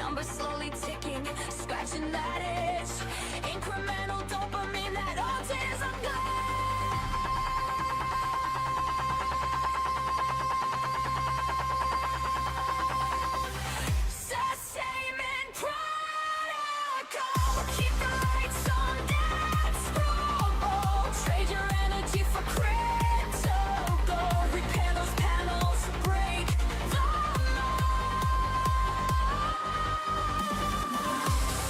numbers slowly ticking, scratching that itch. Incremental dopamine that autism sustainment protocol. Keep the lights on that scroll. Trade your energy for crypto gold. Repair those panels, break the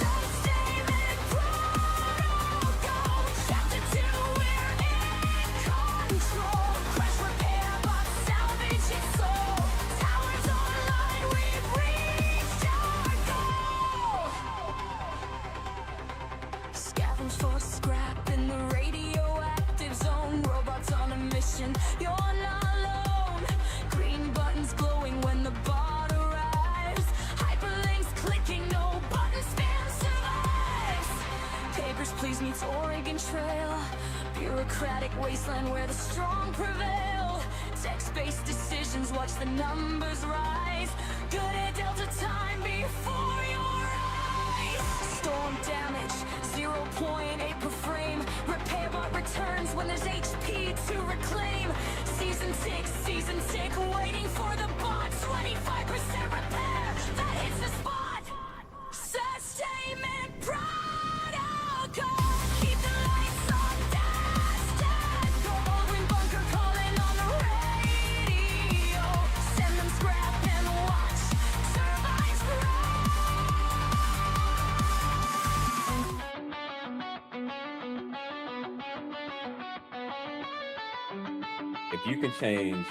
sustainment protocol. Chapter 2, we're in control. Crash, repair, but salvage its soul. Towers online, we've reached our goal. Scavenge for scrap in the radioactive zone. Robots on a mission, you're not alone. Green buttons glowing when the bot arrives. Hyperlinks clicking, no button spam survives. Papers, Please meets Oregon Trail. Bureaucratic wasteland where the strong prevail. Text-based decisions, watch the numbers rise. Good at Delta time before your eyes. Storm damage, 0.8 per frame. Repair bot returns when there's HP to reclaim. Season tick, waiting for the bot. 25% repair, that hits the spot. Sustainment protocol. Keep the lights on, dash that gold. When bunker calling on the radio. Send them scrap and watch turbines If you can change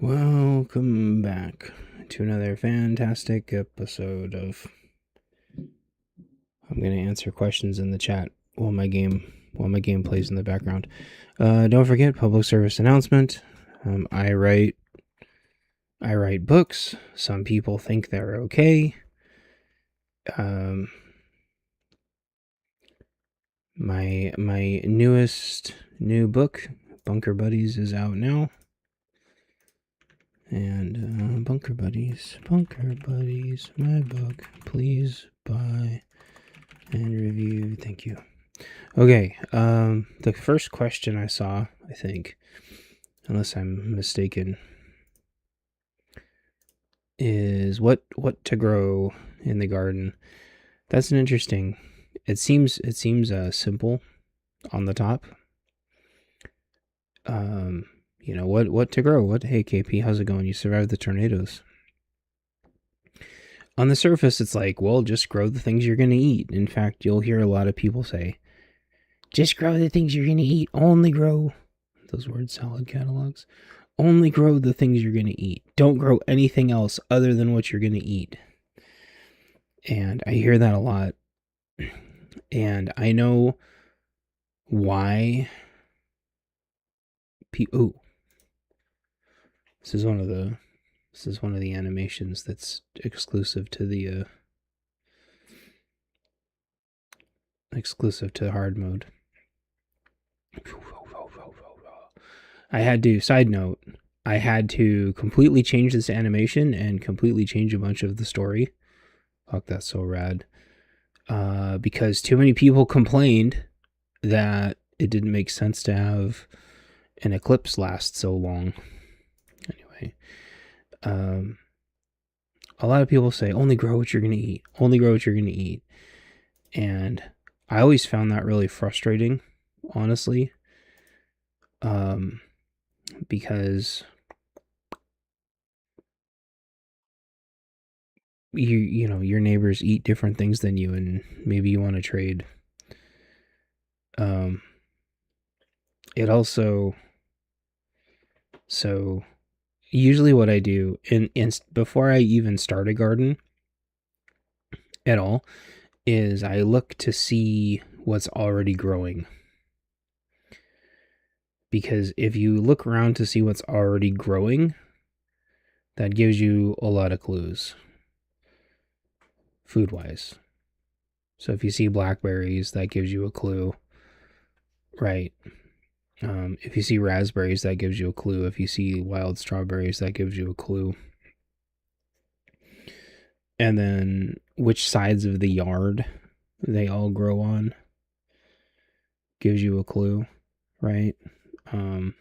Welcome back to another fantastic episode of... I'm going to answer questions in the chat while my game plays in the background. Don't forget, public service announcement. I write books. Some people think they're okay. My new book, Bunker Buddies, is out now. And Bunker Buddies, my book. Please buy and review. Thank you. Okay, the first question I saw, I think, unless I'm mistaken, is what to grow in the garden. That's an interesting. It seems simple on the top. You know, what to grow? Hey KP, how's it going? You survived the tornadoes. On the surface, it's like, well, just grow the things you're going to eat. In fact, you'll hear a lot of people say, just grow the things you're going to eat. Only grow, those word salad catalogs, only grow the things you're going to eat. Don't grow anything else other than what you're going to eat. And I hear that a lot. And I know why people... This is one of the animations that's exclusive to the hard mode. I had to completely change this animation and completely change a bunch of the story. Fuck, that's so rad. Because too many people complained that it didn't make sense to have an eclipse last so long. Anyway, a lot of people say, only grow what you're going to eat. Only grow what you're going to eat. And I always found that really frustrating, honestly. Because you know, your neighbors eat different things than you, and maybe you want to trade. It also... So usually what I do before I even start a garden at all is I look to see what's already growing. Because if you look around to see what's already growing, that gives you a lot of clues, food-wise. So if you see blackberries, that gives you a clue, right? If you see raspberries, that gives you a clue. If you see wild strawberries, that gives you a clue. And then which sides of the yard they all grow on gives you a clue, right? And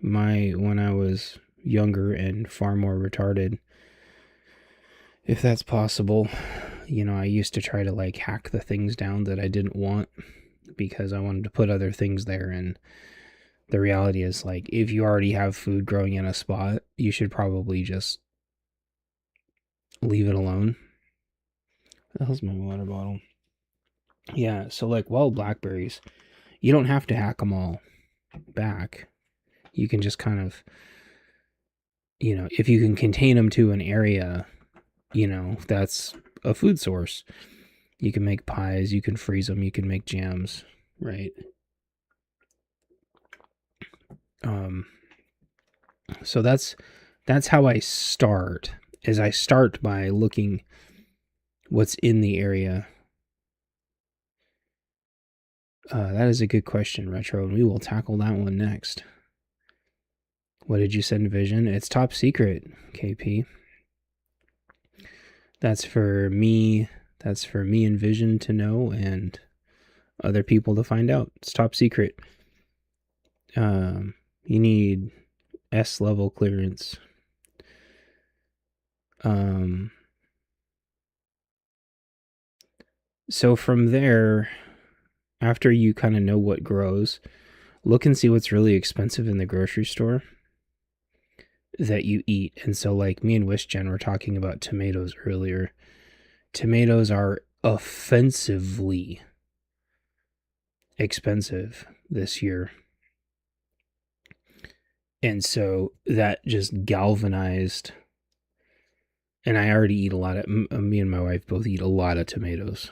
when I was younger and far more retarded, if that's possible, you know, I used to try to like hack the things down that I didn't want because I wanted to put other things there. And the reality is, like, if you already have food growing in a spot, you should probably just leave it alone. What the hell's my water bottle? Yeah, so like wild blackberries, you don't have to hack them all back. You can just kind of, you know, if you can contain them to an area, you know, that's a food source. You can make pies, you can freeze them, you can make jams, right? So that's how I start, is I start by looking what's in the area. That is a good question, Retro, and we will tackle that one next. What did you send Vision? It's top secret, KP. That's for me and Vision to know, and other people to find out. It's top secret. You need S level clearance. So from there, after you kind of know what grows, look and see what's really expensive in the grocery store that you eat. And so like me and WishGen were talking about tomatoes earlier. Tomatoes are offensively expensive this year. And so that just galvanized. And I already eat a lot of, me and my wife both eat a lot of tomatoes.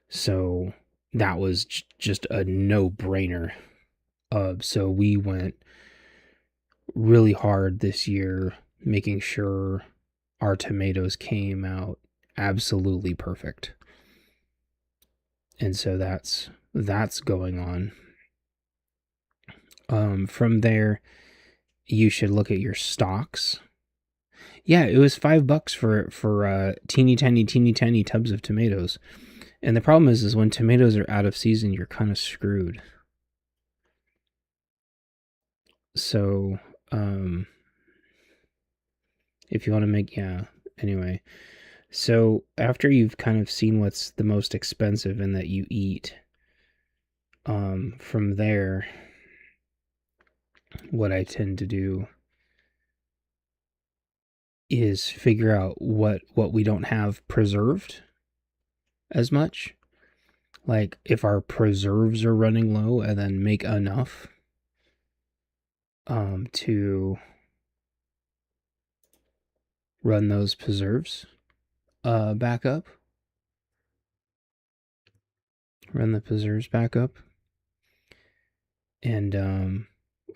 So that was just a no-brainer. So we went really hard this year, making sure our tomatoes came out absolutely perfect. And so that's going on. From there, you should look at your stocks. Yeah, it was $5 for teeny tiny tubs of tomatoes. And the problem is when tomatoes are out of season, you're kind of screwed. So, if you want to make, anyway. So after you've kind of seen what's the most expensive and that you eat, from there, what I tend to do is figure out what we don't have preserved as much. Like if our preserves are running low, and then make enough to run those preserves back up. Run the preserves back up. And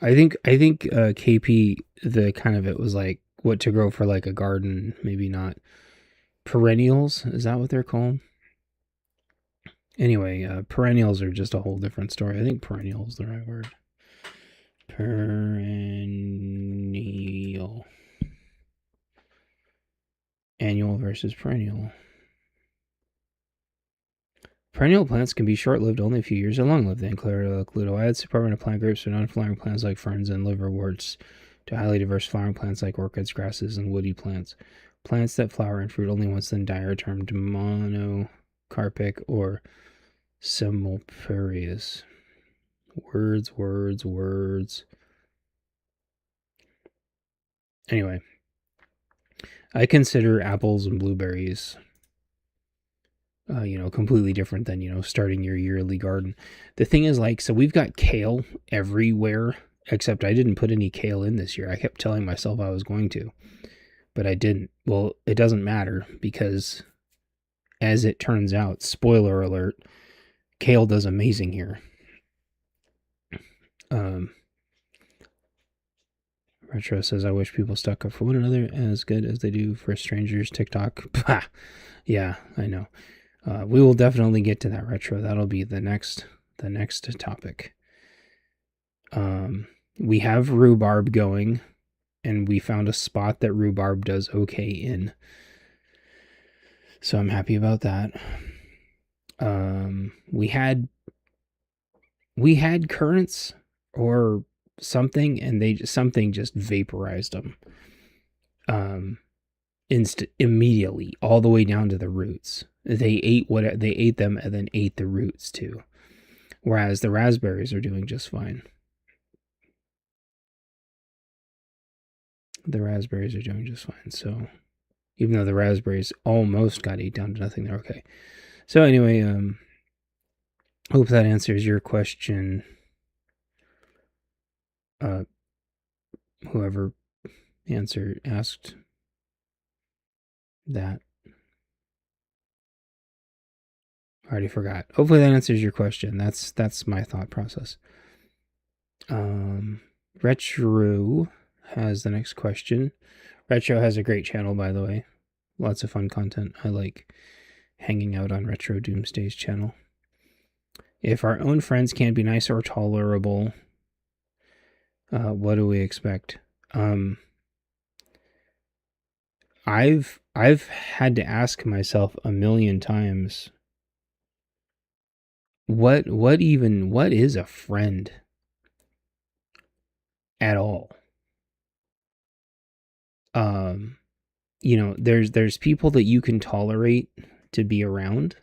I think KP, the kind of it was like what to grow for like a garden, maybe not perennials. Is that what they're called? Anyway, perennials are just a whole different story. I think perennial is the right word. Perennial. Annual versus perennial. Perennial plants can be short-lived, only a few years, or long-lived. They include oids, permanent plant groups, or non-flowering plants like ferns and liverworts, to highly diverse flowering plants like orchids, grasses, and woody plants. Plants that flower and fruit only once, then die, are termed monocarpic or simulparious. Words. Anyway, I consider apples and blueberries, completely different than, starting your yearly garden. The thing is, like, so we've got kale everywhere, except I didn't put any kale in this year. I kept telling myself I was going to, but I didn't. Well, it doesn't matter, because as it turns out, spoiler alert, kale does amazing here. Retro says, I wish people stuck up for one another as good as they do for strangers. TikTok. Yeah, I know. We will definitely get to that, Retro. That'll be the next topic. We have rhubarb going, and we found a spot that rhubarb does okay in. So I'm happy about that. We had currants or something, and something just vaporized them. Immediately, all the way down to the roots. They ate them and then ate the roots too. Whereas the raspberries are doing just fine. So even though the raspberries almost got ate down to nothing, they're okay. So anyway, hope that answers your question. Whoever asked that. I already forgot. Hopefully that answers your question. That's my thought process. Retro has the next question. Retro has a great channel, by the way. Lots of fun content. I like hanging out on Retro Doomsday's channel. If our own friends can't be nice or tolerable, what do we expect? I've had to ask myself a million times, what is a friend at all? There's people that you can tolerate to be around.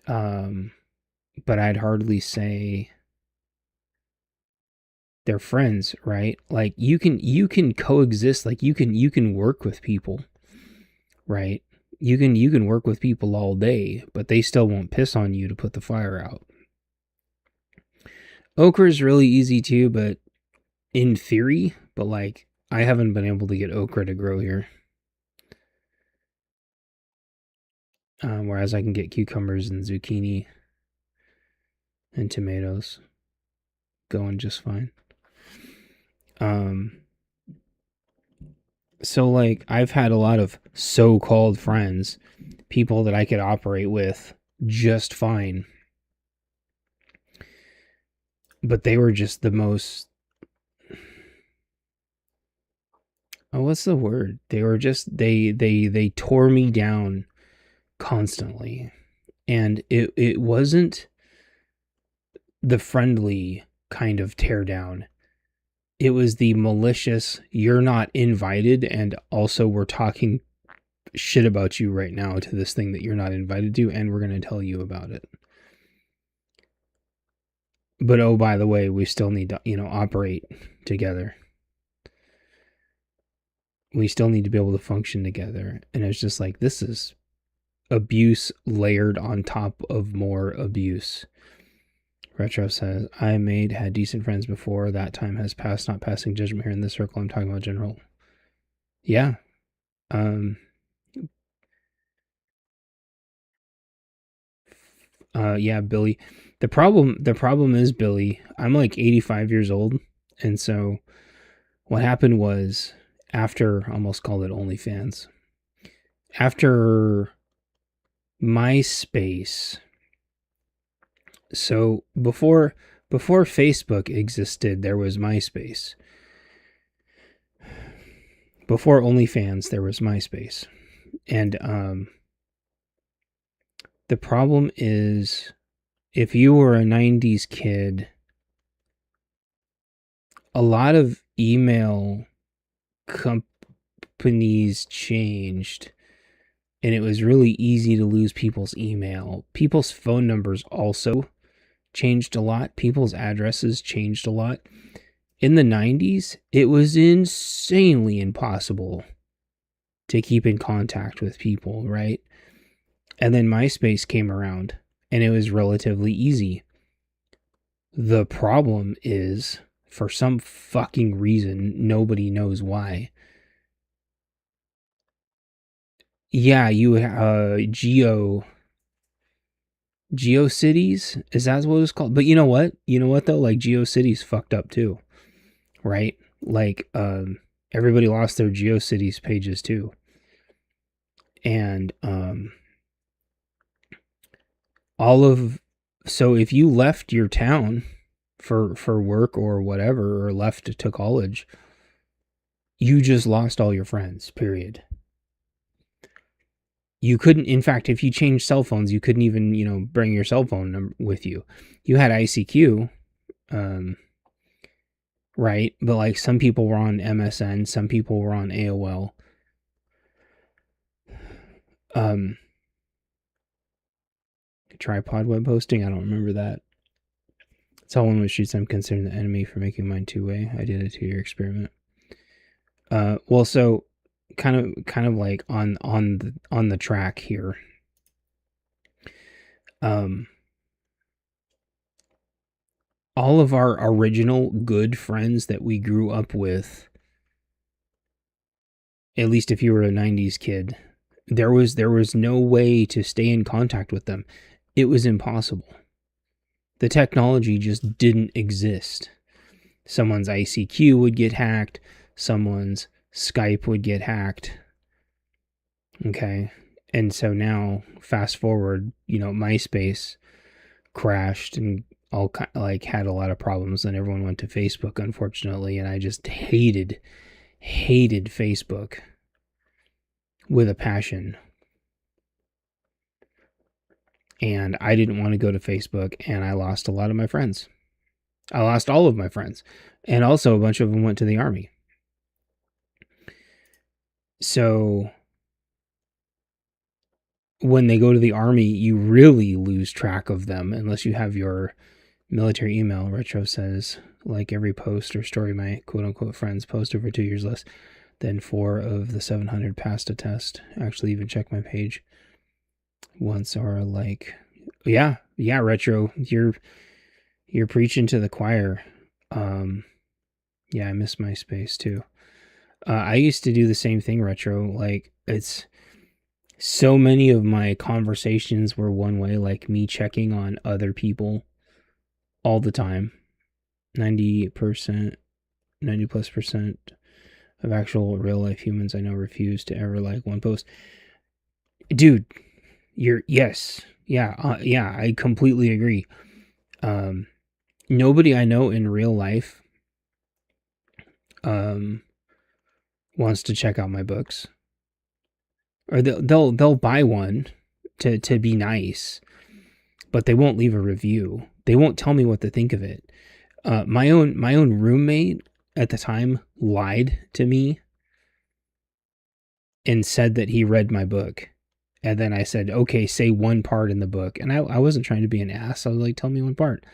But I'd hardly say they're friends, right? Like you can coexist, like you can work with people, right? You can work with people all day, but they still won't piss on you to put the fire out. Okra is really easy too, but in theory, but like I haven't been able to get okra to grow here. Whereas I can get cucumbers and zucchini and tomatoes going just fine. So like I've had a lot of so-called friends, people that I could operate with just fine. But they were just the most, oh, what's the word? They were just they tore me down constantly. And it wasn't the friendly kind of tear down. It was the malicious, you're not invited, and also we're talking shit about you right now to this thing that you're not invited to, and we're going to tell you about it. But oh, by the way, we still need to, operate together. We still need to be able to function together. And it's just like, this is abuse layered on top of more abuse. Retro says, I had decent friends before. That time has passed, not passing judgment here in this circle. I'm talking about general. Yeah. Yeah, Billy. The problem is, Billy, I'm like 85 years old. And so what happened was, after, almost called it OnlyFans, after MySpace, so before Facebook existed, there was MySpace. Before OnlyFans, there was MySpace. And the problem is, if you were a 90s kid, a lot of email companies changed, and it was really easy to lose people's email. People's phone numbers also changed a lot. People's addresses changed a lot. In the 90s, it was insanely impossible to keep in contact with people, right? And then MySpace came around, and it was relatively easy. The problem is, for some fucking reason, nobody knows why. Yeah, you GeoCities, is that what it's called? But you know what? You know what though? Like GeoCities fucked up too, right? Like everybody lost their GeoCities pages too, and so if you left your town for work or whatever, or left to college, you just lost all your friends, period. You couldn't, in fact, if you changed cell phones, you couldn't even, bring your cell phone number with you. You had ICQ, right? But like some people were on MSN, some people were on AOL. Tripod web hosting, I don't remember that. Someone would shoot, I'm considering the enemy for making mine two-way. I did a 2-year experiment. Well, so kind of like on the track here. All of our original good friends that we grew up with, at least if you were a 90s kid, there was no way to stay in contact with them. It was impossible. The technology just didn't exist. Someone's ICQ would get hacked. Someone's Skype would get hacked. Okay. And so now, fast forward, MySpace crashed and all had a lot of problems, and everyone went to Facebook, unfortunately. And I just hated Facebook with a passion. And I didn't want to go to Facebook, and I lost a lot of my friends. I lost all of my friends. And also a bunch of them went to the army. So when they go to the army, you really lose track of them unless you have your military email. Retro says, like every post or story my quote-unquote friends post over 2 years less than 4 of the 700 passed a test. Actually, even check my page once, or like, yeah, Retro, You're preaching to the choir. Yeah, I miss MySpace too. I used to do the same thing, Retro. Like, it's so many of my conversations were one way, like me checking on other people all the time. 90%, 90+% of actual real life humans I know refuse to ever like one post. Dude, yes. Yeah, I completely agree. Nobody I know in real life wants to check out my books. Or they'll buy one to be nice, but they won't leave a review. They won't tell me what to think of it. My own roommate at the time lied to me and said that he read my book. And then I said, okay, say one part in the book. And I wasn't trying to be an ass. I was like, tell me one part.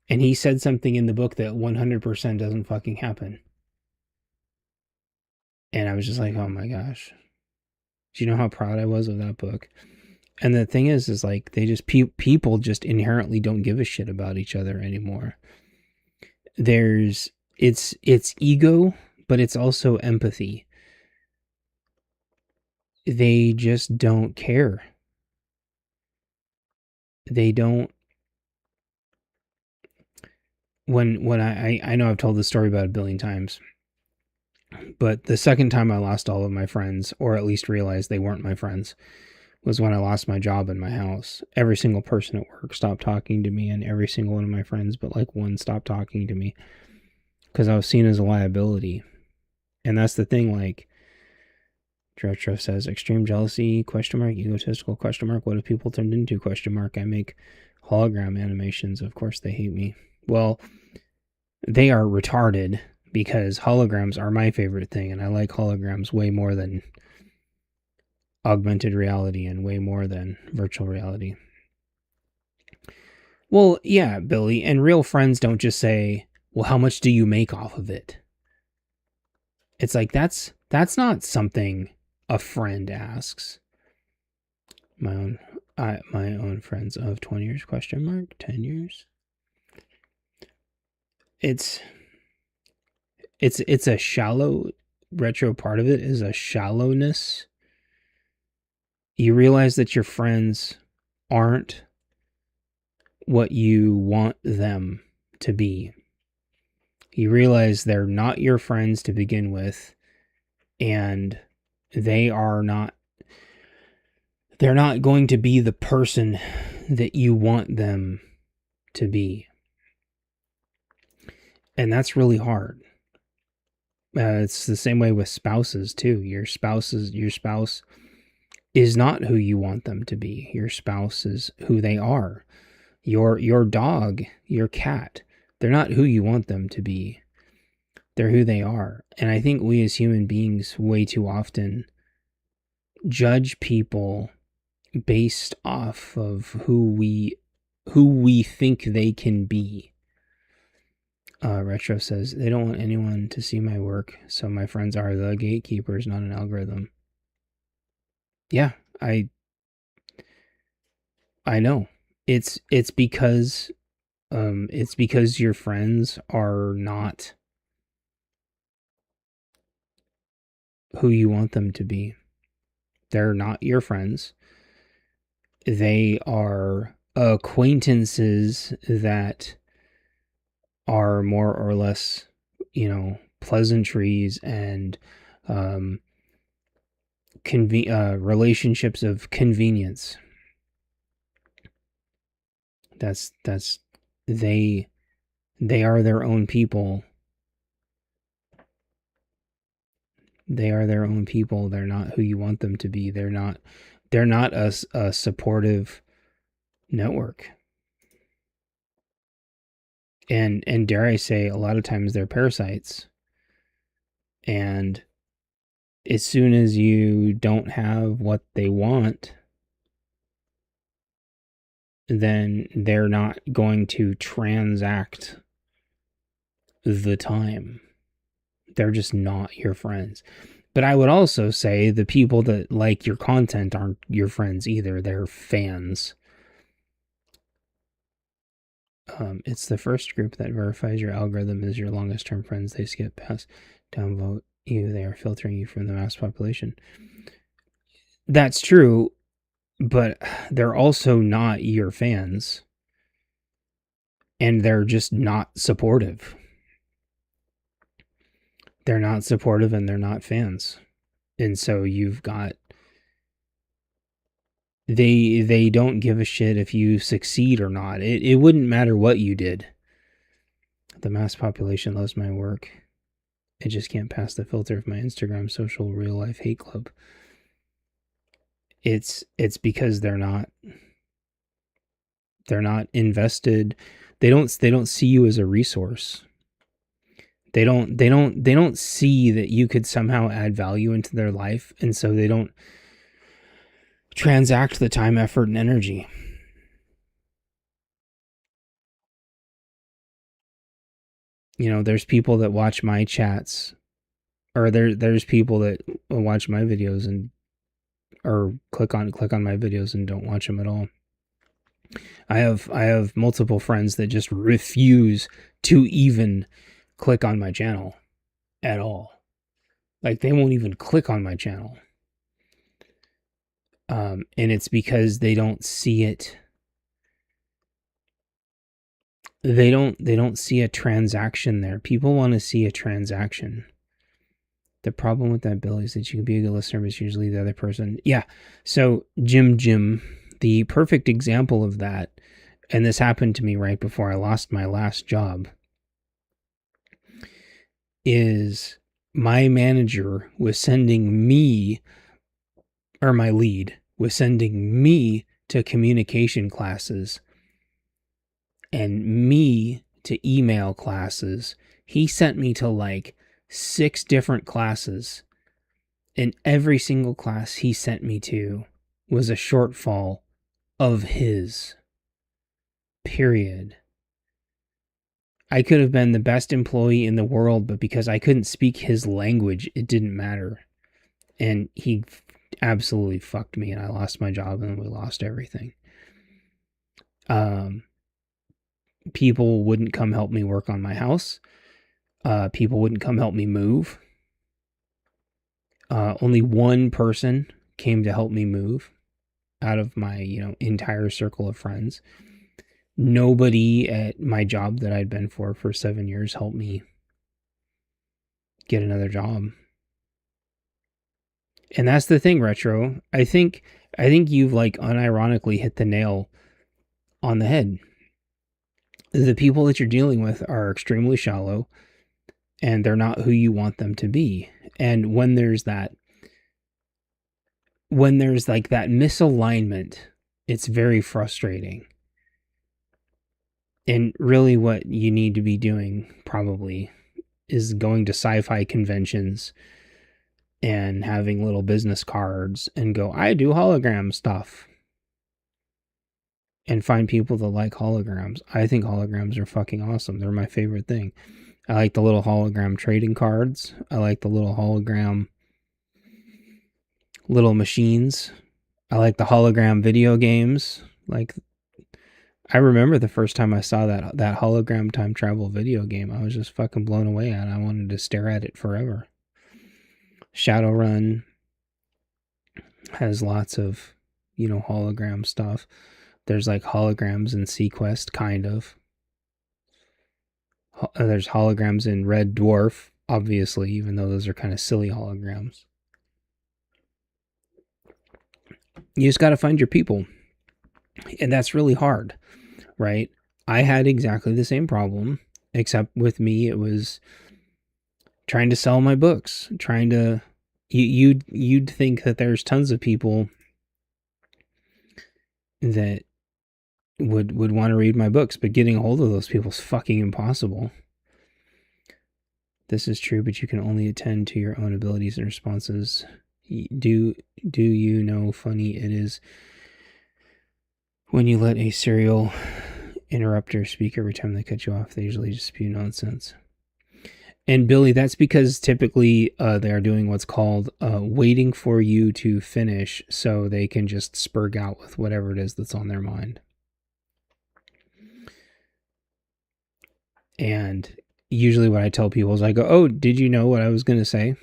And he said something in the book that 100% doesn't fucking happen. And I was just like, oh my gosh. Do you know how proud I was of that book? And the thing is like, they just, people just inherently don't give a shit about each other anymore. It's ego, but it's also empathy. They just don't care. They don't. When I know I've told this story about a billion times, but the second time I lost all of my friends, or at least realized they weren't my friends, was when I lost my job in my house. Every single person at work stopped talking to me, and every single one of my friends, but like one, stopped talking to me because I was seen as a liability. And that's the thing, like, Retro says, extreme jealousy, ? Egotistical, ? What have people turned into, ? I make hologram animations. Of course they hate me. Well, they are retarded, because holograms are my favorite thing, and I like holograms way more than augmented reality and way more than virtual reality. Well, yeah, Billy, and real friends don't just say, well, how much do you make off of it? It's like, that's not something a friend asks. My own friends of 20 years, ? 10 years. It's a shallow, Retro, part of it is a shallowness. You realize that your friends aren't what you want them to be. You realize they're not your friends to begin with, and they're not going to be the person that you want them to be. And that's really hard. It's the same way with spouses too. Your spouse is not who you want them to be. Your spouse is who they are. Your dog, your cat, they're not who you want them to be. They're who they are. And I think we as human beings way too often judge people based off of who we think they can be. Retro says, they don't want anyone to see my work, so my friends are the gatekeepers, not an algorithm. Yeah, I know. It's because your friends are not who you want them to be. They're not your friends. They are acquaintances that are more or less, pleasantries and relationships of convenience. That's they are their own people. They are their own people. They're not who you want them to be. They're not a supportive network. And dare I say, a lot of times they're parasites. And as soon as you don't have what they want, then they're not going to transact the time. They're just not your friends. But I would also say the people that like your content aren't your friends either. They're fans. It's the first group that verifies your algorithm as your longest term friends. They skip past downvote you. They are filtering you from the mass population. That's true, but they're also not your fans. And they're just not supportive. They're not supportive and they're not fans. And so you've got... They don't give a shit if you succeed or not. It wouldn't matter what you did. The mass population loves my work. It just can't pass the filter of my Instagram social real life hate club. It's because they're not invested. They don't see you as a resource. They don't see that you could somehow add value into their life, and so they don't transact the time, effort, and energy. You know, there's people that watch my chats, or there's people that watch my videos and or click on my videos and don't watch them at all. I have multiple friends that just refuse to even click on my channel at all. Like, they won't even click on my channel. And it's because they don't see it. They don't see a transaction there. People want to see a transaction. The problem with that, Bill, is that you can be a good listener, but it's usually the other person. Yeah. So Jim, the perfect example of that, and this happened to me right before I lost my last job, is my manager was sending me, or my lead was sending me to communication classes and me to email classes. He sent me to like 6 different classes, and every single class he sent me to was a shortfall of his. Period. I could have been the best employee in the world, but because I couldn't speak his language, it didn't matter. And he absolutely fucked me, and I lost my job, and we lost everything. People wouldn't come help me work on my house. People wouldn't come help me move. Only one person came to help me move out of my, entire circle of friends. Nobody at my job that I'd been for 7 years helped me get another job. And that's the thing, Retro. I think you've like unironically hit the nail on the head. The people that you're dealing with are extremely shallow, and they're not who you want them to be. And when there's like that misalignment, it's very frustrating. And really what you need to be doing probably is going to sci-fi conventions and having little business cards and go, I do hologram stuff. And find people that like holograms. I think holograms are fucking awesome. They're my favorite thing. I like the little hologram trading cards. I like the little hologram little machines. I like the hologram video games. Like, I remember the first time I saw that hologram time travel video game, I was just fucking blown away at it. I wanted to stare at it forever. Shadowrun has lots of, hologram stuff. There's like holograms in Sequest, kind of. There's holograms in Red Dwarf, obviously, even though those are kind of silly holograms. You just got to find your people. And that's really hard, right? I had exactly the same problem, except with me, it was trying to sell my books, you'd think that there's tons of people that would want to read my books, but getting a hold of those people is fucking impossible. This is true, but you can only attend to your own abilities and responses. Do you know funny it is when you let a serial interrupter speak every time they cut you off? They usually just spew nonsense. And Billy, that's because typically they are doing what's called waiting for you to finish so they can just spurg out with whatever it is that's on their mind. And usually what I tell people is I go, oh, did you know what I was going to say?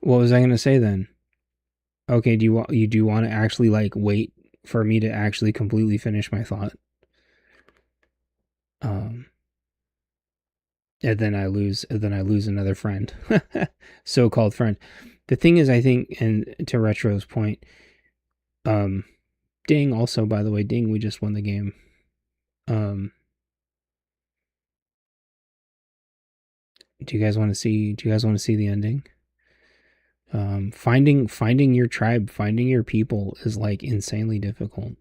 What was I going to say then? Okay, do you want to actually like wait for me to actually completely finish my thought? And then I lose another friend. So-called friend. The thing is, I think, and to Retro's point, Ding also, by the way, Ding, we just won the game. Do you guys want to see the ending? Finding your tribe, finding your people is like insanely difficult.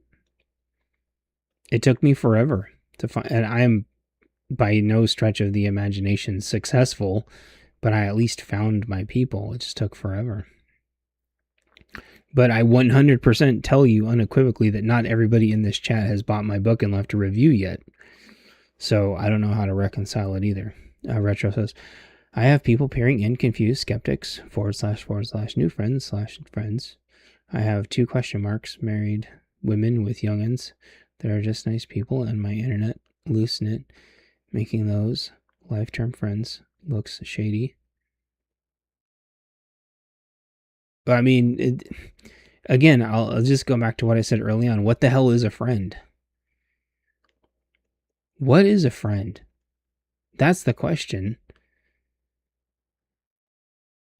It took me forever to find, and I am by no stretch of the imagination successful, but I at least found my people. It just took forever. But I 100% tell you unequivocally that not everybody in this chat has bought my book and left a review yet. So I don't know how to reconcile it either. Retro says, I have people peering in, confused skeptics, / new friends / friends. I have 2 question marks, married women with youngins. They're just nice people, and my internet loose knit, making those life-term friends looks shady. But I mean, again, I'll just go back to what I said early on. What the hell is a friend? What is a friend? That's the question.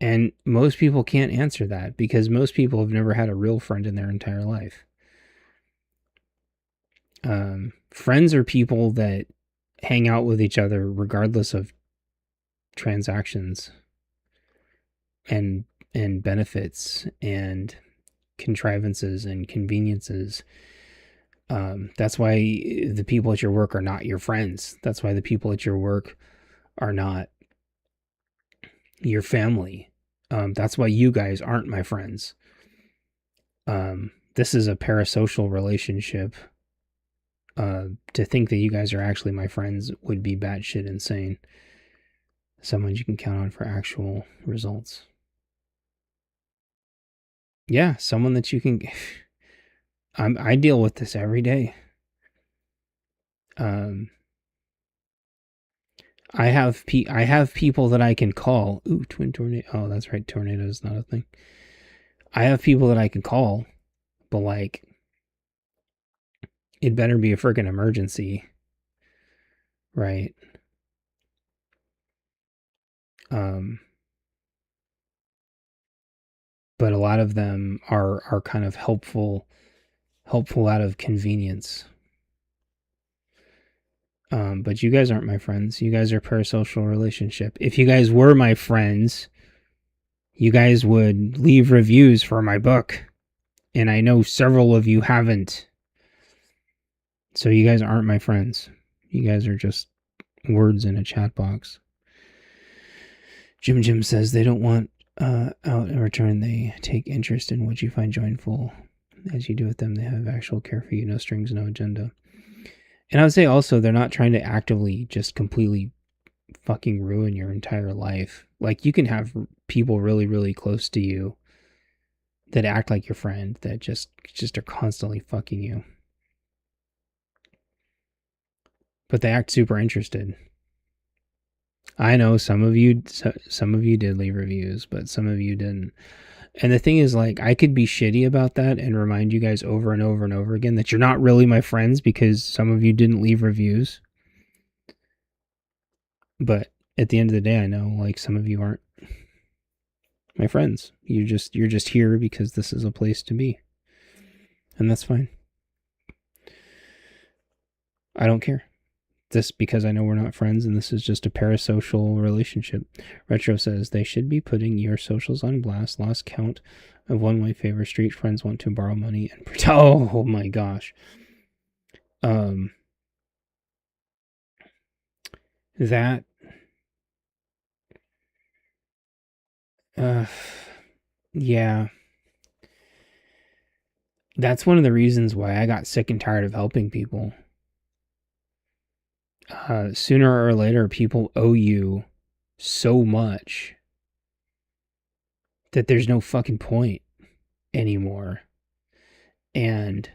And most people can't answer that because most people have never had a real friend in their entire life. Friends are people that hang out with each other regardless of transactions and benefits and contrivances and conveniences. That's why the people at your work are not your friends. That's why the people at your work are not your family. That's why you guys aren't my friends. This is a parasocial relationship. To think that you guys are actually my friends would be batshit insane. Someone you can count on for actual results. Yeah, someone that you can... I deal with this every day. I have people that I can call. Ooh, twin tornado. Oh, that's right. Tornado is not a thing. I have people that I can call, but like, it better be a freaking emergency, right? But a lot of them are kind of helpful out of convenience. But you guys aren't my friends. You guys are parasocial relationship. If you guys were my friends, you guys would leave reviews for my book. And I know several of you haven't. So you guys aren't my friends. You guys are just words in a chat box. Jim says they don't want out in return. They take interest in what you find joyful. As you do with them, they have actual care for you. No strings, no agenda. And I would say also they're not trying to actively just completely fucking ruin your entire life. Like, you can have people really, really close to you that act like your friend that just are constantly fucking you. But they act super interested. I know some of you did leave reviews, but some of you didn't. And the thing is, like, I could be shitty about that and remind you guys over and over and over again that you're not really my friends because some of you didn't leave reviews. But at the end of the day, I know, like, some of you aren't my friends. You're just here because this is a place to be. And that's fine. I don't care. Just because I know we're not friends and this is just a parasocial relationship. Retro says they should be putting your socials on blast. Lost count of one-way favor. Street friends want to borrow money and oh my gosh. Yeah. That's one of the reasons why I got sick and tired of helping people. Sooner or later, people owe you so much that there's no fucking point anymore. And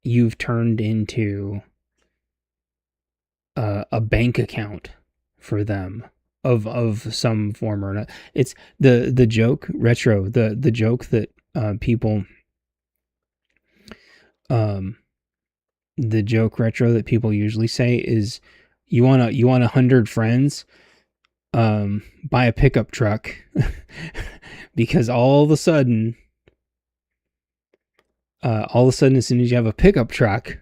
you've turned into a bank account for them of some form or another. It's the joke retro, the joke that people the joke retro that people usually say is, you want 100 friends, buy a pickup truck. Because all of a sudden, as soon as you have a pickup truck,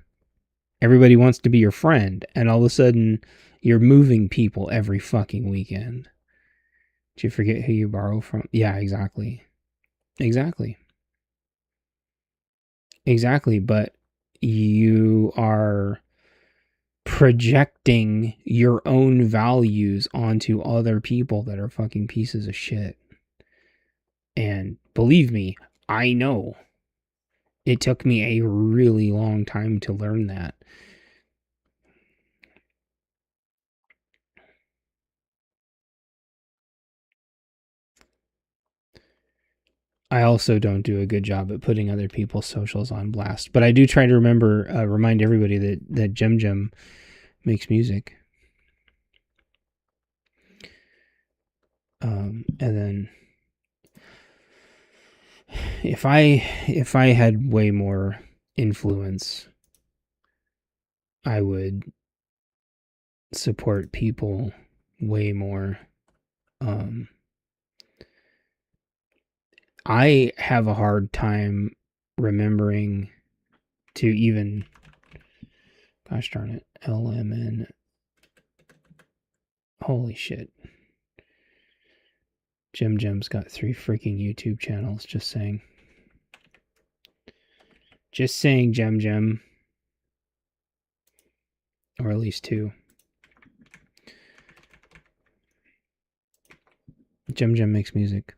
everybody wants to be your friend, and all of a sudden you're moving people every fucking weekend. Did you forget who you borrow from? Yeah, exactly. But you are projecting your own values onto other people that are fucking pieces of shit. And believe me, I know. It took me a really long time to learn that. I also don't do a good job at putting other people's socials on blast, but I do try to remind everybody that Jem Jem makes music. And then if I had way more influence, I would support people way more. I have a hard time remembering to even, gosh darn it, LMN. Holy shit. Jem Jem's got 3 freaking YouTube channels, just saying. Just saying, Jem Jem. Or at least 2. Jem Jem makes music.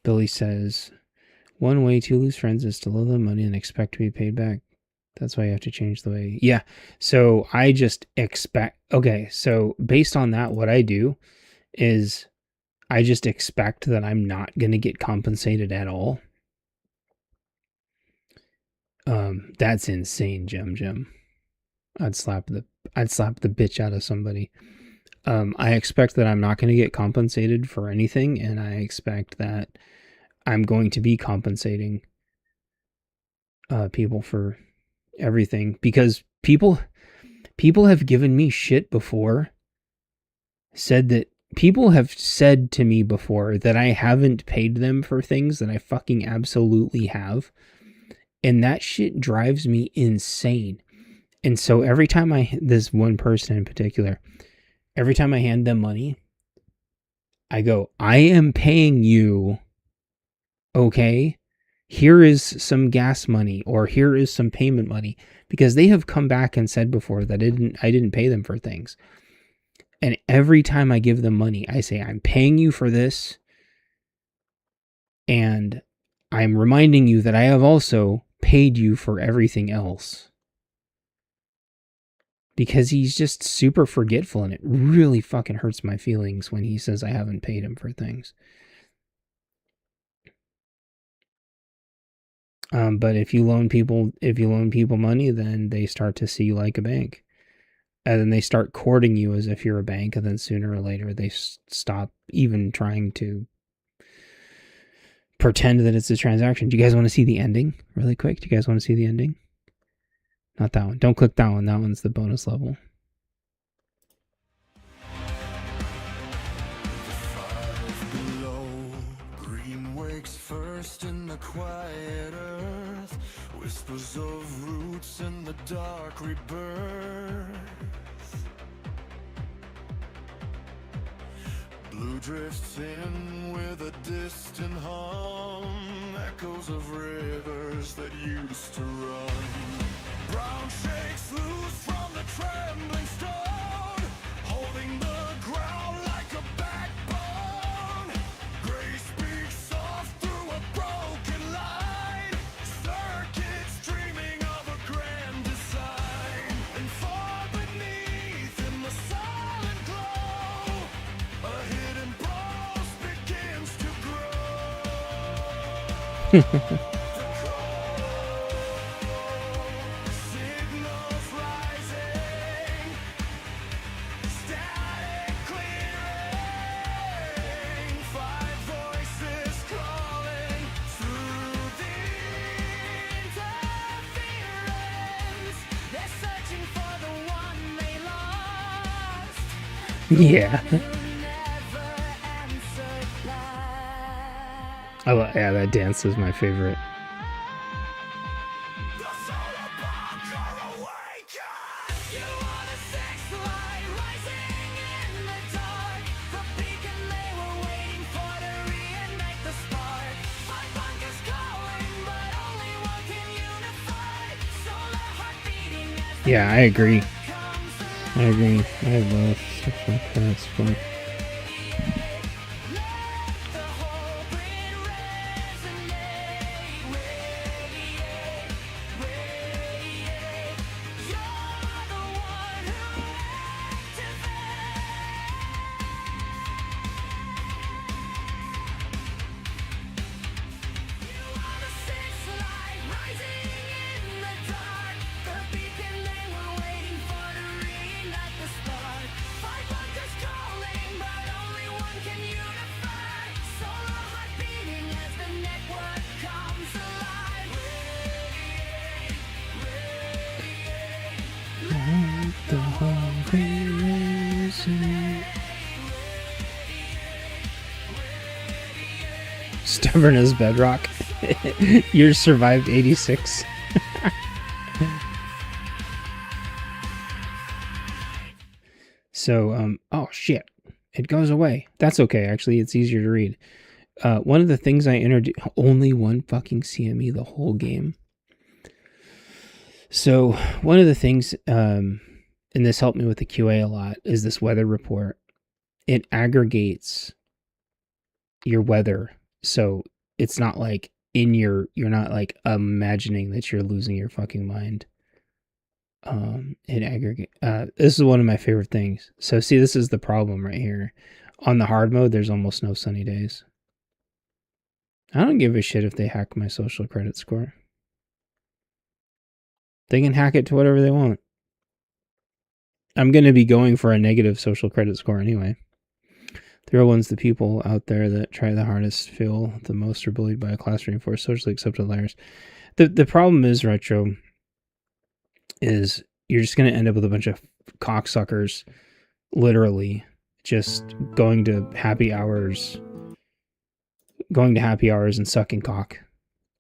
Billy says, one way to lose friends is to loan them money and expect to be paid back. That's why you have to change the way. Yeah. So I just expect, okay. So based on that, what I do is I just expect that I'm not going to get compensated at all. That's insane, Jem Jem. I'd slap the bitch out of somebody. I expect that I'm not going to get compensated for anything, and I expect that I'm going to be compensating people for everything, because people have given me shit before. People have said to me before that I haven't paid them for things that I fucking absolutely have, and that shit drives me insane. And so every time this one person in particular, every time I hand them money, I go, I am paying you, okay? Here is some gas money, or here is some payment money, because they have come back and said before that I didn't pay them for things. And every time I give them money, I say, I'm paying you for this, and I'm reminding you that I have also paid you for everything else. Because he's just super forgetful, and it really fucking hurts my feelings when he says I haven't paid him for things. But if you loan people money, then they start to see you like a bank. And then they start courting you as if you're a bank, and then sooner or later they stop even trying to pretend that it's a transaction. Do you guys want to see the ending really quick? Do you guys want to see the ending? Not that one. Don't click that one. That one's the bonus level. Below, green wakes first in the quiet earth, whispers of roots in the dark rebirth. Blue drifts in with a distant hum, echoes of rivers that used to run. Brown shakes loose from the trembling stone, holding the ground like a backbone. Gray speaks soft through a broken line, circuits dreaming of a grand design. And far beneath in the silent glow, a hidden pulse begins to grow. Yeah. never answered back. Yeah, that dance is my favorite. The soul of Bunker awaken. You are the sex light rising in the dark. The beacon they were waiting for to reignite the spark. Our bunker's calling, but only one can unify. Solar heart beating as the Yeah, I agree. comes alive. I agree. I love Social Credit Score. Let the whole grid resonate. Radiate, radiate. You're the one who You are the six light rising in the dark. The beacon they were waiting for to reignite the spark. Five bunkers calling, but only one can unify. Solar heart beating as the network comes alive. Radiate, The whole grid resonate. Stubborn as bedrock. You survived 86. So, oh shit. It goes away. That's okay, actually. It's easier to read. One of the things I introduced, only one fucking CME the whole game. So, one of the things, and this helped me with the QA a lot, is this weather report. It aggregates your weather. So, it's not like you're not like imagining that you're losing your fucking mind. It aggregate. This is one of my favorite things. So see, this is the problem right here. On the hard mode, there's almost no sunny days. I don't give a shit if they hack my social credit score. They can hack it to whatever they want. I'm going to be going for a negative social credit score anyway. The real ones, the people out there that try the hardest, feel the most, are bullied by a class reinforced, socially accepted liars. The problem is, Retro, is you're just going to end up with a bunch of cocksuckers, literally, just going to happy hours and sucking cock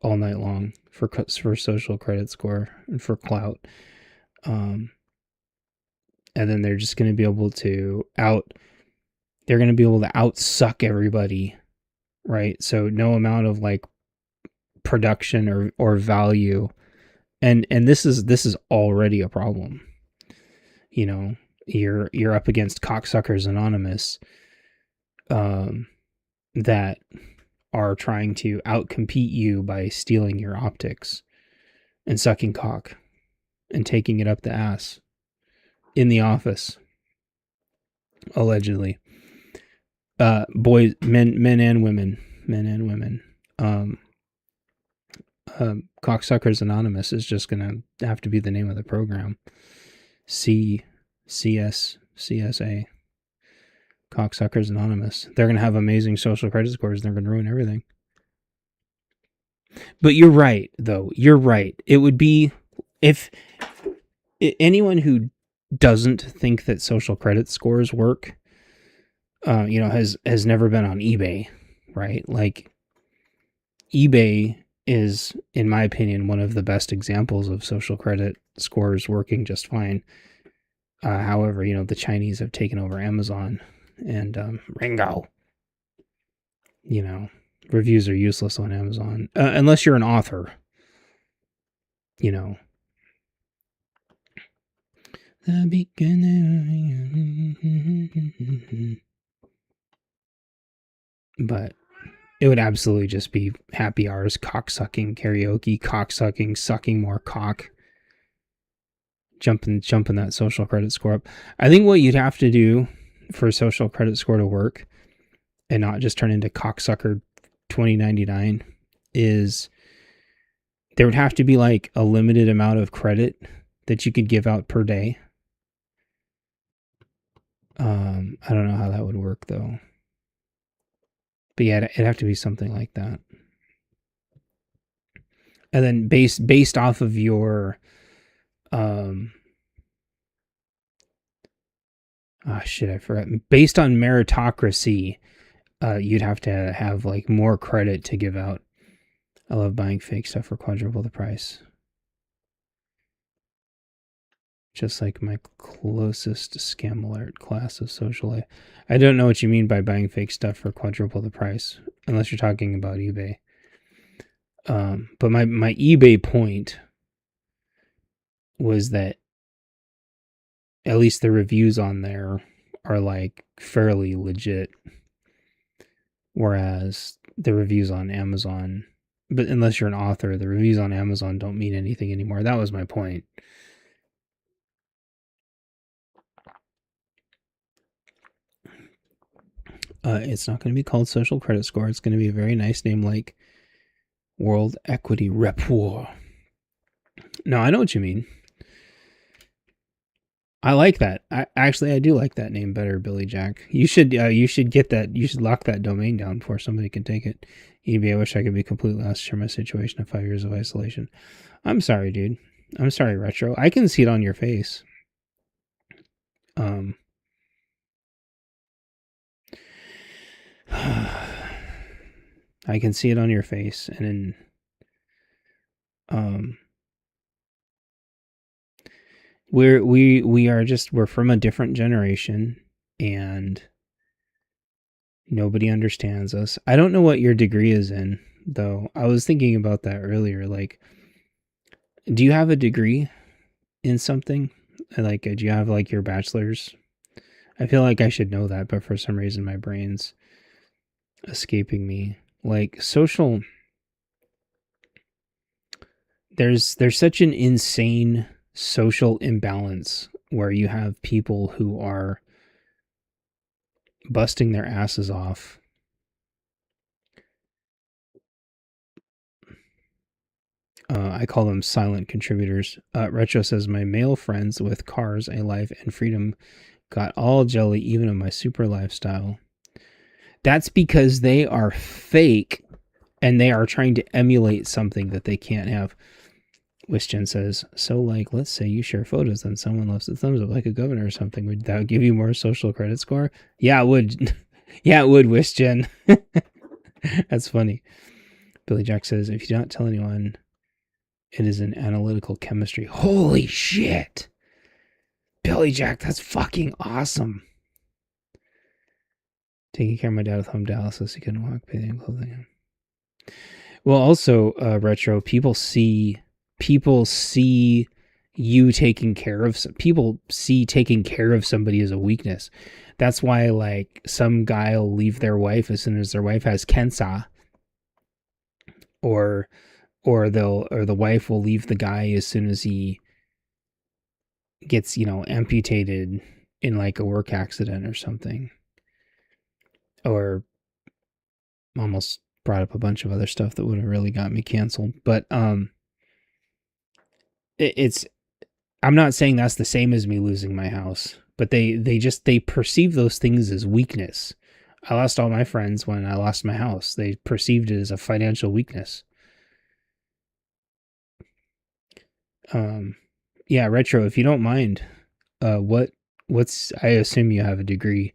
all night long for social credit score and for clout. And then they're just going to be able to out-suck everybody, right? So no amount of like production or value. And this is already a problem. You know, you're up against Cocksuckers Anonymous, that are trying to outcompete you by stealing your optics and sucking cock and taking it up the ass in the office, allegedly. Boys, men and women. Cocksuckers Anonymous is just gonna have to be the name of the program. CSA. Cocksuckers Anonymous. They're gonna have amazing social credit scores. They're gonna ruin everything. But you're right, though. You're right. It would be if anyone who doesn't think that social credit scores work, has never been on eBay, right? Like, eBay is, in my opinion, one of the best examples of social credit scores working just fine. However, the Chinese have taken over Amazon and Ringo. Reviews are useless on Amazon unless you're an author. The beginning. But it would absolutely just be happy hours, cock-sucking, karaoke, cock-sucking, sucking more cock. Jumping that social credit score up. I think what you'd have to do for a social credit score to work and not just turn into cocksucker 2099 is there would have to be like a limited amount of credit that you could give out per day. I don't know how that would work though. But yeah, it'd have to be something like that. And then based off of your Oh shit, I forgot. Based on meritocracy, you'd have to have like more credit to give out. I love buying fake stuff for quadruple the price. Just like my closest scam alert class of social life. I don't know what you mean by buying fake stuff for quadruple the price, unless you're talking about eBay. But my eBay point was that at least the reviews on there are like fairly legit, whereas the reviews on Amazon, but unless you're an author, the reviews on Amazon don't mean anything anymore. That was my point. It's not going to be called Social Credit Score. It's going to be a very nice name like World Equity Rapport. No, I know what you mean. I like that. I do like that name better, Billy Jack. You should get that. You should lock that domain down before somebody can take it. eBay, I wish I could be completely honest, share my situation of 5 years of isolation. I'm sorry, dude. I'm sorry, Retro. I can see it on your face. I can see it on your face, and we're from a different generation, and nobody understands us. I don't know what your degree is in, though. I was thinking about that earlier. Like, do you have a degree in something? Like, do you have like your bachelor's? I feel like I should know that, but for some reason my brain's escaping me. Like, social, there's such an insane social imbalance where you have people who are busting their asses off I call them silent contributors. Retro says, my male friends with cars, a life, and freedom got all jelly even of my super lifestyle. That's because they are fake and they are trying to emulate something that they can't have. Wisgen says, so like, let's say you share photos and someone loves the thumbs up like a governor or something. Would that give you more social credit score? Yeah, it would. Yeah, it would, Wisgen. That's funny. Billy Jack says, if you don't tell anyone, it is in analytical chemistry. Holy shit. Billy Jack, that's fucking awesome. Taking care of my dad with home dialysis. He couldn't walk, bathing and clothing. Well, also, Retro, people see you taking care of people see taking care of somebody as a weakness. That's why, like, some guy will leave their wife as soon as their wife has cancer, or the wife will leave the guy as soon as he gets, amputated in like a work accident or something. Or almost brought up a bunch of other stuff that would have really got me canceled. But it's I'm not saying that's the same as me losing my house, but they perceive those things as weakness. I lost all my friends when I lost my house. They perceived it as a financial weakness. Yeah, Retro, if you don't mind, what's I assume you have a degree.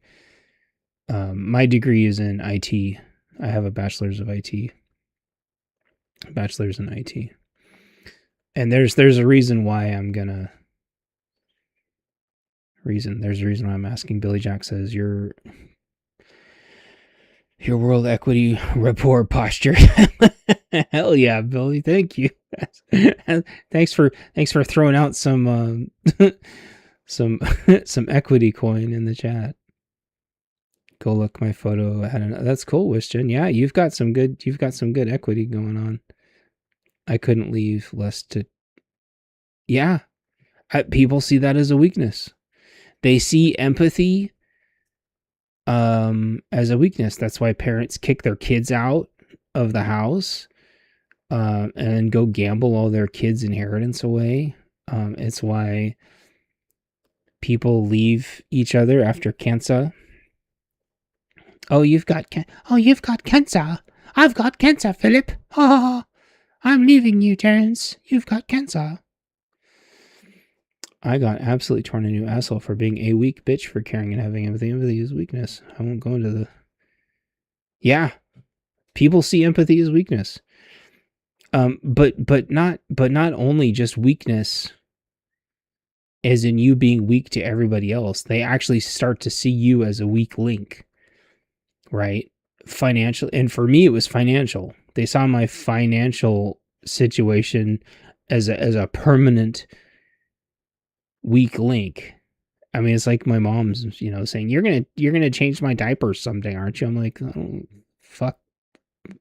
My degree is in IT. I have a bachelor's of IT. Bachelor's in IT. And there's a reason why there's a reason why I'm asking. Billy Jack says your world equity report posture. Hell yeah, Billy. Thank you. Thanks for throwing out some some equity coin in the chat. Go look my photo. That's cool, Wisgen. Yeah, you've got some good equity going on. I couldn't leave lest to. Yeah, people see that as a weakness. They see empathy as a weakness. That's why parents kick their kids out of the house and go gamble all their kids' inheritance away. It's why people leave each other after cancer. Oh, you've got cancer. I've got cancer, Philip. Oh, I'm leaving you, Terence. You've got cancer. I got absolutely torn a new asshole for being a weak bitch for caring and having empathy. Empathy is weakness. I won't go into the... Yeah. People see empathy as weakness. But not only just weakness as in you being weak to everybody else. They actually start to see you as a weak link. Right? Financial, and for me it was financial. They saw my financial situation as a permanent weak link. I mean, it's like my mom's, saying, you're gonna change my diapers someday, aren't you? I'm like, oh, fuck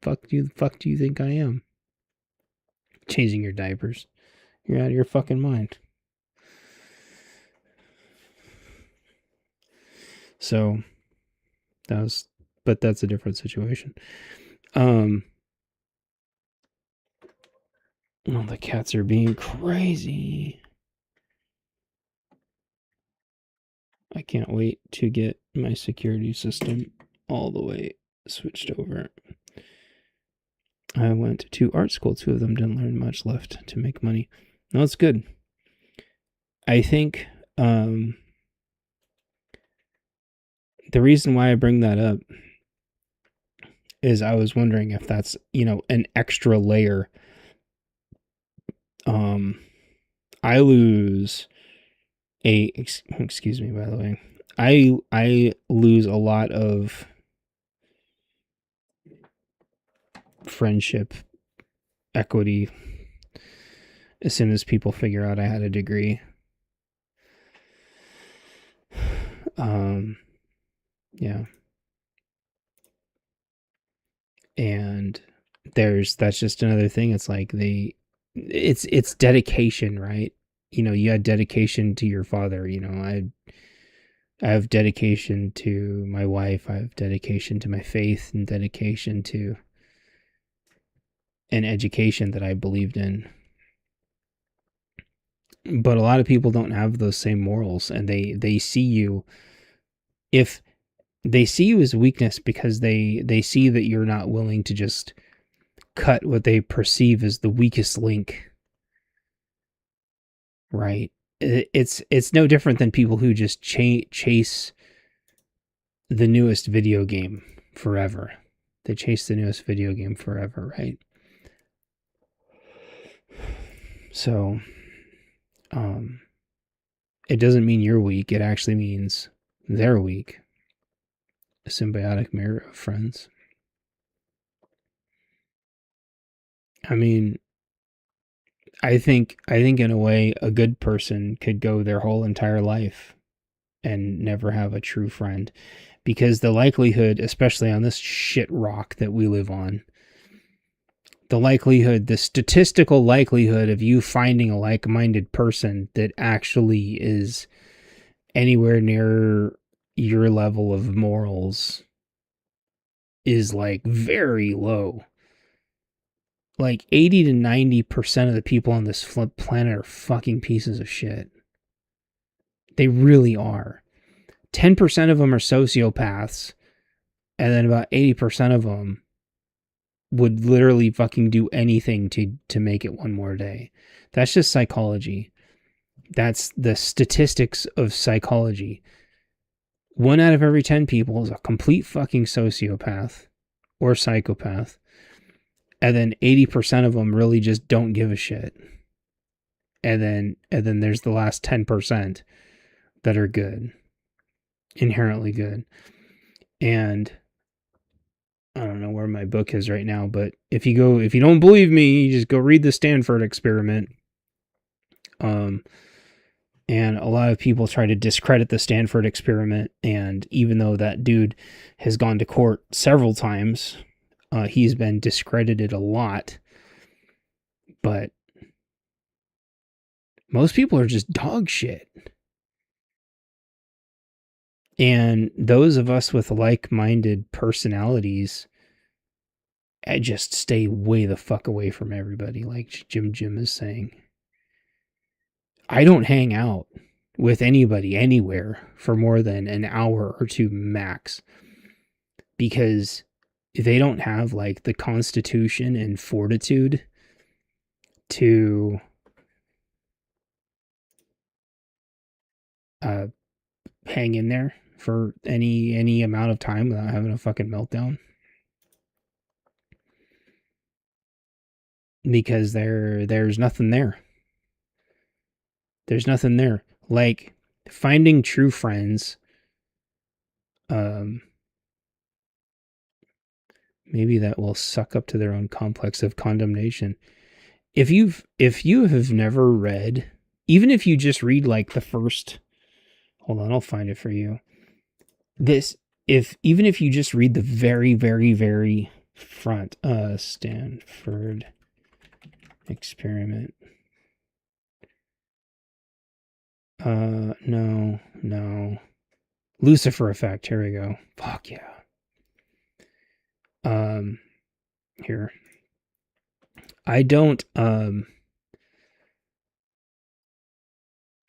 do you think I am? Changing your diapers? You're out of your fucking mind. So that's a different situation. Oh, the cats are being crazy. I can't wait to get my security system all the way switched over. I went to art school. 2 of them didn't learn much, left to make money. No, it's good. I think the reason why I bring that up is I was wondering if that's, an extra layer. I lose excuse me, by the way. I lose a lot of friendship equity as soon as people figure out I had a degree. Yeah. And that's just another thing. It's like it's dedication, right? You had dedication to your father. I have dedication to my wife. I have dedication to my faith and dedication to an education that I believed in. But a lot of people don't have those same morals, and they see you, if they see you as weakness because they see that you're not willing to just cut what they perceive as the weakest link. Right? It's no different than people who just chase the newest video game forever. They chase the newest video game forever, right? So, it doesn't mean you're weak. It actually means they're weak. A symbiotic mirror of friends. I mean, I think in a way a good person could go their whole entire life and never have a true friend, because the likelihood, especially on this shit rock that we live on, the statistical likelihood of you finding a like-minded person that actually is anywhere near your level of morals is like very low. Like 80 to 90% of the people on this planet are fucking pieces of shit. They really are. 10% of them are sociopaths, and then about 80% of them would literally fucking do anything to make it one more day. That's just psychology. That's the statistics of psychology. 1 out of every 10 people is a complete fucking sociopath or psychopath. And then 80% of them really just don't give a shit. And then there's the last 10% that are good. Inherently good. And I don't know where my book is right now, but if you don't believe me, you just go read the Stanford experiment. And a lot of people try to discredit the Stanford experiment, and even though that dude has gone to court several times, he's been discredited a lot. But most people are just dog shit. And those of us with like-minded personalities, I just stay way the fuck away from everybody, like Jim is saying. I don't hang out with anybody anywhere for more than an hour or 2 max, because they don't have like the constitution and fortitude to hang in there for any amount of time without having a fucking meltdown. Because there's nothing there. There's nothing there. Like, finding true friends, maybe that will suck up to their own complex of condemnation. If you have never read, even if you just read like the first, hold on, I'll find it for you. Even if you just read the very, very, very front, Stanford Experiment. No. Lucifer Effect. Here we go. Fuck yeah. Here. I don't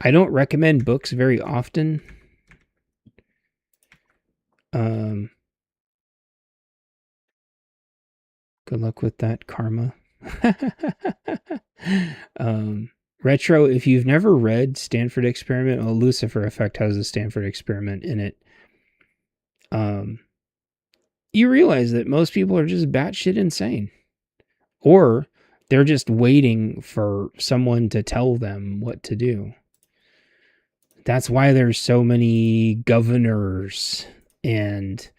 recommend books very often. Good luck with that, karma. Retro, if you've never read Stanford Experiment, well, Lucifer Effect has a Stanford Experiment in it. You realize that most people are just batshit insane. Or they're just waiting for someone to tell them what to do. That's why there's so many governors and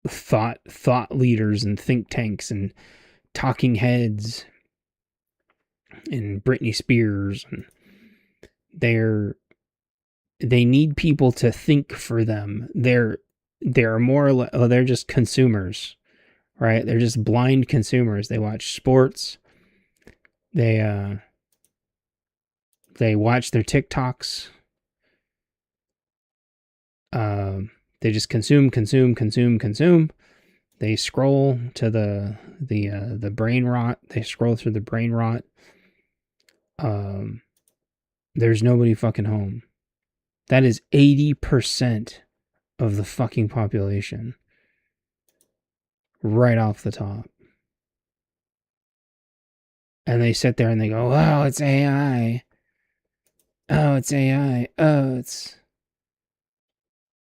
thought leaders and think tanks and talking heads and Britney Spears, and they need people to think for them. They're more or less, they're just consumers, right? They're just blind consumers. They watch sports. They watch their TikToks. They just consume. They scroll to the brain rot. They scroll through the brain rot. There's nobody fucking home. That is 80% of the fucking population. Right off the top. And they sit there and they go, oh, it's AI. Oh, it's AI. Oh, it's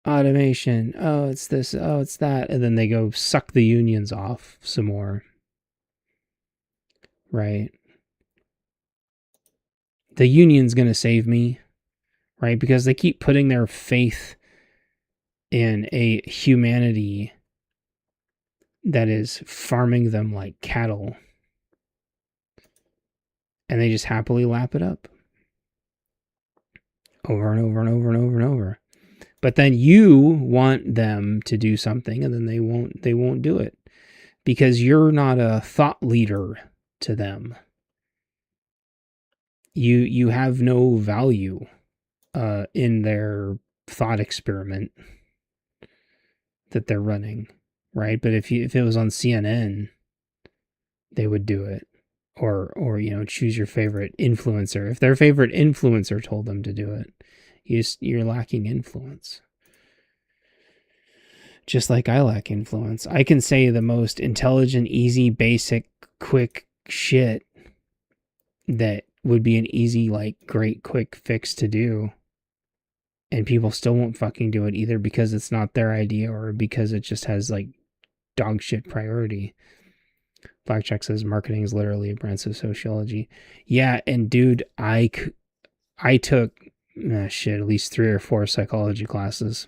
automation. Oh, it's this. Oh, it's that. And then they go suck the unions off some more. Right? The union's going to save me. Right? Because they keep putting their faith in a humanity that is farming them like cattle. And they just happily lap it up. Over and over and over and over and over. But then you want them to do something, and then they won't do it. Because you're not a thought leader to them. You have no value in their thought experiment that they're running, right? But if it was on CNN, they would do it. Or choose your favorite influencer. If their favorite influencer told them to do it, you're lacking influence. Just like I lack influence. I can say the most intelligent, easy, basic, quick shit that would be an easy, like, great, quick fix to do. And people still won't fucking do it, either because it's not their idea or because it just has, like, dog shit priority. Blackjack says marketing is literally a branch of sociology. Yeah, and dude, I took at least 3 or 4 psychology classes.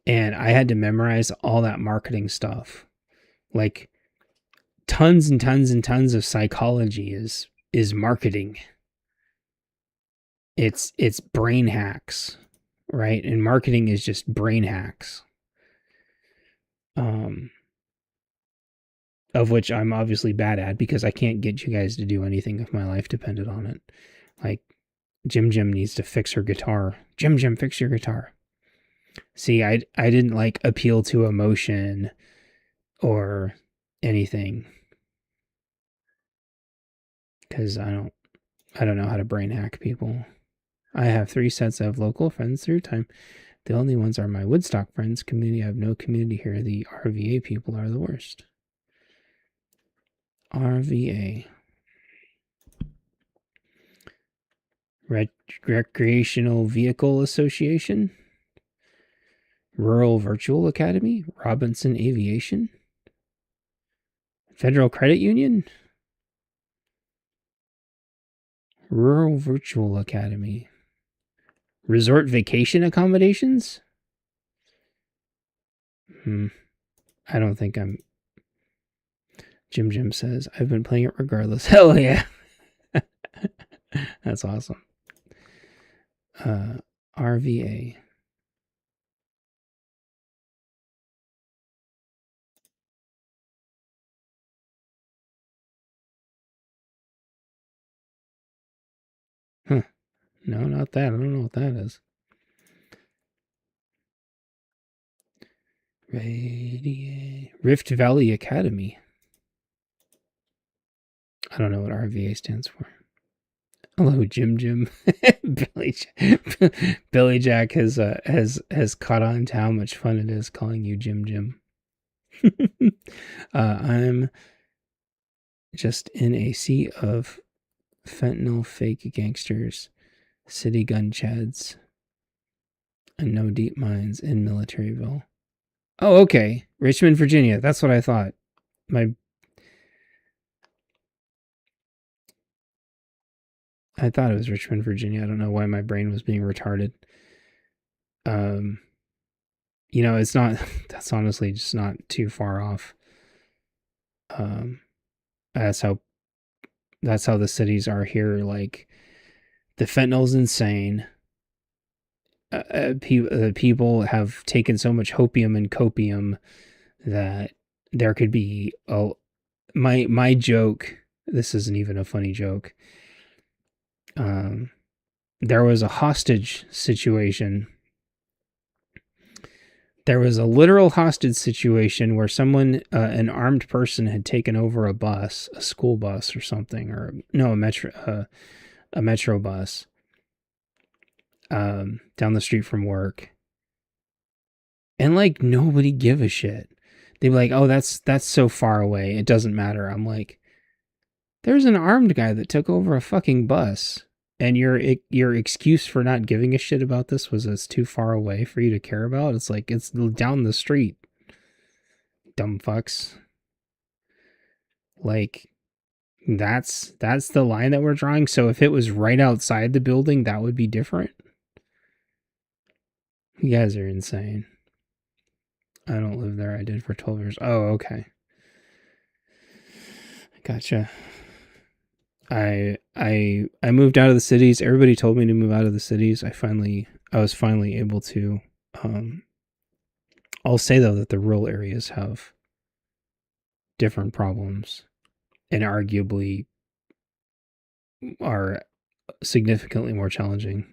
And I had to memorize all that marketing stuff. Like, tons and tons and tons of psychology is marketing. It's brain hacks, right? And marketing is just brain hacks. Of which I'm obviously bad at, because I can't get you guys to do anything if my life depended on it. Like, Jim needs to fix her guitar. Jim, fix your guitar. See, I didn't, like, appeal to emotion or anything. Because I don't know how to brain hack people. I have 3 sets of local friends through time. The only ones are my Woodstock friends. Community, I have no community here. The RVA people are the worst. RVA. Recreational Vehicle Association. Rural Virtual Academy. Robinson Aviation. Federal Credit Union. Rural Virtual Academy. Resort Vacation Accommodations? I don't think I'm... Jim says, I've been playing it regardless. Hell yeah. That's awesome. RVA. Huh. No, not that. I don't know what that is. Rift Valley Academy. I don't know what RVA stands for. Hello, Jim. Billy Jack has caught on to how much fun it is calling you Jim. I'm just in a sea of fentanyl fake gangsters, city gun chads, and no deep mines in Militaryville. Oh, okay. Richmond, Virginia. That's what I thought. I thought it was Richmond, Virginia. I don't know why my brain was being retarded. It's not, that's honestly just not too far off. That's how the cities are here. Like, the fentanyl's insane. People have taken so much hopium and copium that there could be my joke. This isn't even a funny joke. There was a hostage situation. There was a literal hostage situation where someone, an armed person, had taken over a bus, a school bus or something, or no, a metro bus, down the street from work, and like nobody give a shit. They'd be like, "Oh, that's so far away, it doesn't matter." I'm like, "There's an armed guy that took over a fucking bus." And your excuse for not giving a shit about this was it's too far away for you to care about? It's like, it's down the street. Dumb fucks. Like, that's the line that we're drawing. So if it was right outside the building, that would be different. You guys are insane. I don't live there. I did for 12 years. Oh, okay. Gotcha. I moved out of the cities. Everybody told me to move out of the cities. I was finally able to. I'll say though that the rural areas have different problems and arguably are significantly more challenging.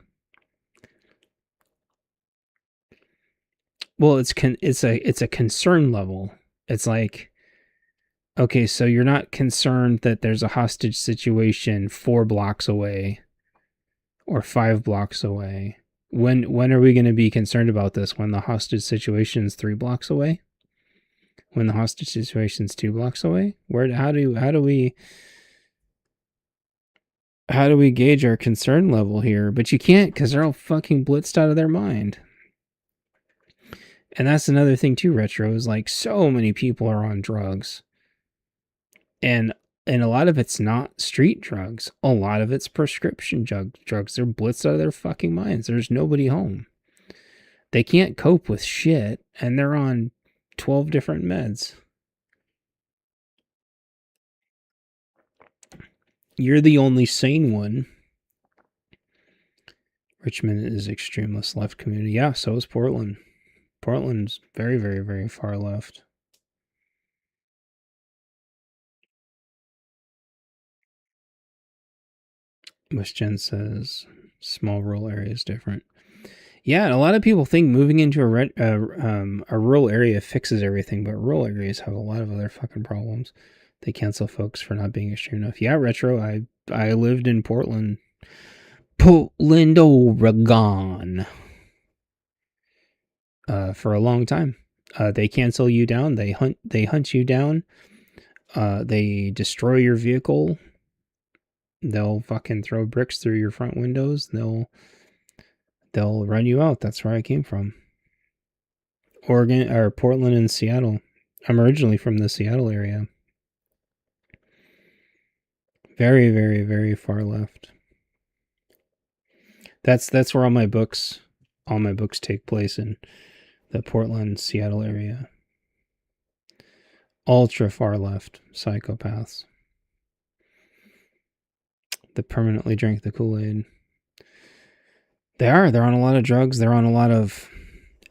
Well, it's a concern level. It's like, okay, so you're not concerned that there's a hostage situation 4 blocks away or 5 blocks away. When are we going to be concerned about this? When the hostage situation's 3 blocks away? When the hostage situation's 2 blocks away? How do we gauge our concern level here? But you can't, because they're all fucking blitzed out of their mind. And that's another thing too, Retro, is like so many people are on drugs. And a lot of it's not street drugs. A lot of it's prescription drugs. They're blitzed out of their fucking minds. There's nobody home. They can't cope with shit, and they're on 12 different meds. You're the only sane one. Richmond is extremist left community. Yeah, so is Portland. Portland's very, very, very far left. WestGen says small rural area is different. Yeah, and a lot of people think moving into a rural area fixes everything, but rural areas have a lot of other fucking problems. They cancel folks for not being extreme enough. Yeah, Retro, I lived in Portland, Oregon, for a long time. They cancel you down. They hunt you down. They destroy your vehicle. They'll fucking throw bricks through your front windows. They'll run you out. That's where I came from. Oregon or Portland and Seattle. I'm originally from the Seattle area. Very, very, very far left. That's where all my books take place, in the Portland, Seattle area. Ultra far left psychopaths that permanently drink the Kool-Aid. They're on a lot of drugs. They're on a lot of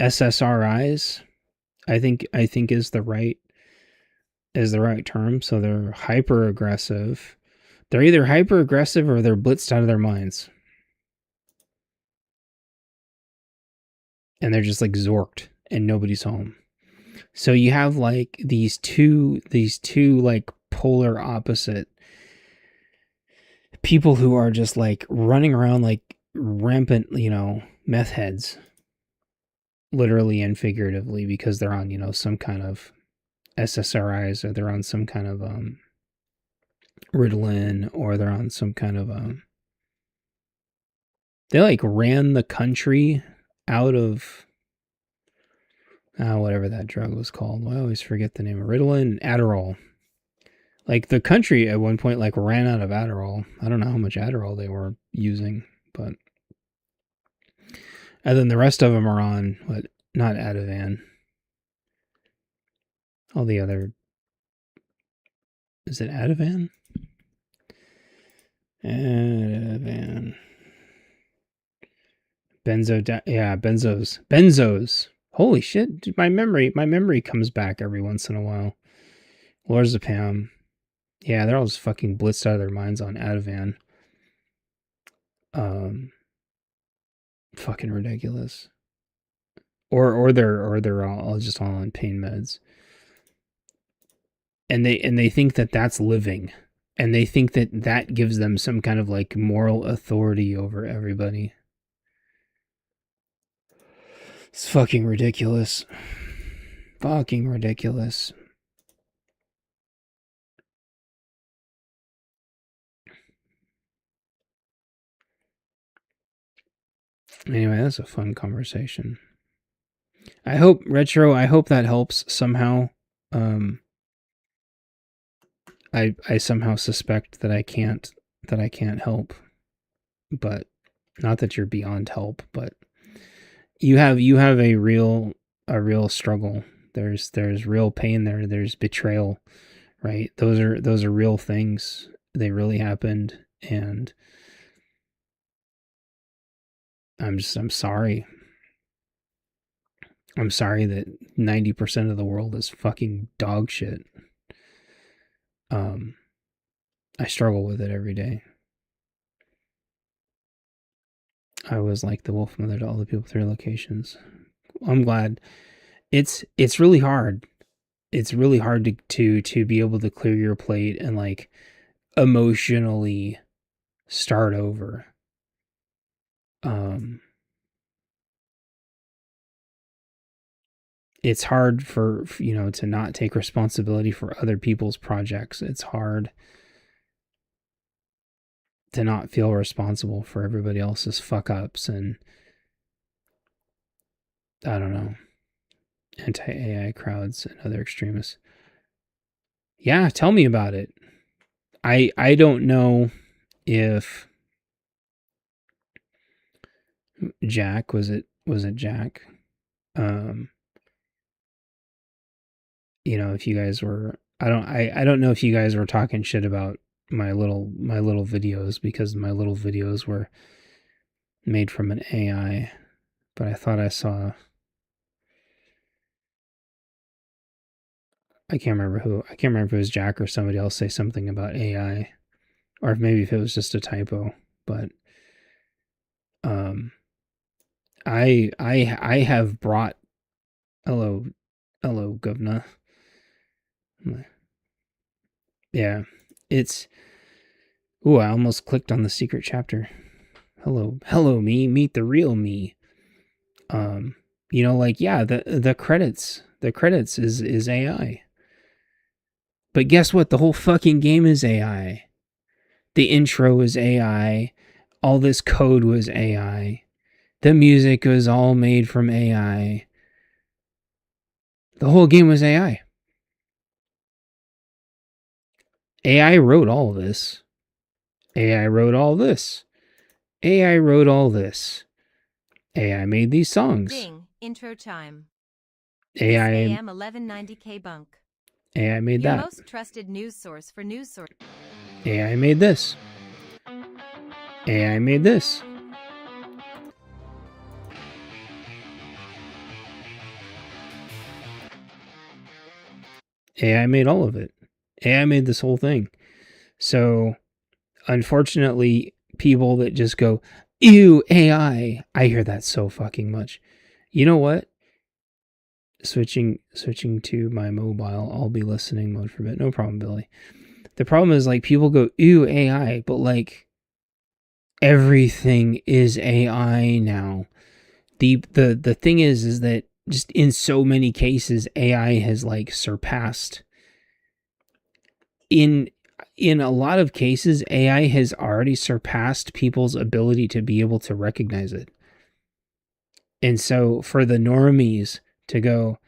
SSRIs. I think is the right term. So they're hyper aggressive. They're either hyper aggressive or they're blitzed out of their minds. And they're just like zorked and nobody's home. So you have like these two like polar opposite people who are just like running around like rampant, meth heads, literally and figuratively, because they're on, some kind of SSRIs, or they're on some kind of Ritalin, or they're on some kind of they like ran the country out of whatever that drug was called. I always forget the name of Ritalin, Adderall. Like the country at one point like ran out of Adderall. I don't know how much Adderall they were using, but and then the rest of them are on not Ativan. All the other, is it Ativan? Ativan. Benzos. Holy shit, dude, my memory comes back every once in a while. Lorazepam. Yeah, they're all just fucking blitzed out of their minds on Ativan. Fucking ridiculous. Or they're all just all on pain meds. And they think that that's living. And they think that gives them some kind of like moral authority over everybody. It's fucking ridiculous. Fucking ridiculous. Anyway, that's a fun conversation. I hope that helps somehow. I somehow suspect that I can't help. But not that you're beyond help, but you have a real struggle. There's real pain there. There's betrayal, right? Those are real things. They really happened, and I'm sorry. I'm sorry that 90% of the world is fucking dog shit. I struggle with it every day. I was like the wolf mother to all the people with their locations. I'm glad. It's really hard. It's really hard to be able to clear your plate and like emotionally start over. It's hard for to not take responsibility for other people's projects. It's hard to not feel responsible for everybody else's fuck ups and I don't know, anti-AI crowds and other extremists. Yeah, tell me about it. I don't know if Jack was it Jack? If you guys were, I don't know if you guys were talking shit about my little videos, because my little videos were made from an AI, but I thought I saw, I can't remember if it was Jack or somebody else say something about AI, or if maybe if it was just a typo, but I have brought, hello governor. Yeah, it's, ooh, I almost clicked on the secret chapter. Hello me, meet the real me. Like, yeah, the credits is AI. But guess what? The whole fucking game is AI. The intro was AI. All this code was AI. The music was all made from AI. The whole game was AI. AI wrote all this. AI wrote all this. AI wrote all this. AI made these songs. Ding, intro chime. AI, AM 1190K bunk. AI made Your that. most trusted news source for news source. AI made this. AI made this. AI made all of it. AI made this whole thing. So, unfortunately, people that just go, ew, AI, I hear that so fucking much. You know what? Switching to my mobile, I'll be listening mode for a bit. No problem, Billy. The problem is, like, people go, ew, AI, but, like, everything is AI now. The thing is that just in so many cases, AI has, like, surpassed. In a lot of cases, AI has already surpassed people's ability to be able to recognize it. And so for the normies to go,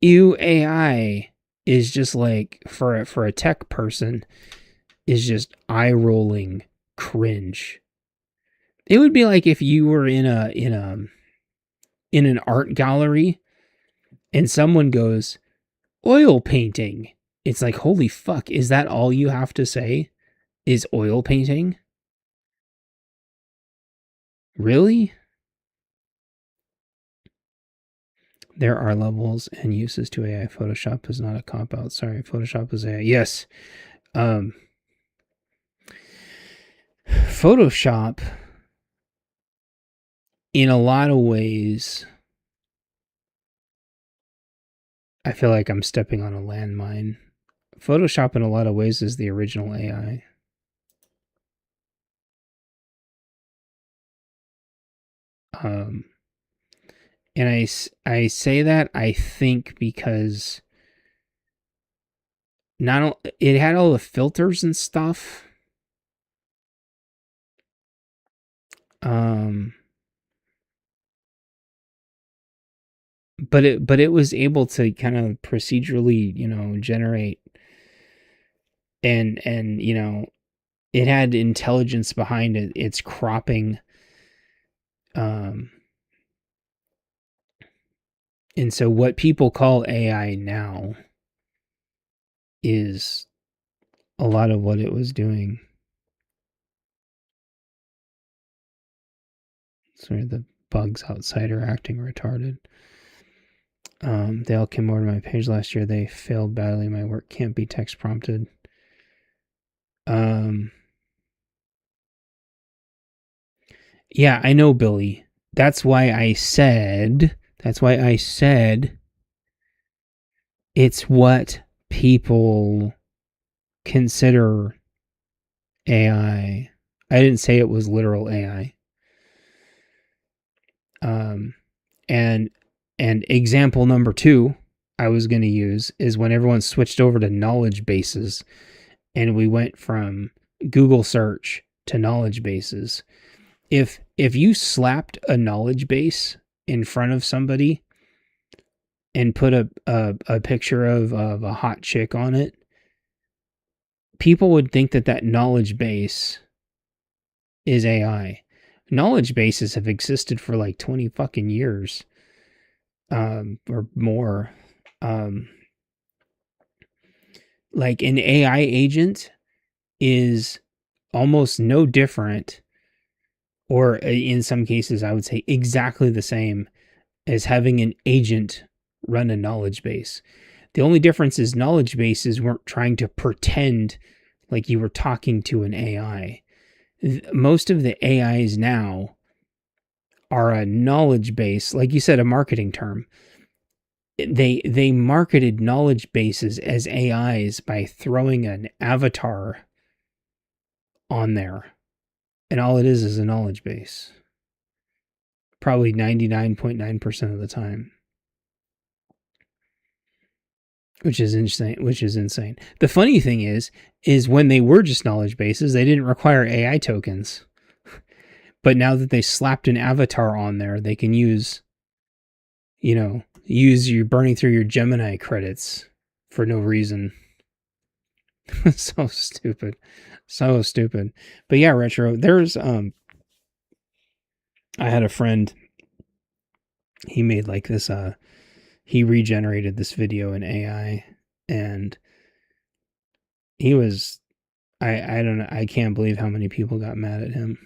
ew, AI, is just like, for a tech person, is just eye-rolling cringe. It would be like if you were in an art gallery and someone goes, oil painting. It's like, holy fuck, is that all you have to say? Is oil painting? Really? There are levels and uses to AI. Photoshop is not a cop-out. Sorry, Photoshop is AI. Yes. Photoshop, in a lot of ways, I feel like I'm stepping on a landmine. Photoshop, in a lot of ways, is the original AI. And I say that, I think, because it had all the filters and stuff. But it was able to kind of procedurally, generate, and it had intelligence behind it. It's cropping. And so what people call AI now is a lot of what it was doing. Sorry, the bugs outside are acting retarded. They all came over to my page last year. They failed badly. My work can't be text prompted. Yeah, I know, Billy. That's why I said it's what people consider AI. I didn't say it was literal AI. And example number 2 I was going to use is when everyone switched over to knowledge bases and we went from Google search to knowledge bases. If you slapped a knowledge base in front of somebody and put a picture of a hot chick on it, people would think that knowledge base is AI. Knowledge bases have existed for like 20 fucking years. Or more. Like an AI agent is almost no different, or in some cases I would say exactly the same as having an agent run a knowledge base. The only difference is knowledge bases weren't trying to pretend like you were talking to an AI. Most of the AIs now are a knowledge base, like you said, a marketing term. They marketed knowledge bases as AIs by throwing an avatar on there. And all it is a knowledge base. Probably 99.9% of the time. which is insane. The funny thing is when they were just knowledge bases, they didn't require AI tokens. But now that they slapped an avatar on there, they can use you burning through your Gemini credits for no reason. So stupid. But yeah, Retro, there's I had a friend, he made like this he regenerated this video in AI, and he was I don't know, I can't believe how many people got mad at him.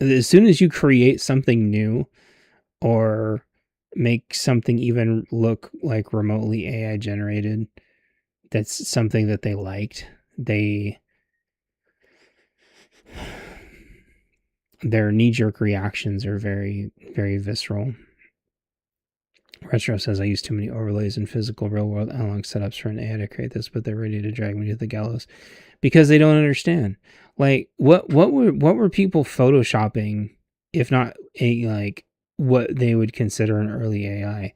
As soon as you create something new or make something even look like remotely AI generated, that's something that they liked, their knee-jerk reactions are very, very visceral. Retro says, I use too many overlays in physical real-world analog setups for an AI to create this, but they're ready to drag me to the gallows because they don't understand. Like, what were people photoshopping, if not what they would consider an early AI?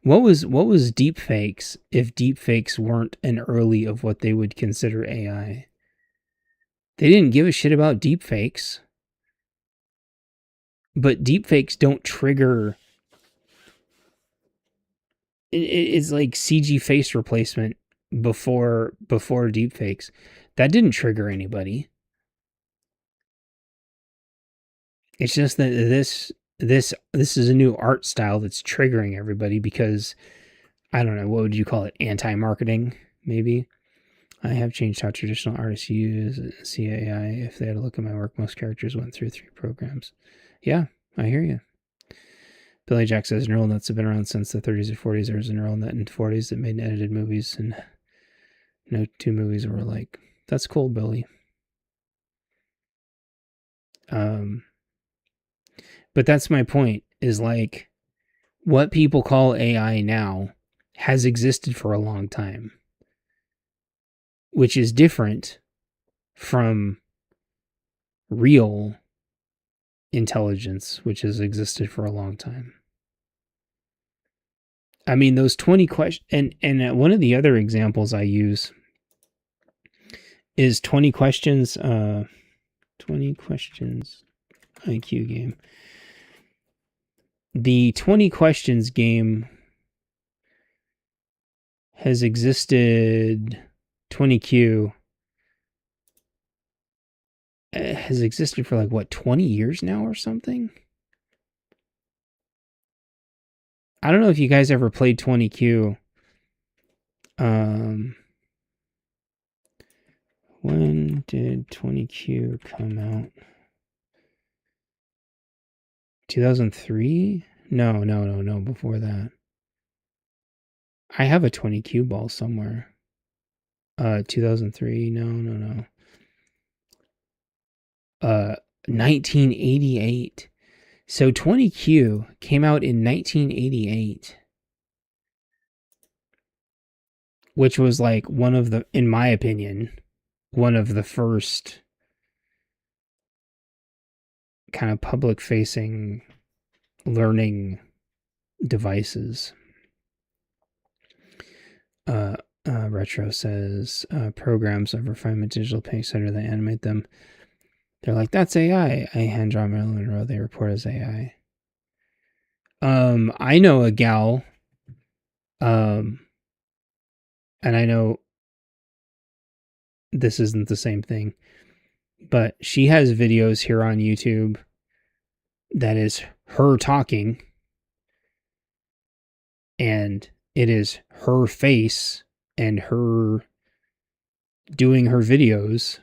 What was deepfakes if deepfakes weren't an early of what they would consider AI? They didn't give a shit about deepfakes. But deepfakes don't trigger. It's like CG face replacement before deepfakes. That didn't trigger anybody. It's just that this is a new art style that's triggering everybody because, I don't know, what would you call it? Anti-marketing, maybe? I have changed how traditional artists use CAI. If they had a look at my work, most characters went through 3 programs. Yeah, I hear you. Billy Jack says neural nets have been around since the 30s or 40s. There was a neural net in the 40s that made edited movies, and no 2 movies were alike. That's cool, Billy. But that's my point, is like, what people call AI now has existed for a long time, which is different from real intelligence, which has existed for a long time. I mean, those 20 questions, and one of the other examples I use is 20 questions, 20 questions IQ game. The 20 questions game has existed, 20Q has existed for like, what, 20 years now or something? I don't know if you guys ever played 20Q. When did 20Q come out? 2003? No, before that. I have a 20Q ball somewhere. 2003, no. 1988. So 20Q came out in 1988. Which was like one of the, in my opinion, one of the first kind of public-facing learning devices. Retro says, programs of refinement digital paint center, they animate them. They're like, that's AI. I hand draw Marilyn Monroe. They report as AI. I know a gal, and I know this isn't the same thing, but she has videos here on YouTube that is her talking, and it is her face and her doing her videos.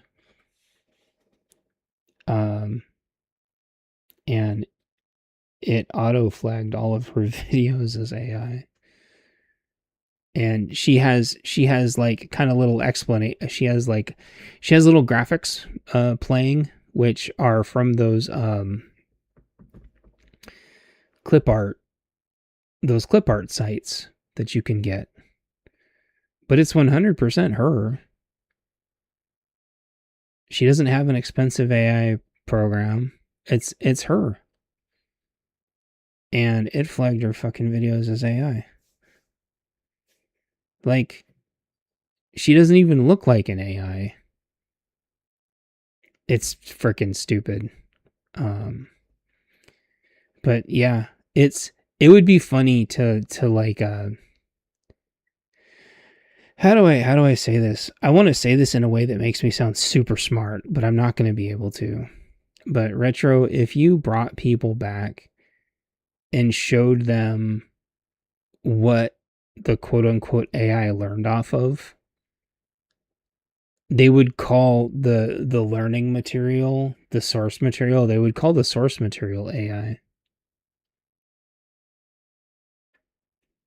And it auto-flagged all of her videos as AI. And she has like kind of little explanation. She has little graphics playing, which are from those clip art sites that you can get. But it's 100% her. She doesn't have an expensive AI program. It's her. and it flagged her fucking videos as AI. Like, she doesn't even look like an AI. It's freaking stupid. But yeah, it would be funny to like how do I say this? I want to say this in a way that makes me sound super smart, but I'm not going to be able to. But Retro, if you brought people back and showed them what the quote unquote AI learned off of, they would call the learning material, the source material, they would call the source material AI.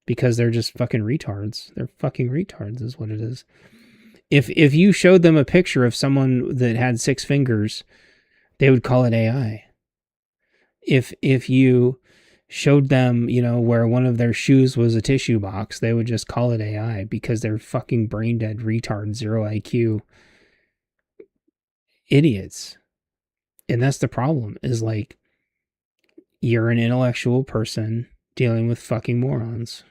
Because they're just fucking retards. They're fucking retards is what it is. If you showed them a picture of someone that had 6 fingers, they would call it AI. If you showed them, you know, where one of their shoes was a tissue box, they would just call it AI because they're fucking brain dead retard, 0 IQ idiots. And that's the problem, is like, you're an intellectual person dealing with fucking morons.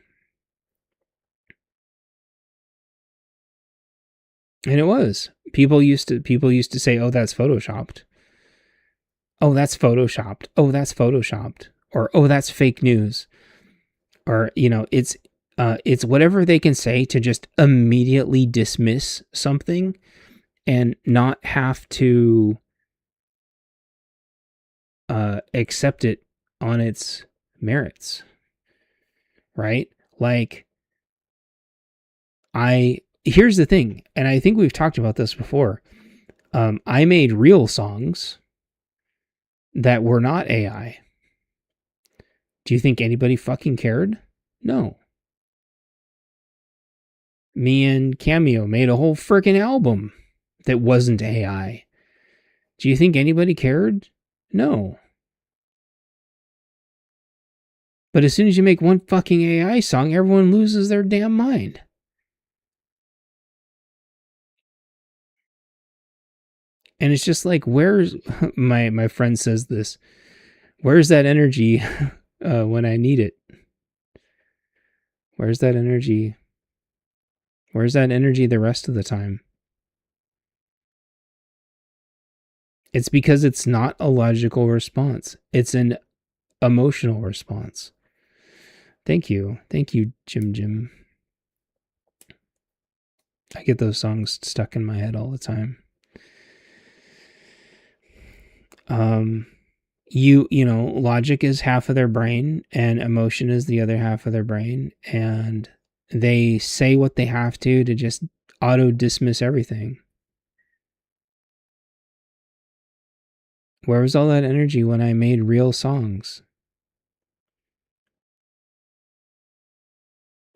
And it was. People used to say, "Oh, that's photoshopped. Oh, that's photoshopped. Oh, that's photoshopped." Or, "Oh, that's fake news." Or, you know, it's whatever they can say to just immediately dismiss something and not have to accept it on its merits. Right? Like, here's the thing, and I think we've talked about this before. I made real songs that were not AI. Do you think anybody fucking cared? No. Me and Cameo made a whole freaking album that wasn't AI. Do you think anybody cared? No. But as soon as you make one fucking AI song, everyone loses their damn mind. And it's just like, where's my friend says this, where's that energy when I need it? Where's that energy? Where's that energy the rest of the time? It's because it's not a logical response. It's an emotional response. Thank you. Thank you, Jim. I get those songs stuck in my head all the time. You know, logic is half of their brain and emotion is the other half of their brain, and they say what they have to just auto dismiss everything. Where was all that energy when I made real songs?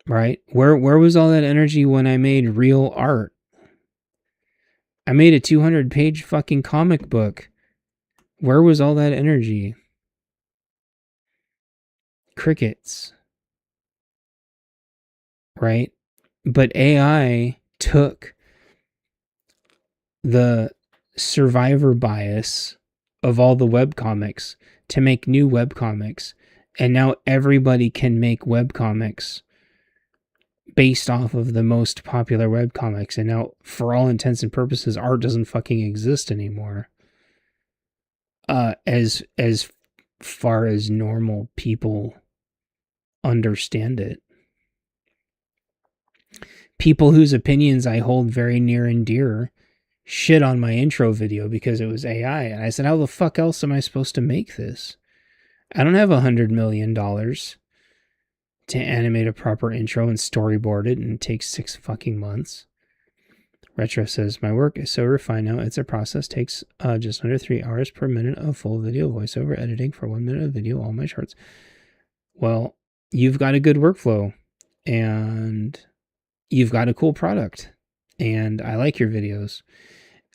Right? Where was all that energy when I made real art? I made a 200-page fucking comic book. Where was all that energy? Crickets. Right? But AI took the survivor bias of all the webcomics to make new webcomics. And now everybody can make webcomics based off of the most popular webcomics. And now, for all intents and purposes, art doesn't fucking exist anymore. As far as normal people understand it. People whose opinions I hold very near and dear shit on my intro video because it was AI. And I said, how the fuck else am I supposed to make this? I don't have $100 million to animate a proper intro and storyboard it, and it takes 6 fucking months. Retro says, my work is so refined now, it's a process, takes just under 3 hours per minute of full video voiceover editing for 1 minute of video, all my shorts. Well, you've got a good workflow, and you've got a cool product, and I like your videos.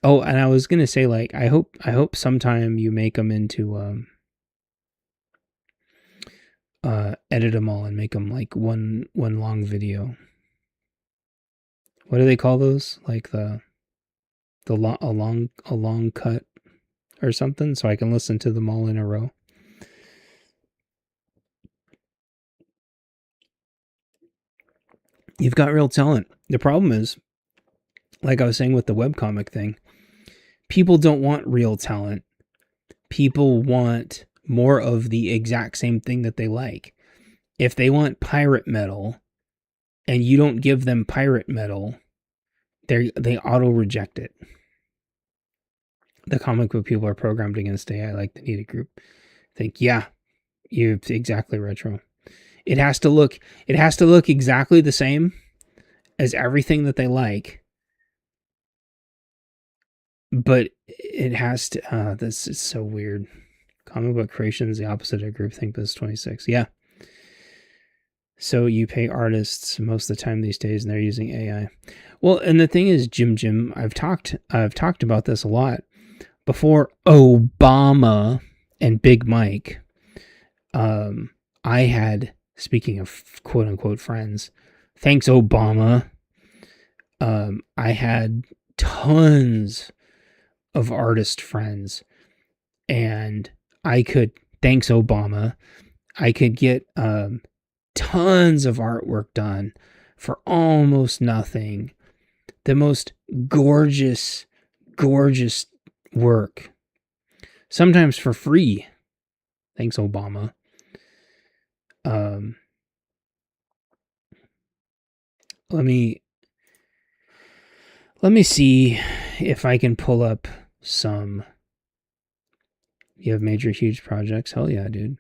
Oh, and I was gonna say, like, I hope sometime you make them into edit them all and make them like one long video. What do they call those? Like a long cut or something, so I can listen to them all in a row. You've got real talent. The problem is, like I was saying with the webcomic thing, people don't want real talent. People want more of the exact same thing that they like. If they want pirate metal and you don't give them pirate metal, they auto reject it. The comic book people are programmed against AI like the Needed Group. Think, yeah, you're exactly retro. It has to look exactly the same as everything that they like. But it has to this is so weird. Comic book creation is the opposite of groupthink, but it's 26. Yeah. So you pay artists most of the time these days and they're using AI. Well, and the thing is, Jim, I've talked about this a lot. Before Obama and Big Mike, I had, speaking of quote unquote friends, thanks Obama, I had tons of artist friends, and thanks Obama, I could get tons of artwork done for almost nothing. The most gorgeous work, sometimes for free. Thanks Obama. Let me see if I can pull up some. You have major huge projects? Hell yeah, dude.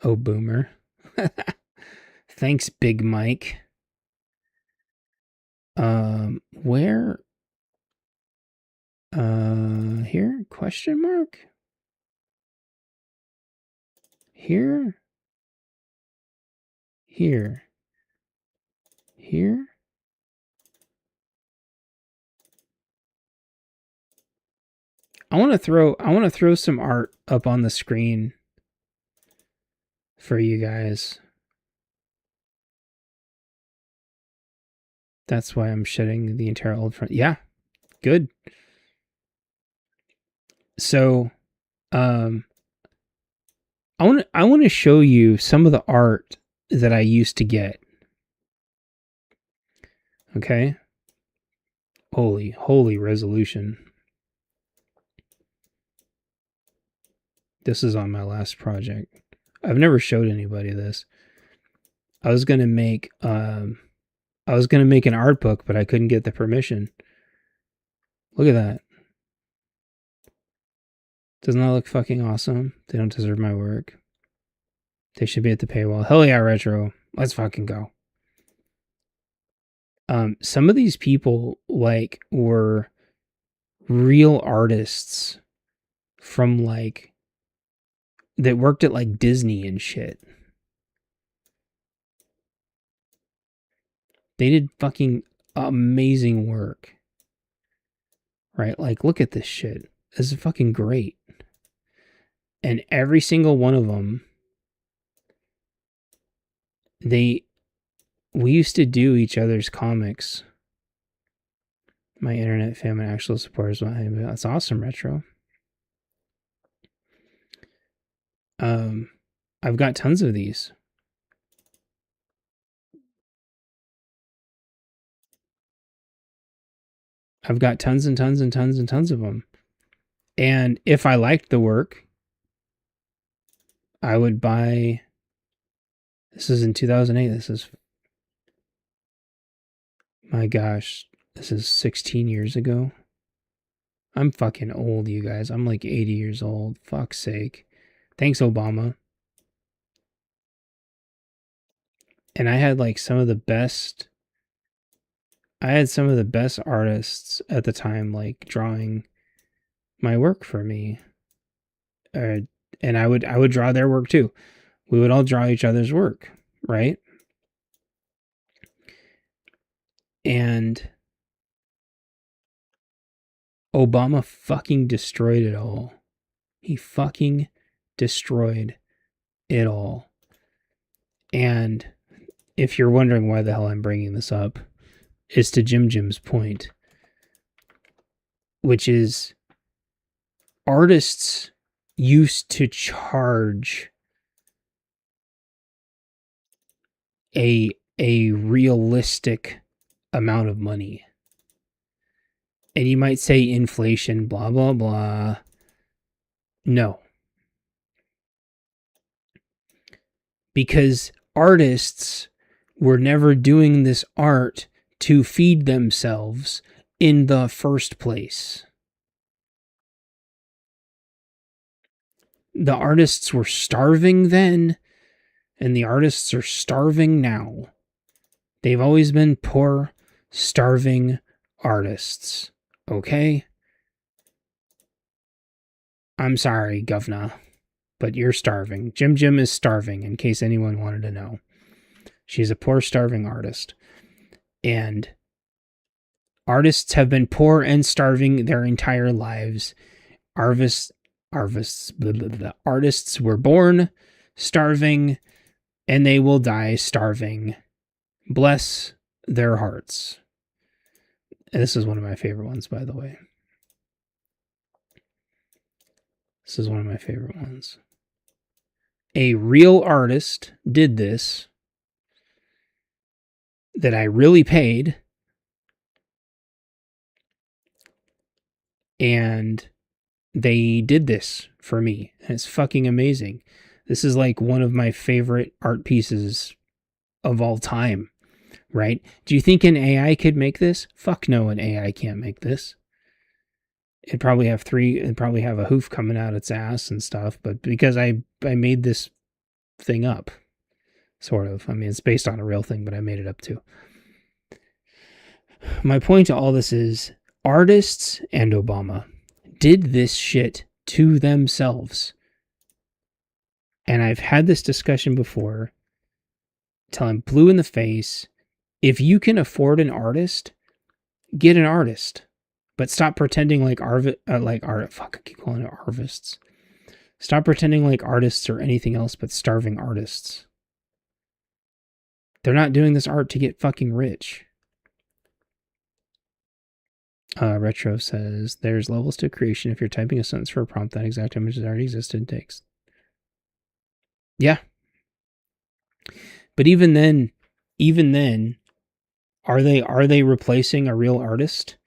Oh, boomer. Thanks, Big Mike. Where? Here? Question mark? Here? Here? Here? I want to throw some art up on the screen for you guys. That's why I'm shedding the entire old front. Yeah. Good. So, I want to show you some of the art that I used to get. Okay? Holy resolution. This is on my last project. I've never showed anybody this. I was going to make an art book, but I couldn't get the permission. Look at that. Doesn't that look fucking awesome? They don't deserve my work. They should be at the paywall. Hell yeah, retro. Let's fucking go. Some of these people were real artists from that worked at Disney and shit. They did fucking amazing work. Right? Look at this shit. This is fucking great. And every single one of them, we used to do each other's comics. My internet family actual supporters. That's awesome, retro. I've got tons of these. I've got tons and tons and tons and tons of them. And if I liked the work, I would buy. This is in 2008. This is, my gosh, this is 16 years ago. I'm fucking old, you guys. I'm 80 years old. Fuck's sake. Thanks, Obama. And I had some of the best. I had some of the best artists at the time, drawing my work for me. And I would draw their work too. We would all draw each other's work, right? And Obama fucking destroyed it all. He fucking destroyed it all. And if you're wondering why the hell I'm bringing this up, it's to Jim's point, which is artists used to charge a realistic amount of money. And you might say inflation, blah, blah, blah. No. Because artists were never doing this art to feed themselves in the first place. The artists were starving then, and the artists are starving now. They've always been poor, starving artists. Okay? I'm sorry, governor, but you're starving. Jim Jim is starving, in case anyone wanted to know. She's a poor, starving artist. And artists have been poor and starving their entire lives. Artists were born starving, and they will die starving. Bless their hearts. And this is one of my favorite ones, by the way. This is one of my favorite ones. A real artist did this that I really paid, and they did this for me, and it's fucking amazing. This is like one of my favorite art pieces of all time, right? Do you think an AI could make this? Fuck no, an AI can't make this. It'd probably have a hoof coming out its ass and stuff, but because I made this thing up, sort of. I mean, it's based on a real thing, but I made it up too. My point to all this is, artists and Obama did this shit to themselves. And I've had this discussion before, till I'm blue in the face. If you can afford an artist, get an artist. But stop pretending like fuck, I keep calling it artists. Stop pretending like artists are anything else but starving artists. They're not doing this art to get fucking rich. Retro says, there's levels to creation. If you're typing a sentence for a prompt, that exact image has already existed. Takes. Yeah. But even then, are they replacing a real artist?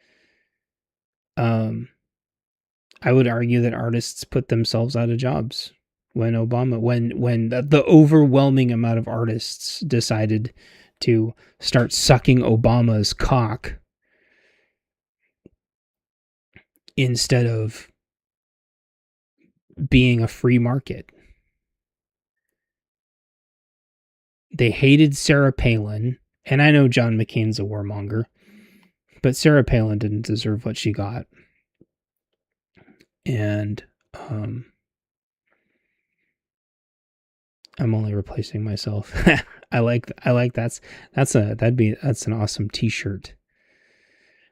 I would argue that artists put themselves out of jobs when the overwhelming amount of artists decided to start sucking Obama's cock instead of being a free market. They hated Sarah Palin, and I know John McCain's a warmonger, but Sarah Palin didn't deserve what she got. And I'm only replacing myself. I like that's an awesome t-shirt.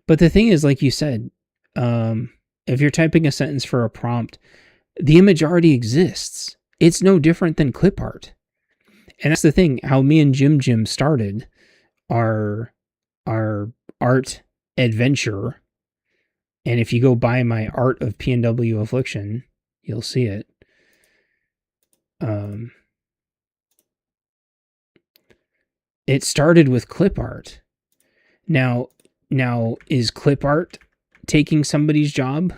But the thing is, like you said, if you're typing a sentence for a prompt, the image already exists. It's no different than clip art. And that's the thing, how me and Jim started our art adventure. And if you go buy my Art of PNW Affliction, you'll see it. It started with clip art. Now is clip art taking somebody's job?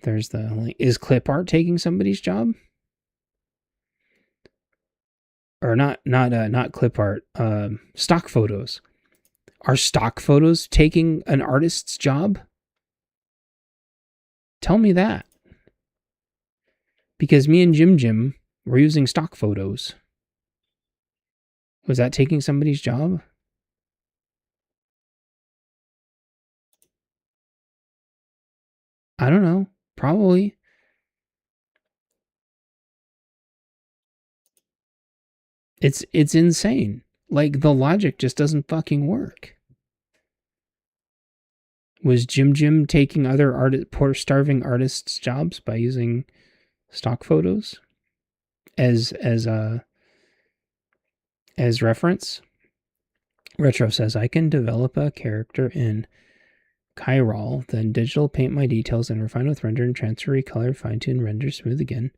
There's the link. Is clip art taking somebody's job? Or not clip art. Stock photos. Are stock photos taking an artist's job? Tell me that. Because me and Jim were using stock photos. Was that taking somebody's job? I don't know. Probably. It's insane. Like, the logic just doesn't fucking work. Was Jim taking other poor starving artists' jobs by using stock photos as reference? Retro says, I can develop a character in Chiral, then digital paint my details and refine with render and transfer, recolor, fine tune, render, smooth again.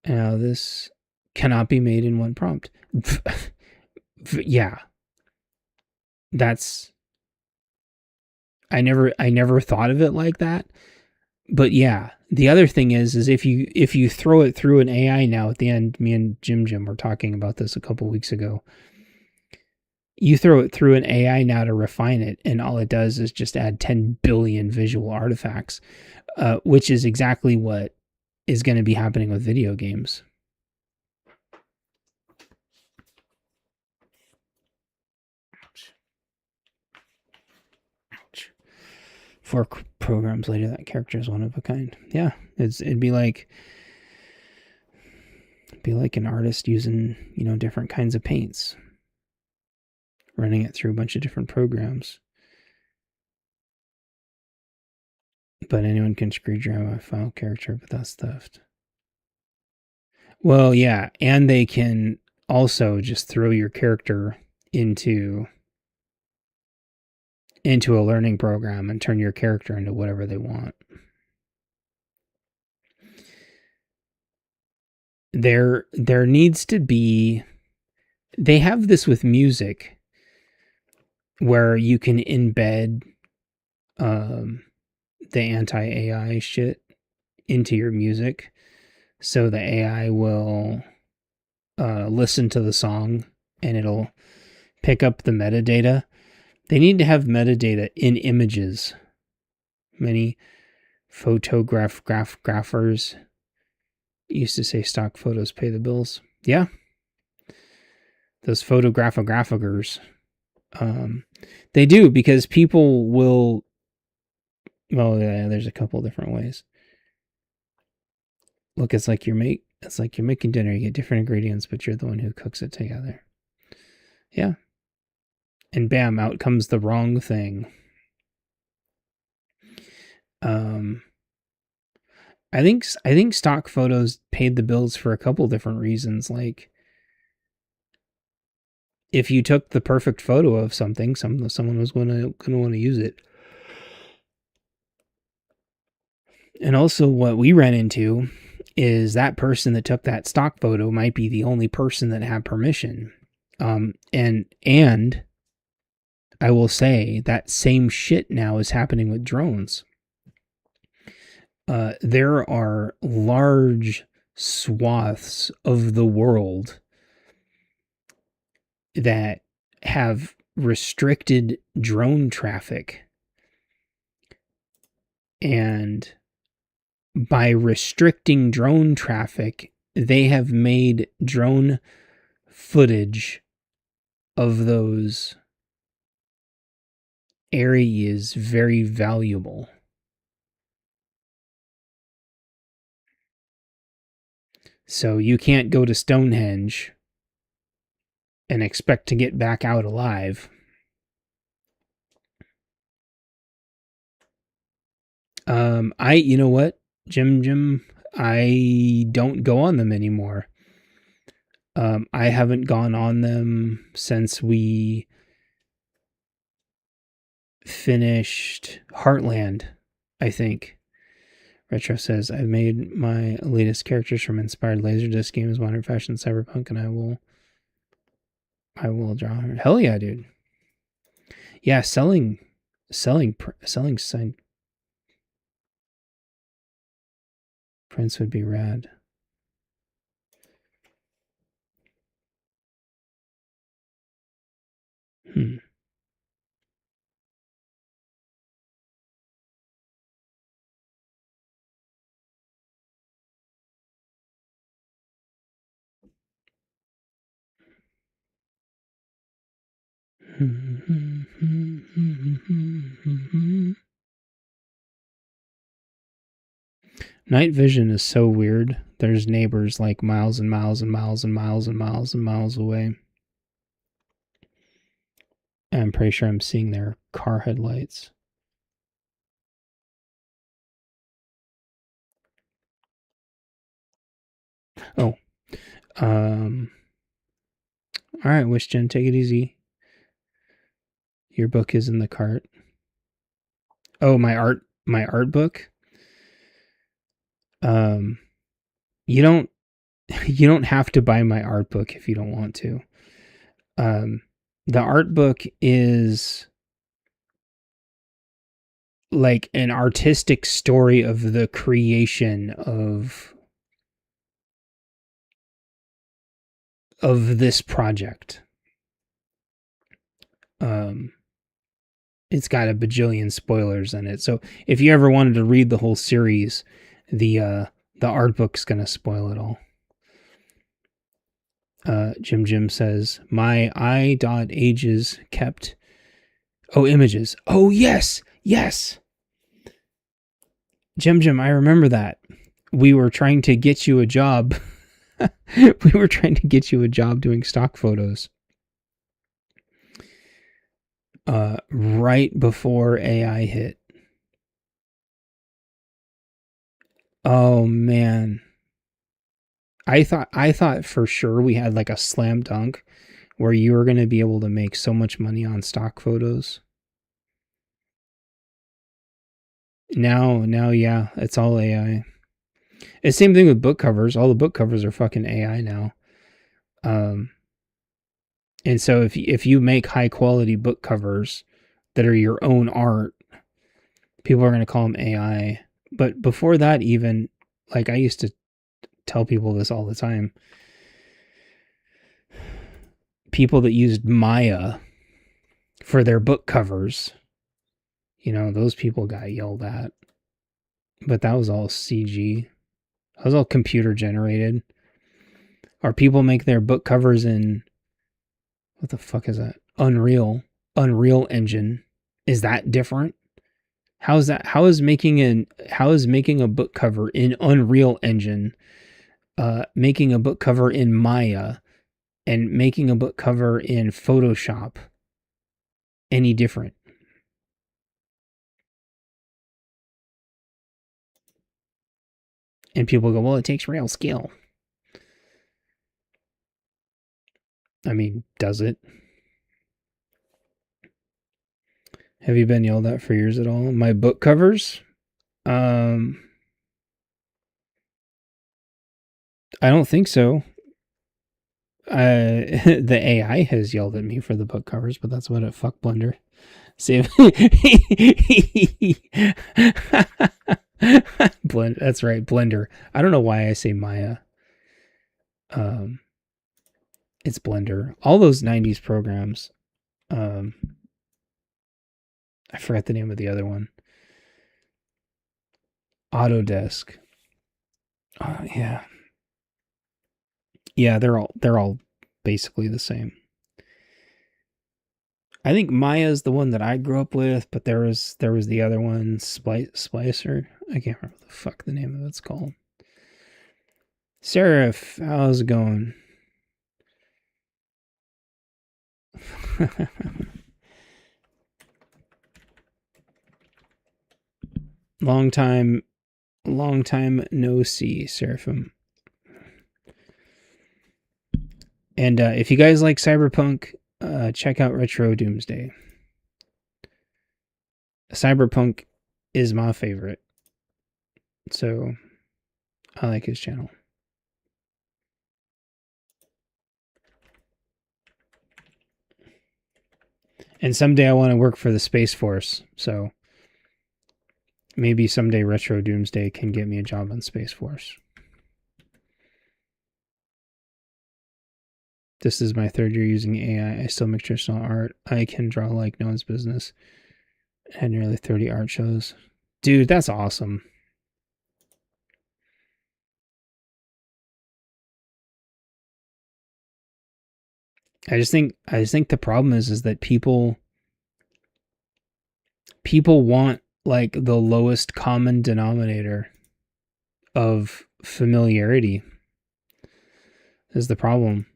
Now this cannot be made in one prompt. Yeah. That's I never thought of it like that. But yeah, the other thing is if you throw it through an AI now at the end, me and Jim were talking about this a couple weeks ago. You throw it through an AI now to refine it, and all it does is just add 10 billion visual artifacts, which is exactly what is going to be happening with video games. Ouch. 4 programs later, that character is one of a kind. Yeah, it'd be like an artist using, different kinds of paints, running it through a bunch of different programs. But anyone can screw a file character, but that's theft. Well, yeah, and they can also just throw your character into a learning program and turn your character into whatever they want. There needs to be... They have this with music, where you can embed the anti-AI shit into your music, so the AI will listen to the song and it'll pick up the metadata. They need to have metadata in images. Many photographers used to say stock photos pay the bills. Yeah. Those photographers. They do, because people will... Well, yeah, there's a couple different ways. Look, it's like you're making dinner. You get different ingredients, but you're the one who cooks it together. Yeah. And bam, out comes the wrong thing. I think stock photos paid the bills for a couple different reasons. Like, if you took the perfect photo of something, someone was going to want to use it. And also, what we ran into is that person that took that stock photo might be the only person that had permission. And I will say that same shit now is happening with drones. There are large swaths of the world that have restricted drone traffic. And by restricting drone traffic, they have made drone footage of those areas very valuable. So you can't go to Stonehenge and expect to get back out alive. You know what, Jim, I don't go on them anymore. I haven't gone on them since we finished Heartland, I think. Retro says, I've made my latest characters from inspired Laserdisc games, Modern Fashion, Cyberpunk, and I will draw her. Hell yeah, dude. Yeah, selling signed prints would be rad. Night vision is so weird. There's neighbors like miles and miles and miles and miles and miles and miles away. I'm pretty sure I'm seeing their car headlights. Oh. Alright, Wishgen, take it easy. Your book is in the cart. Oh, my art book? You don't You don't have to buy my art book if you don't want to. The art book is like an artistic story of the creation of this project. It's got a bajillion spoilers in it. So if you ever wanted to read the whole series, the art book's gonna spoil it all. Jim says, my i.ages kept... Oh, images. Oh, yes! Yes! Jim, I remember that. We were trying to get you a job. We were trying to get you a job doing stock photos. Right before AI hit. Oh, man. I thought for sure we had like a slam dunk where you were going to be able to make so much money on stock photos. Now, yeah, it's all AI. It's the same thing with book covers. All the book covers are fucking AI now. And so if you make high quality book covers that are your own art, people are going to call them AI. But before that, even, like, I used to tell people this all the time. People that used Maya for their book covers, you know, those people got yelled at. But that was all CG. That was all computer generated. Or people make their book covers in, what the fuck is that? Unreal Engine. Is that different? How is making a book cover in Unreal Engine, making a book cover in Maya, and making a book cover in Photoshop any different? And people go, well, it takes real skill. I mean, does it? Have you been yelled at for years at all? My book covers? I don't think so. The AI has yelled at me for the book covers, but that's what it. Fuck Blender. Save. Blend. That's right, Blender. I don't know why I say Maya. It's Blender. All those 90s programs. I forgot the name of the other one. Autodesk. Yeah. Yeah, they're all basically the same. I think Maya is the one that I grew up with, but there was the other one, Splicer. I can't remember what the fuck the name of it's called. Seraph, how's it going? Long time no see, Seraphim. And if you guys like Cyberpunk, check out Retro Doomsday. Cyberpunk is my favorite, so I like his channel. And someday I want to work for the Space Force, so maybe someday Retro Doomsday can get me a job on Space Force. This is my third year using AI. I still make traditional art. I can draw like no one's business. I had nearly 30 art shows. Dude, that's awesome. I just think the problem is that people want like the lowest common denominator of familiarity is the problem.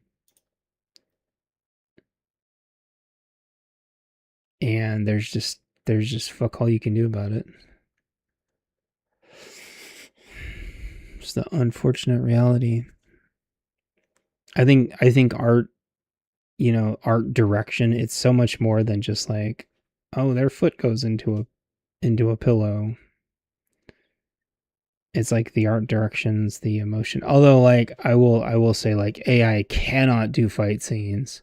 And there's just fuck all you can do about it. It's the unfortunate reality. I think art, you know, art direction, it's so much more than just like, oh, their foot goes into a pillow. It's like the art directions, the emotion. Although, like, I will say, like, AI cannot do fight scenes.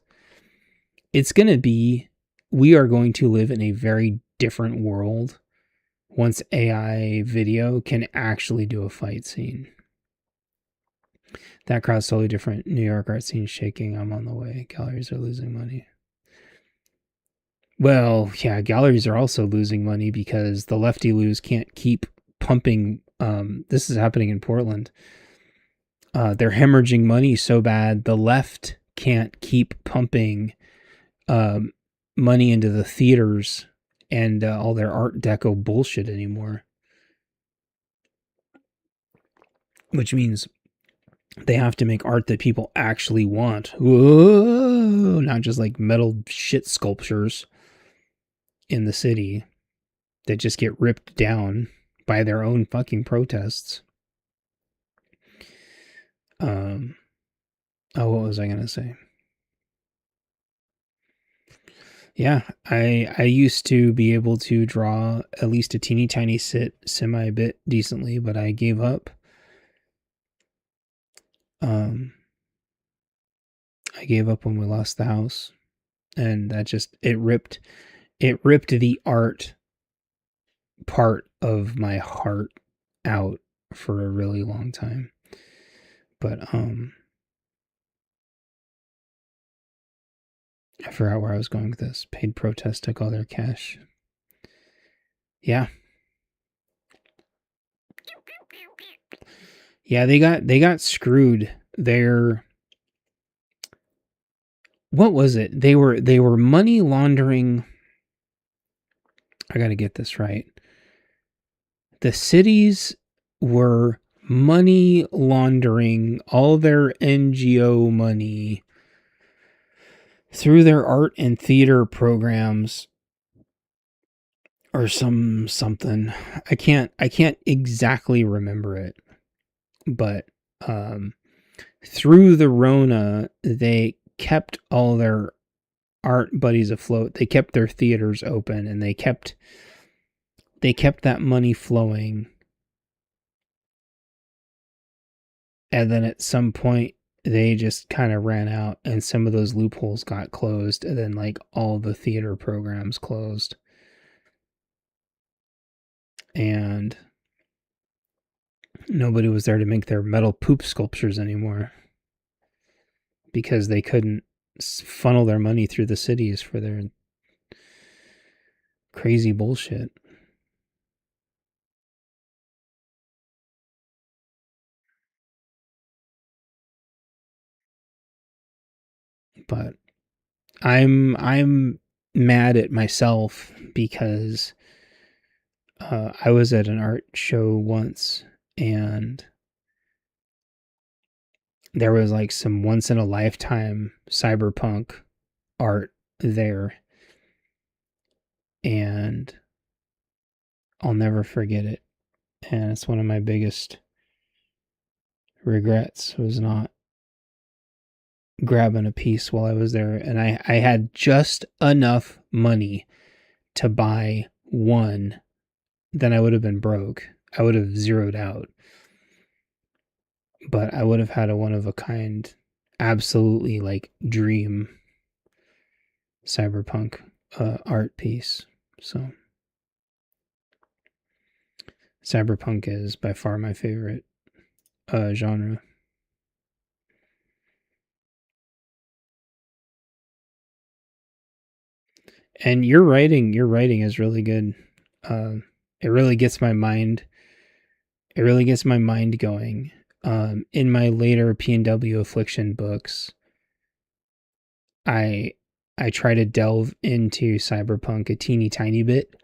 We are going to live in a very different world once AI video can actually do a fight scene. That crowd's totally different. New York art scene shaking. I'm on the way. Galleries are losing money. Well, yeah, galleries are also losing money because the lefty-loos can't keep pumping. This is happening in Portland. They're hemorrhaging money so bad the left can't keep pumping money into the theaters and all their Art Deco bullshit anymore. Which means they have to make art that people actually want. Whoa, not just like metal shit sculptures in the city that just get ripped down by their own fucking protests. What was I gonna say? Yeah, I used to be able to draw at least a teeny tiny semi bit decently, but I gave up. I gave up when we lost the house, and that just it ripped the art part of my heart out for a really long time. But I forgot where I was going with this. Paid protest took all their cash. Yeah. Yeah, they got screwed. What was it? They were money laundering. I got to get this right. The cities were money laundering all their NGO money through their art and theater programs or something. I can't exactly remember it. But through the Rona, they kept all their art buddies afloat. They kept their theaters open, and they kept that money flowing. And then at some point, they just kind of ran out, and some of those loopholes got closed, and then like all the theater programs closed. And nobody was there to make their metal poop sculptures anymore because they couldn't funnel their money through the cities for their crazy bullshit. But I'm mad at myself because I was at an art show once, and there was like some once in a lifetime cyberpunk art there, and I'll never forget it. And it's one of my biggest regrets was not grabbing a piece while I was there. And I had just enough money to buy one, then I would have been broke. I would have zeroed out. But I would have had a one of a kind, absolutely like dream cyberpunk art piece. So cyberpunk is by far my favorite genre. And your writing is really good. It really gets my mind. It really gets my mind going. In my later P&W Affliction books, I try to delve into cyberpunk a teeny tiny bit,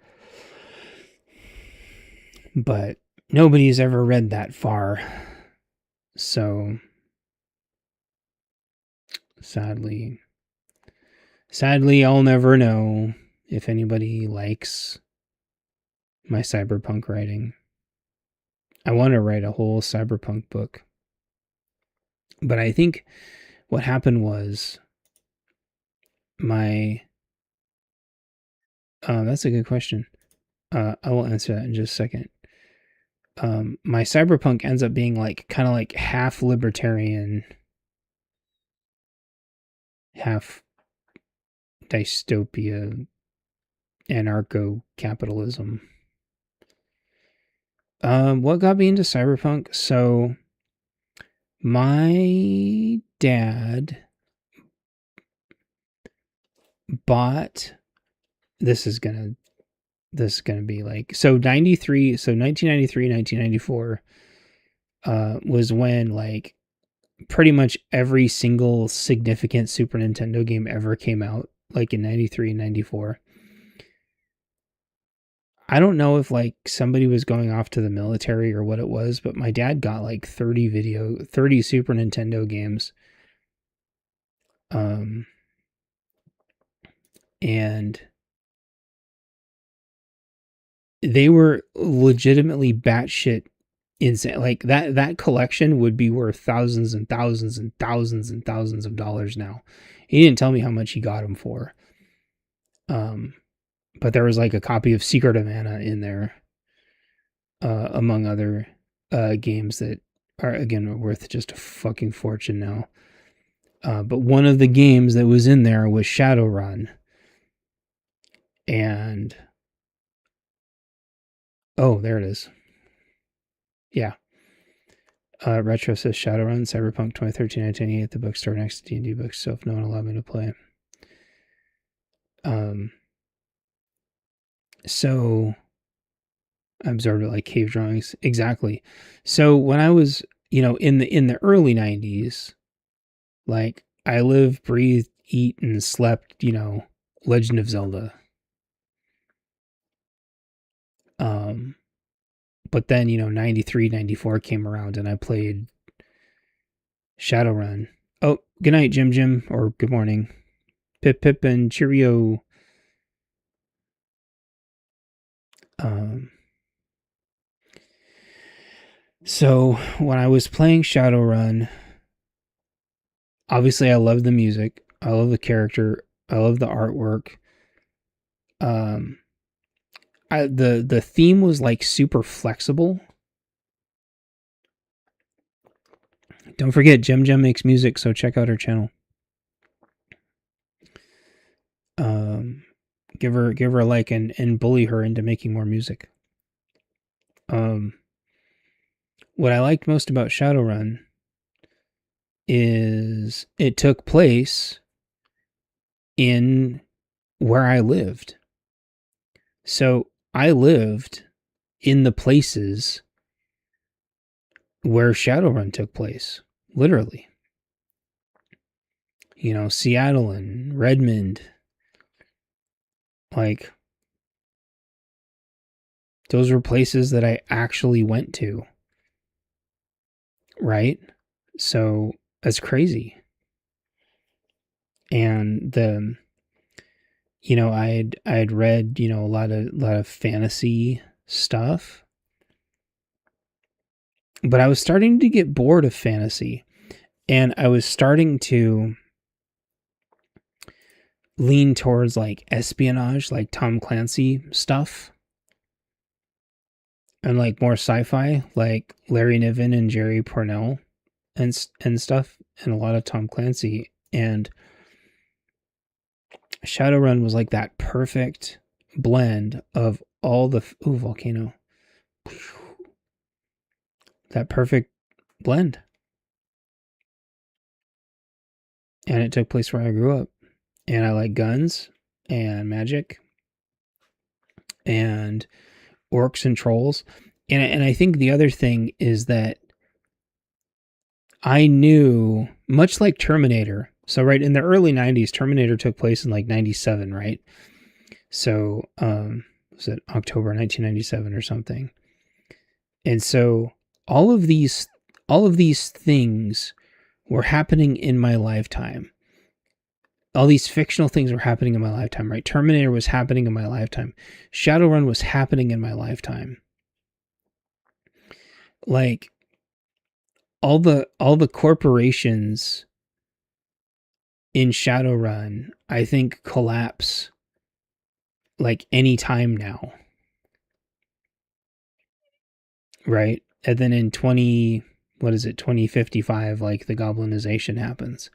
but nobody's ever read that far. So sadly, I'll never know if anybody likes my cyberpunk writing. I want to write a whole cyberpunk book. But I think what happened was that's a good question. I will answer that in just a second. my cyberpunk ends up being like kind of like half libertarian, half dystopia, anarcho-capitalism. What got me into cyberpunk? So my dad bought, this is gonna be like, so 1993, 1994 was when like pretty much every single significant Super Nintendo game ever came out, like in 93 and 94. I don't know if like somebody was going off to the military or what it was, but my dad got like 30 Super Nintendo games. And they were legitimately batshit insane. Like that collection would be worth thousands and thousands and thousands and thousands of dollars now. He didn't tell me how much he got them for. But there was like a copy of Secret of Mana in there, among other games that are, again, worth just a fucking fortune now. But one of the games that was in there was Shadowrun. And oh, there it is. Yeah. Retro says Shadowrun, Cyberpunk 2013-1988 at the bookstore next to D&D books, so if no one allowed me to play. So I absorbed it like cave drawings. Exactly. So when I was, in the early 90s, like I lived, breathed, eat, and slept, Legend of Zelda. But then, 93, 94 came around and I played Shadowrun. Oh, good night, Jim, or good morning. Pip, and cheerio. So when I was playing Shadowrun, obviously I love the music, I love the character, I love the artwork. The theme was like super flexible. Don't forget, Gem makes music, so check out her channel. Give her a like and bully her into making more music. What I liked most about Shadowrun is it took place in where I lived. So I lived in the places where Shadowrun took place, literally. Seattle and Redmond. Like, those were places that I actually went to. Right? So that's crazy. And I had read, a lot of fantasy stuff. But I was starting to get bored of fantasy. And I was starting to lean towards like espionage, like Tom Clancy stuff. And like more sci-fi, like Larry Niven and Jerry Pournelle and stuff, and a lot of Tom Clancy. And Shadowrun was like that perfect blend of all the volcano. That perfect blend. And it took place where I grew up. And I like guns and magic and orcs and trolls. And I think the other thing is that I knew, much like Terminator, so right in the early 90s, Terminator took place in like 97, right? So was it October 1997 or something? And so all of these things were happening in my lifetime. All these fictional things were happening in my lifetime, right? Terminator was happening in my lifetime. Shadowrun was happening in my lifetime. Like, all the corporations in Shadowrun, I think, collapse like any time now. right? And then in 2055, like the goblinization happens.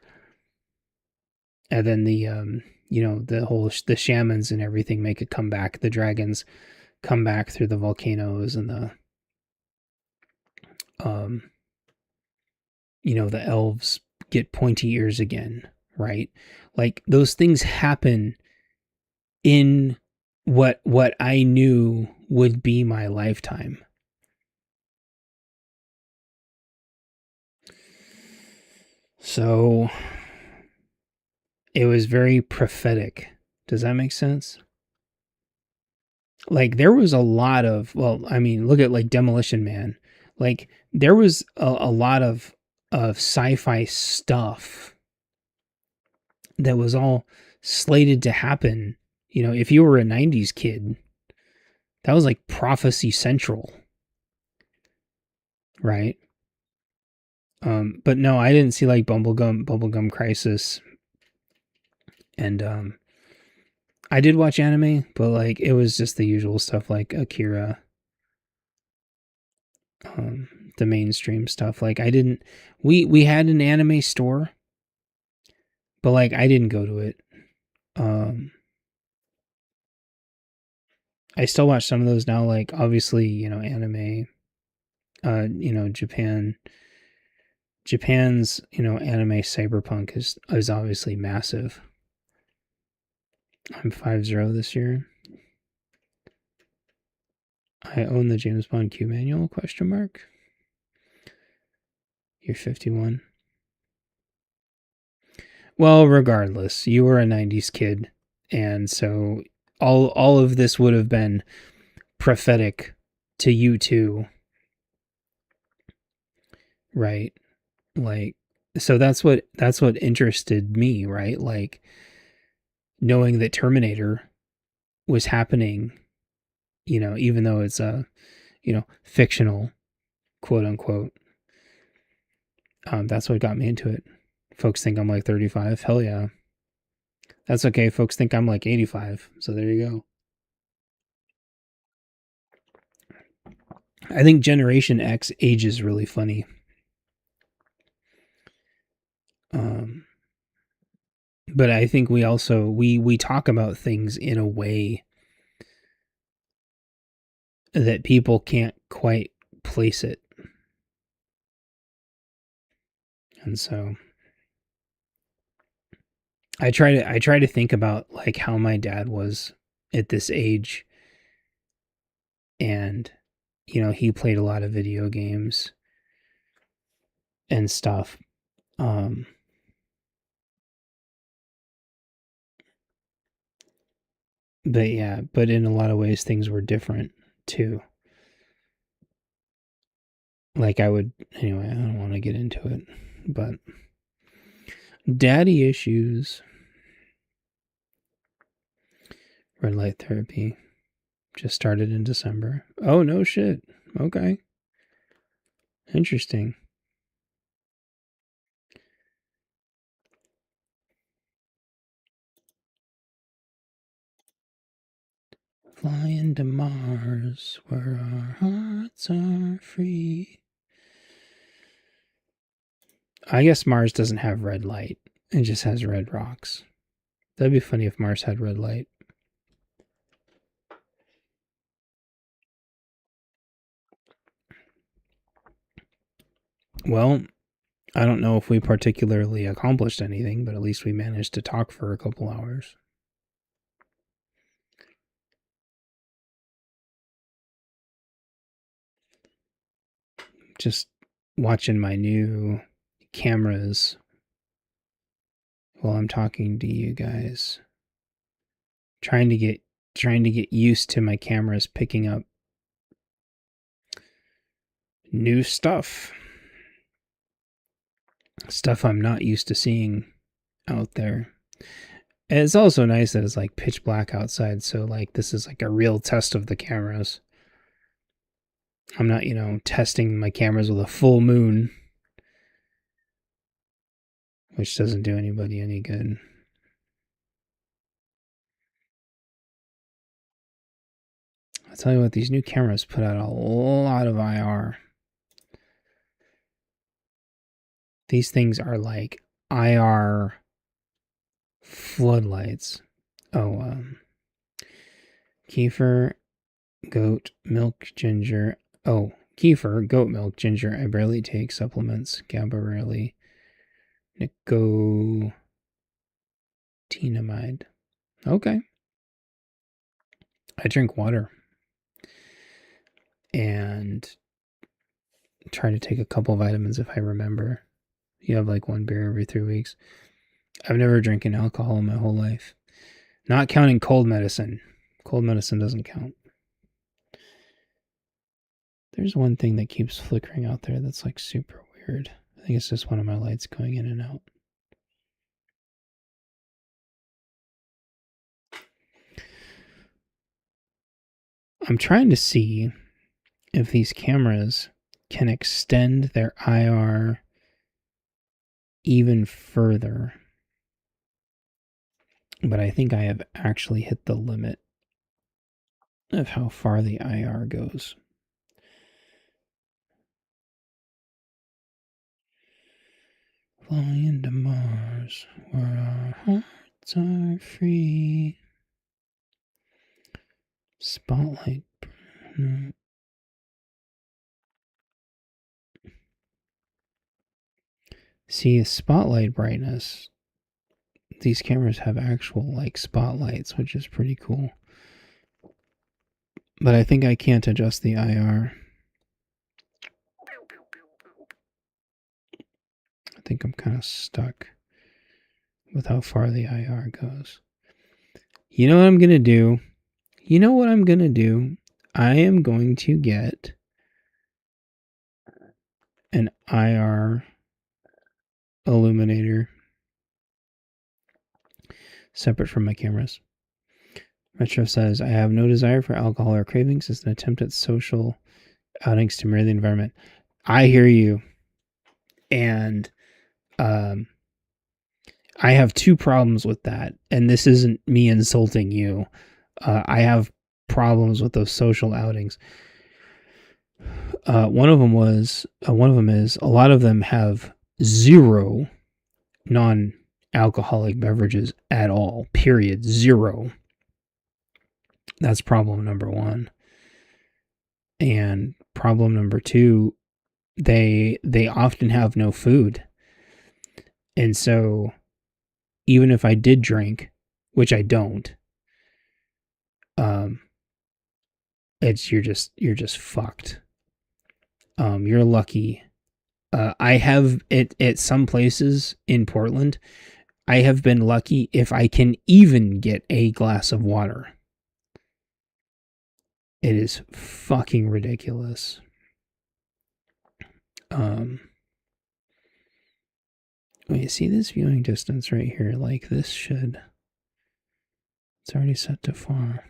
And then the the shamans and everything make a comeback. The dragons come back through the volcanoes, and the the elves get pointy ears again, right? Like those things happen in what I knew would be my lifetime. So it was very prophetic. Does that make sense? Like there was a lot of, well, I mean, look at like Demolition Man. Like there was a lot of sci-fi stuff that was all slated to happen. You know, if you were a 90s kid, that was like Prophecy Central. Right? But no, I didn't see like Bubblegum Crisis. And I did watch anime, but like it was just the usual stuff like Akira. The mainstream stuff. Like I didn't we had an anime store, but like I didn't go to it. I still watch some of those now, like obviously, anime, Japan's, anime cyberpunk is obviously massive. I'm 5-0 this year. I own the James Bond Q manual, ? You're 51. Well, regardless, you were a 90s kid, and so all of this would have been prophetic to you too. Right? Like, so that's what interested me, right? Like knowing that Terminator was happening, even though it's a, fictional, quote unquote. That's what got me into it. Folks think I'm like 35. Hell yeah. That's okay. Folks think I'm like 85. So there you go. I think Generation X ages really funny. But I think we also, we talk about things in a way that people can't quite place it. And so I try to think about like how my dad was at this age, and he played a lot of video games and stuff. But yeah, but in a lot of ways things were different too. Like anyway, I don't want to get into it, but daddy issues. Red light therapy just started in December. Oh, no shit. Okay. Interesting. Flying to Mars, where our hearts are free. I guess Mars doesn't have red light. It just has red rocks. That'd be funny if Mars had red light. Well, I don't know if we particularly accomplished anything, but at least we managed to talk for a couple hours. Just watching my new cameras while I'm talking to you guys. Trying to get used to my cameras picking up new stuff. Stuff I'm not used to seeing out there. And it's also nice that it's like pitch black outside, so like this is like a real test of the cameras. I'm not, testing my cameras with a full moon, which doesn't do anybody any good. I tell you what, these new cameras put out a lot of IR. These things are like IR floodlights. Oh, kefir, goat, milk, ginger. Oh, kefir, goat milk, ginger. I barely take supplements. GABA rarely. Nicotinamide. Okay. I drink water. And try to take a couple vitamins if I remember. You have like one beer every 3 weeks. I've never drinking alcohol in my whole life. Not counting cold medicine. Cold medicine doesn't count. There's one thing that keeps flickering out there that's like super weird. I think it's just one of my lights going in and out. I'm trying to see if these cameras can extend their IR even further. But I think I have actually hit the limit of how far the IR goes. Flying to Mars, where our hearts are free. Spotlight. No. See, spotlight brightness. These cameras have actual like spotlights, which is pretty cool. But I think I can't adjust the IR. I think I'm kind of stuck with how far the IR goes. You know what I'm going to do? You know what I'm going to do? I am going to get an IR illuminator separate from my cameras. Retro says, I have no desire for alcohol or cravings. It's an attempt at social outings to mirror the environment. I hear you. And I have two problems with that. And this isn't me insulting you. I have problems with those social outings. One of them is a lot of them have zero non-alcoholic beverages at all. Period. Zero. That's problem number one. And problem number two, they often have no food. And so even if I did drink, which I don't, you're just fucked. You're lucky. I have at some places in Portland, I have been lucky if I can even get a glass of water. It is fucking ridiculous. You see this viewing distance right here? Like this should... It's already set to far.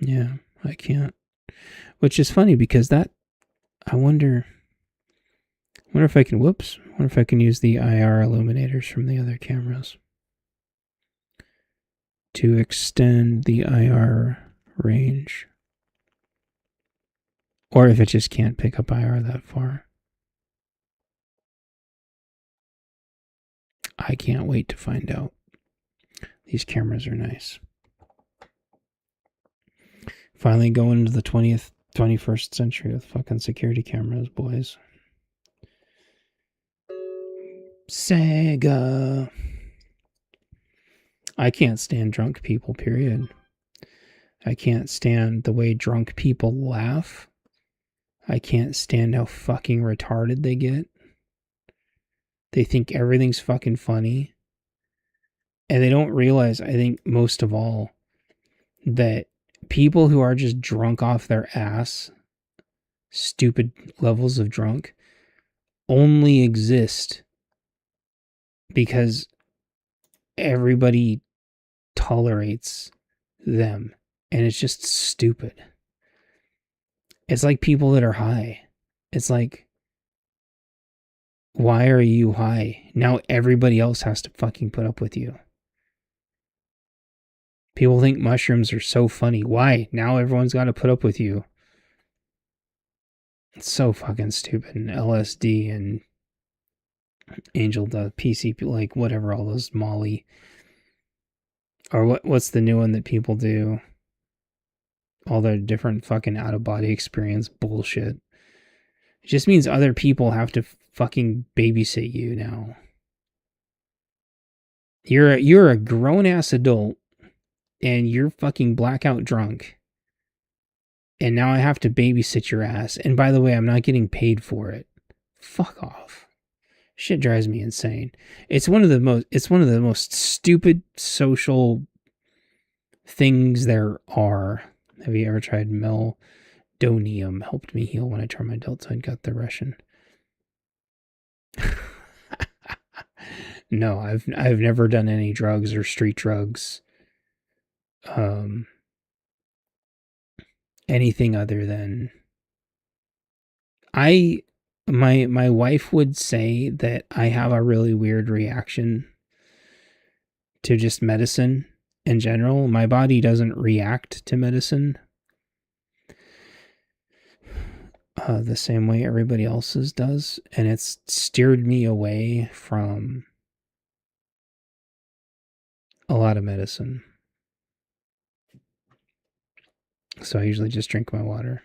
Yeah, I can't. Which is funny because that... I wonder if I can... Whoops. I wonder if I can use the IR illuminators from the other cameras to extend the IR range. Or if it just can't pick up IR that far. I can't wait to find out. These cameras are nice. Finally going into the 21st century with fucking security cameras, boys. Sega. I can't stand drunk people, period. I can't stand the way drunk people laugh. I can't stand how fucking retarded they get. They think everything's fucking funny. And they don't realize, I think most of all, that people who are just drunk off their ass, stupid levels of drunk, only exist because everybody tolerates them. And it's just stupid. It's like people that are high. It's like Why are you high? Now everybody else has to fucking put up with you. People think mushrooms are so funny. Why? Now everyone's got to put up with you. It's so fucking stupid. And LSD and Angel Dust, PCP, like whatever, all those Molly. Or what's the new one that people do? All their different fucking out-of-body experience bullshit. It just means other people have to fucking babysit you now. You're a grown-ass adult, and you're fucking blackout drunk. And now I have to babysit your ass. And by the way, I'm not getting paid for it. Fuck off. Shit drives me insane. It's one of the most stupid social things there are. Have you ever tried Meldonium? Helped me heal when I tore my delta and got the Russian. No, I've never done any drugs or street drugs. Anything other than my wife would say that I have a really weird reaction to just medicine in general. My body doesn't react to medicine the same way everybody else's does, and it's steered me away from a lot of medicine. So I usually just drink my water.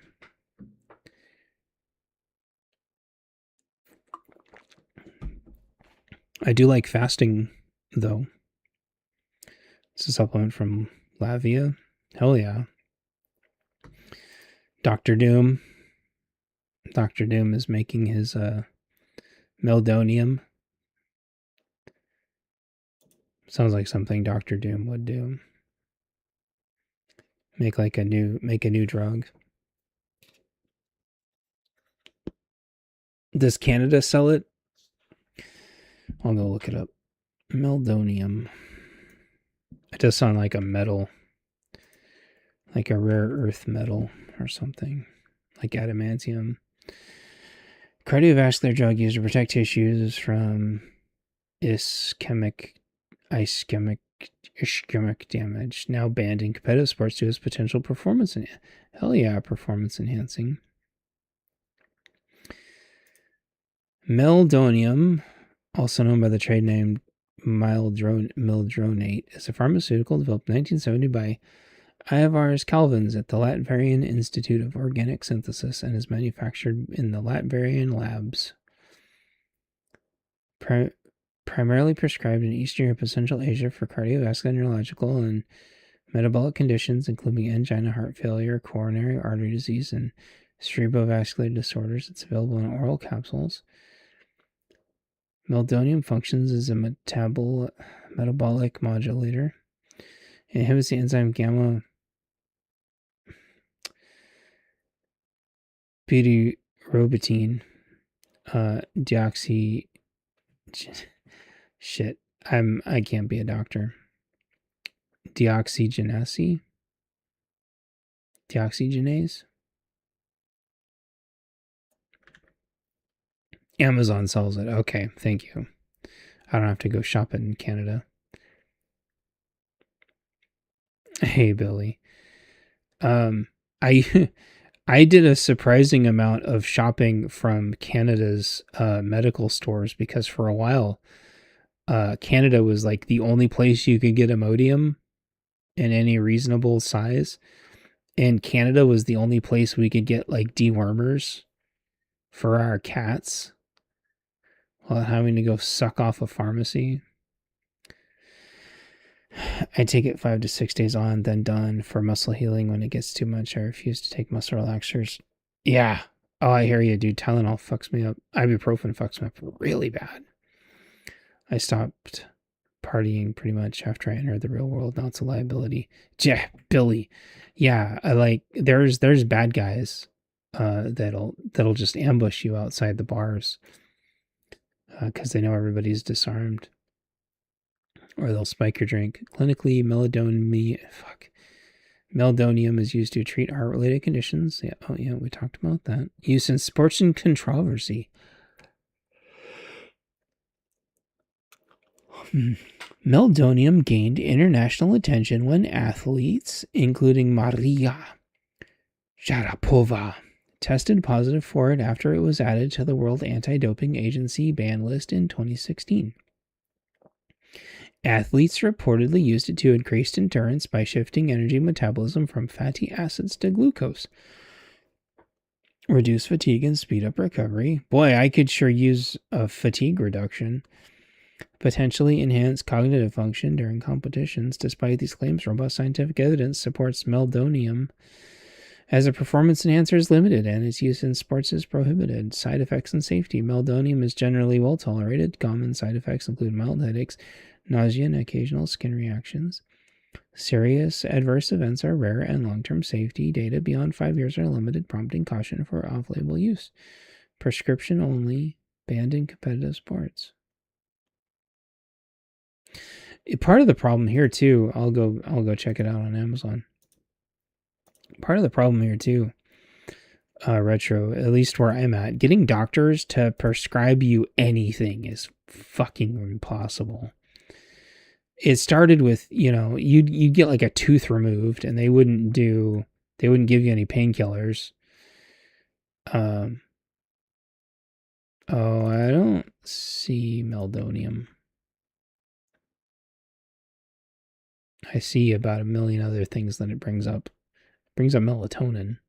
I do like fasting, though. It's a supplement from Lavia. Hell yeah. Dr. Doom. Dr. Doom is making his Meldonium. Sounds like something Dr. Doom would do. Make a new drug. Does Canada sell it? I'll go look it up. Meldonium. It does sound like a metal. Like a rare earth metal or something. Like adamantium. Cardiovascular drug used to protect tissues from ischemic damage. Now banned in competitive sports due to its potential performance performance enhancing. Meldonium, also known by the trade name Mildronate, is a pharmaceutical developed in 1970 by Ivars Calvins at the Latvian Institute of Organic Synthesis and is manufactured in the Latvian labs. Primarily prescribed in Eastern Europe and Central Asia for cardiovascular, neurological, and metabolic conditions, including angina, heart failure, coronary artery disease, and cerebrovascular disorders. It's available in oral capsules. Meldonium functions as a metabolic modulator. It inhibits the enzyme gamma beta-robitine deoxy. Shit, I can't be a doctor. Deoxygenase. Amazon sells it. Okay, thank you. I don't have to go shopping in Canada. Hey, Billy. I did a surprising amount of shopping from Canada's medical stores because for a while, Canada was like the only place you could get Imodium in any reasonable size. And Canada was the only place we could get like dewormers for our cats while having to go suck off a pharmacy. I take it 5 to 6 days on, then done for muscle healing. When it gets too much, I refuse to take muscle relaxers. Yeah. Oh, I hear you, dude. Tylenol fucks me up. Ibuprofen fucks me up really bad. I stopped partying pretty much after I entered the real world. Now it's a liability. Yeah, Billy. Yeah, there's bad guys that'll just ambush you outside the bars because they know everybody's disarmed. Or they'll spike your drink. Clinically, Meldonium is used to treat heart-related conditions. Yeah, we talked about that. Used in sports and controversy. Meldonium gained international attention when athletes, including Maria Sharapova, tested positive for it after it was added to the World Anti-Doping Agency ban list in 2016. Athletes reportedly used it to increase endurance by shifting energy metabolism from fatty acids to glucose, reduce fatigue, and speed up recovery. Boy, I could sure use a fatigue reduction. Potentially enhance cognitive function during competitions. Despite these claims, robust scientific evidence supports meldonium as a performance enhancer is limited and its use in sports is prohibited. Side effects and safety. Meldonium is generally well tolerated. Common side effects include mild headaches, nausea, and occasional skin reactions. Serious adverse events are rare, and long-term safety data beyond 5 years are limited, prompting caution for off-label use. Prescription only, banned in competitive sports. Part of the problem here too, I'll go check it out on Amazon. Part of the problem here too, Retro, at least where I'm at, getting doctors to prescribe you anything is fucking impossible. It started with, you'd get like a tooth removed and they wouldn't give you any painkillers. Oh, I don't see meldonium. I see about 1 million other things that it brings up. It brings up melatonin.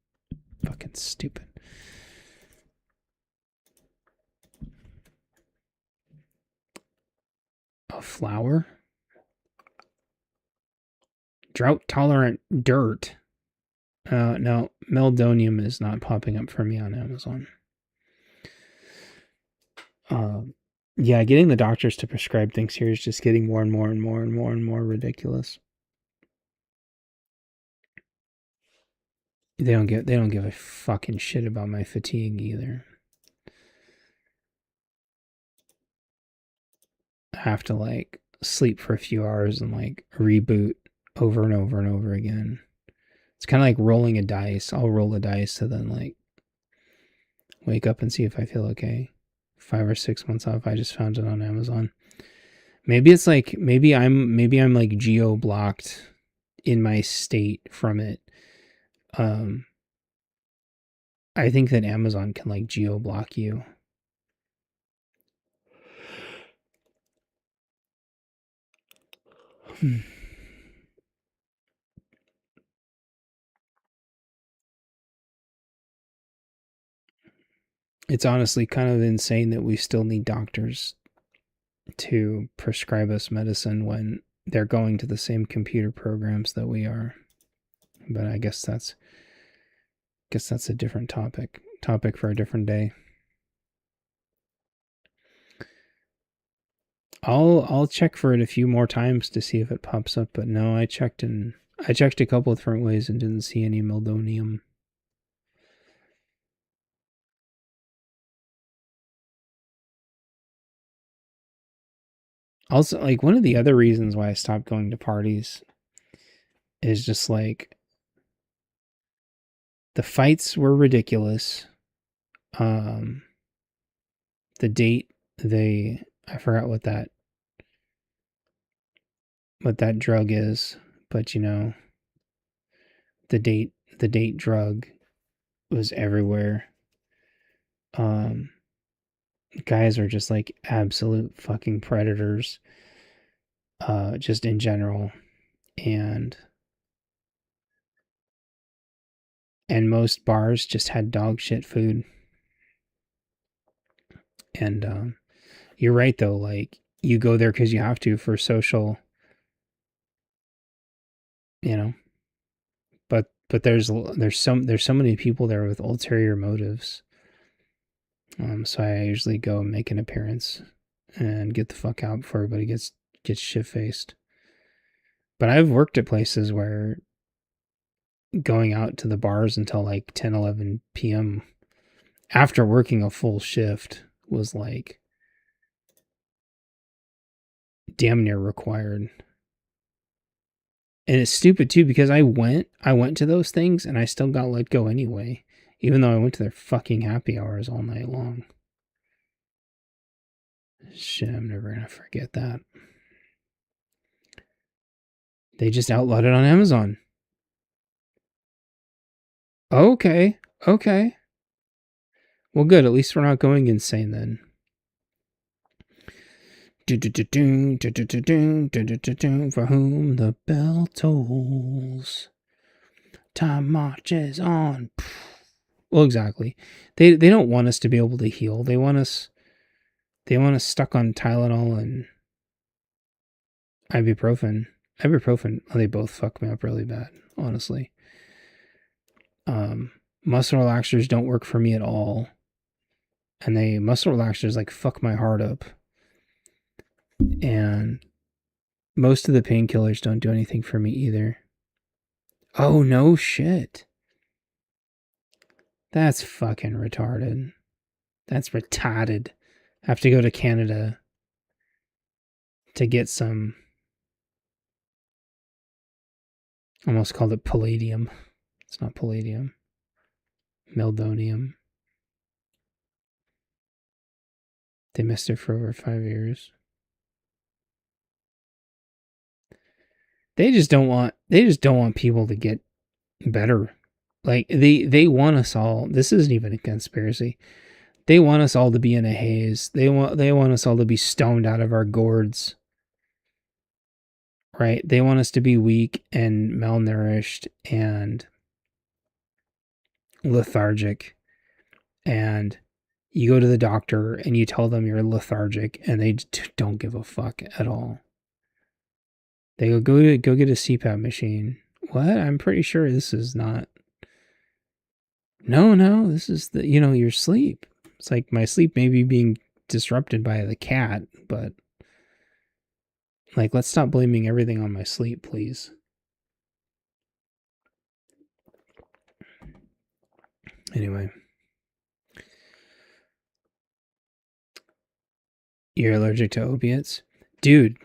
Fucking stupid. A flower? Drought-tolerant dirt. No, meldonium is not popping up for me on Amazon. Yeah, getting the doctors to prescribe things here is just getting more and more and more and more and more ridiculous. They don't give a fucking shit about my fatigue either. I have to sleep for a few hours and reboot over and over and over again. It's kind of like rolling a dice. I'll roll a dice to then wake up and see if I feel okay. 5 or 6 months off. I just found it on Amazon. Maybe it's maybe I'm geo blocked in my state from it. I think that Amazon can geo block you. It's honestly kind of insane that we still need doctors to prescribe us medicine when they're going to the same computer programs that we are. But I guess that's a different topic for a different day. I'll check for it a few more times to see if it pops up, but no, I checked a couple of different ways and didn't see any meldonium. Also, one of the other reasons why I stopped going to parties is just the fights were ridiculous. The date, I forgot what that drug is, but the date drug was everywhere. Guys are just absolute fucking predators, just in general, and most bars just had dog shit food. And you're right though, you go there because you have to for social, but there's so many people there with ulterior motives. So I usually go and make an appearance and get the fuck out before everybody gets shit-faced. But I've worked at places where going out to the bars until 10, 11 p.m. after working a full shift was damn near required. And it's stupid too because I went to those things and I still got let go anyway. Even though I went to their fucking happy hours all night long. Shit, I'm never gonna forget that. They just outlawed it on Amazon. Okay. Well, good. At least we're not going insane then. For whom the bell tolls, time marches on. Well, exactly. They don't want us to be able to heal. They want us stuck on Tylenol and ibuprofen. They both fuck me up really bad, honestly. Muscle relaxers don't work for me at all. And muscle relaxers like fuck my heart up. And most of the painkillers don't do anything for me either. Oh, no shit. That's fucking retarded. That's retarded. Have to go to Canada to get some. Almost called it palladium. It's not palladium. Meldonium. They missed it for over 5 years. They just don't want people to get better. Like they want us all. This isn't even a conspiracy. They want us all to be in a haze. They want us all to be stoned out of our gourds. Right? They want us to be weak and malnourished and lethargic. And you go to the doctor and you tell them you're lethargic and they don't give a fuck at all. They go get a CPAP machine. What? I'm pretty sure this is not. No, this is your sleep. It's like my sleep may be being disrupted by the cat, but like, let's stop blaming everything on my sleep, please. Anyway. You're allergic to opiates? Dude,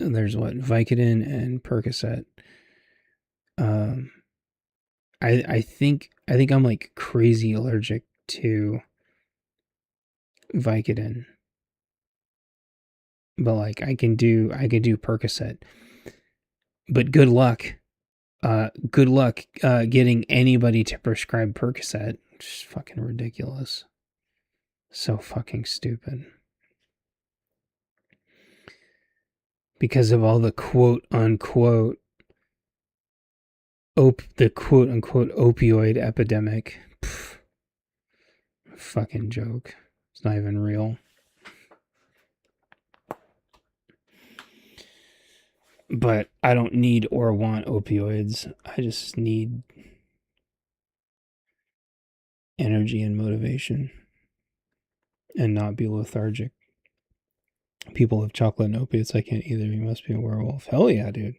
there's Vicodin and Percocet. I think I'm like crazy allergic to Vicodin. But like I can do Percocet. But good luck getting anybody to prescribe Percocet. It's fucking ridiculous. So fucking stupid. Because of all the quote unquote opioid epidemic. Pfft. Fucking joke. It's not even real. But I don't need or want opioids. I just need energy and motivation. And not be lethargic. People have chocolate and opiates. I can't either. You must be a werewolf. Hell yeah, dude.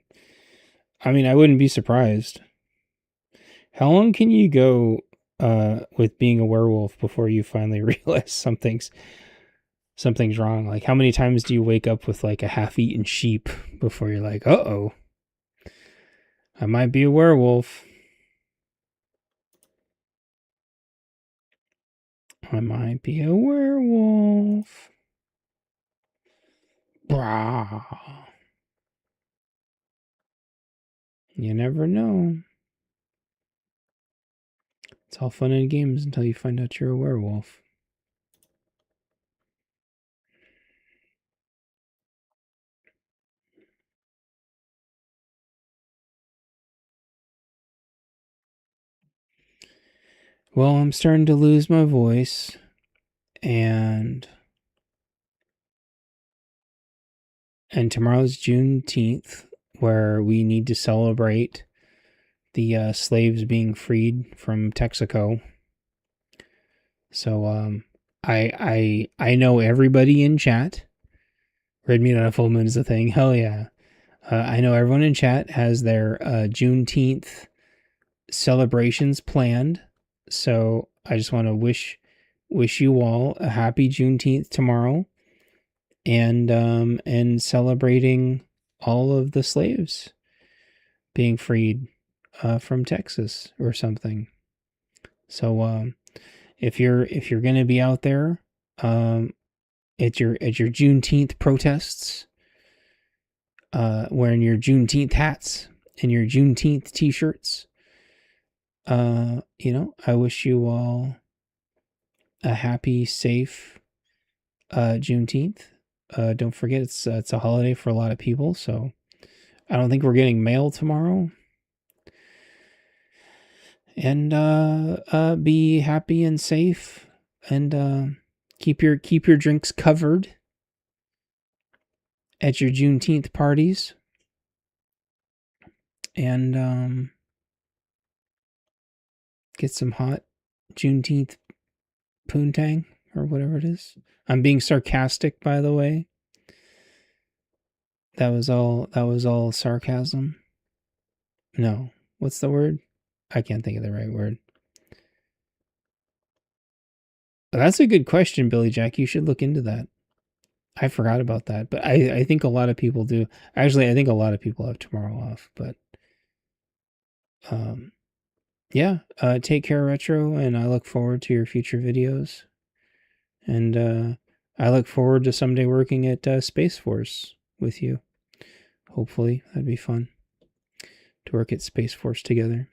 I mean, I wouldn't be surprised. How long can you go with being a werewolf before you finally realize something's wrong? Like, how many times do you wake up with like a half-eaten sheep before you're like, uh-oh, I might be a werewolf. I might be a werewolf. Brah. You never know. It's all fun and games until you find out you're a werewolf. Well, I'm starting to lose my voice, and tomorrow's Juneteenth, where we need to celebrate the slaves being freed from Texaco. So I know everybody in chat. Red meat on a full moon is a thing. Hell yeah. I know everyone in chat has their Juneteenth celebrations planned. So I just want to wish you all a happy Juneteenth tomorrow, and celebrating all of the slaves being freed from Texas or something. So if you're gonna be out there at your Juneteenth protests, wearing your Juneteenth hats and your Juneteenth t-shirts. I wish you all a happy, safe Juneteenth. Don't forget it's a holiday for a lot of people, so I don't think we're getting mail tomorrow. And be happy and safe, and keep your drinks covered at your Juneteenth parties. And get some hot Juneteenth poontang or whatever it is. I'm being sarcastic, by the way. That was all sarcasm. No, what's the word? I can't think of the right word. That's a good question, Billy Jack. You should look into that. I forgot about that, but I think a lot of people do. Actually, I think a lot of people have tomorrow off, but yeah, take care, Retro, and I look forward to your future videos. And I look forward to someday working at Space Force with you. Hopefully, that'd be fun to work at Space Force together.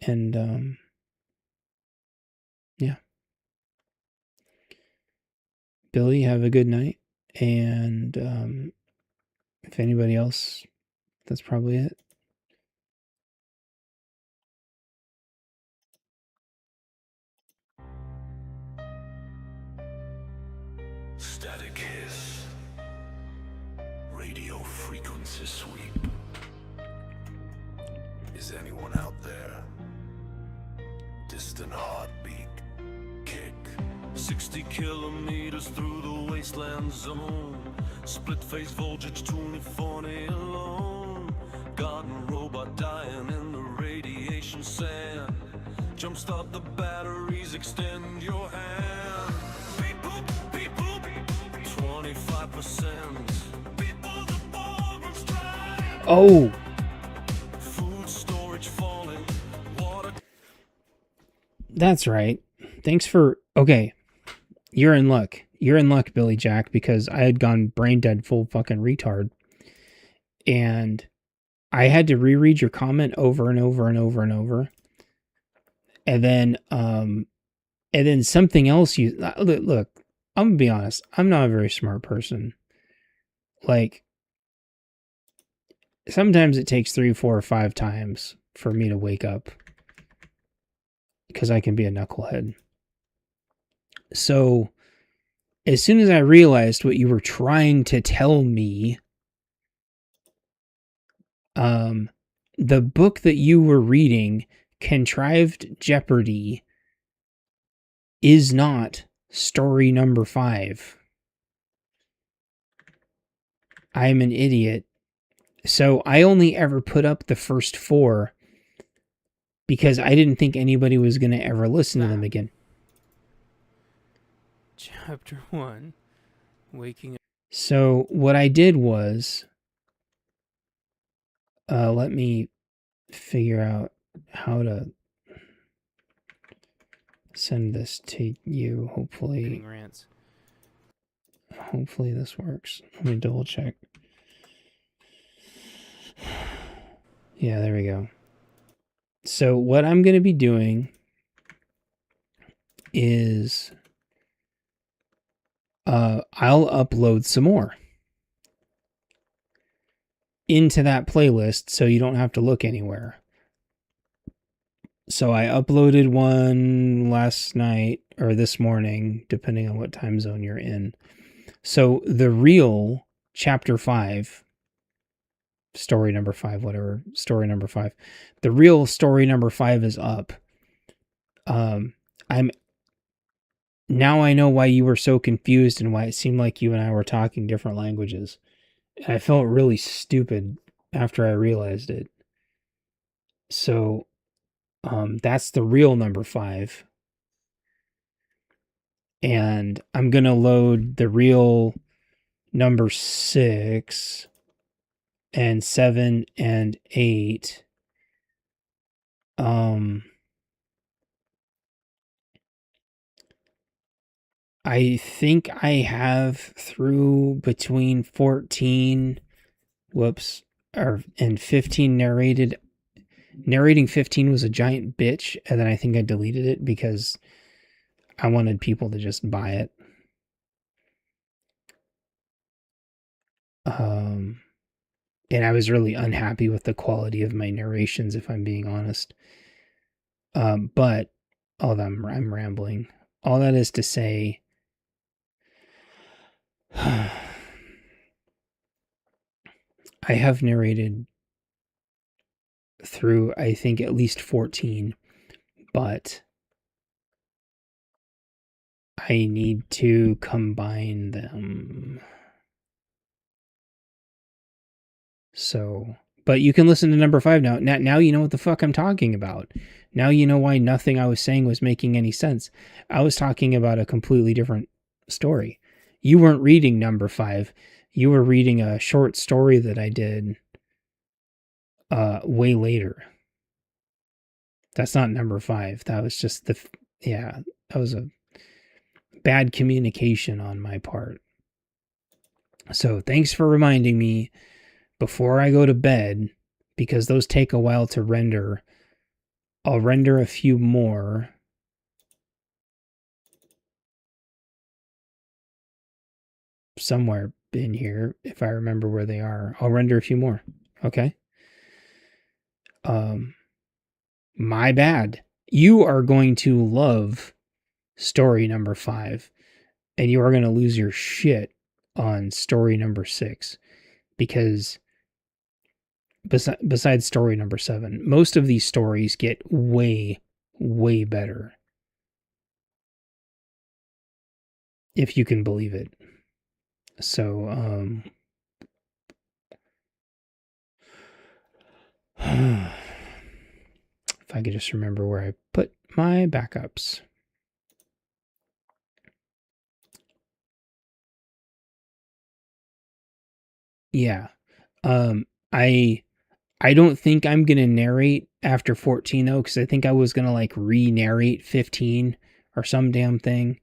And yeah. Billy, have a good night. And if anybody else, that's probably it. Static hiss. Radio frequency sweep. Is anyone out there? Distant heartbeat. Kick. 60 kilometers through the wasteland zone. Split phase voltage 2040 alone. Garden robot dying in the radiation sand. Jumpstart the batteries, extend your hand. Beep boop, beep boop. 25%. Beep boop, the ballroom's dry. Oh, Food storage falling. Water. that's right. Thanks for... Okay, you're in luck. You're in luck, Billy Jack, because I had gone brain dead full fucking retard. And I had to reread your comment over and over and over and over. And then something else you... Look, I'm gonna be honest. I'm not a very smart person. Like, sometimes it takes 3, 4, or 5 times for me to wake up. Because I can be a knucklehead. So, as soon as I realized what you were trying to tell me, the book that you were reading, Contrived Jeopardy, is not story number 5. I'm an idiot. So I only ever put up the first 4 because I didn't think anybody was going to ever listen to them again. Chapter 1. Waking up. So what I did was, let me figure out how to send this to you. Hopefully Rants. this works. Let me double check. Yeah, there we go. So what I'm going to be doing is I'll upload some more into that playlist so you don't have to look anywhere. So I uploaded one last night or this morning, depending on what time zone you're in. So the real chapter 5, story number 5, whatever, story number 5. The real story number 5 is up. Now I know why you were so confused and why it seemed like you and I were talking different languages. I felt really stupid after I realized it. So, that's the real number 5. And I'm going to load the real number 6 and 7 and 8. I think I have through between 14, and 15 narrated. Narrating 15 was a giant bitch, and then I think I deleted it because I wanted people to just buy it. And I was really unhappy with the quality of my narrations, if I'm being honest. But I'm rambling. All that is to say, I have narrated through, I think, at least 14, but I need to combine them. So, but you can listen to number 5 now. Now you know what the fuck I'm talking about. Now you know why nothing I was saying was making any sense. I was talking about a completely different story. You weren't reading number 5. You were reading a short story that I did way later. That's not number 5. That was just that was a bad communication on my part. So thanks for reminding me before I go to bed, because those take a while to render. I'll render a few more. Somewhere in here, if I remember where they are. I'll render a few more. Okay? My bad. You are going to love story number 5, and you are going to lose your shit on story number 6, because besides story number 7, most of these stories get way, way better. If you can believe it. So, if I could just remember where I put my backups. Yeah. I don't think I'm going to narrate after 14 though, because I think I was going to like re-narrate 15 or some damn thing.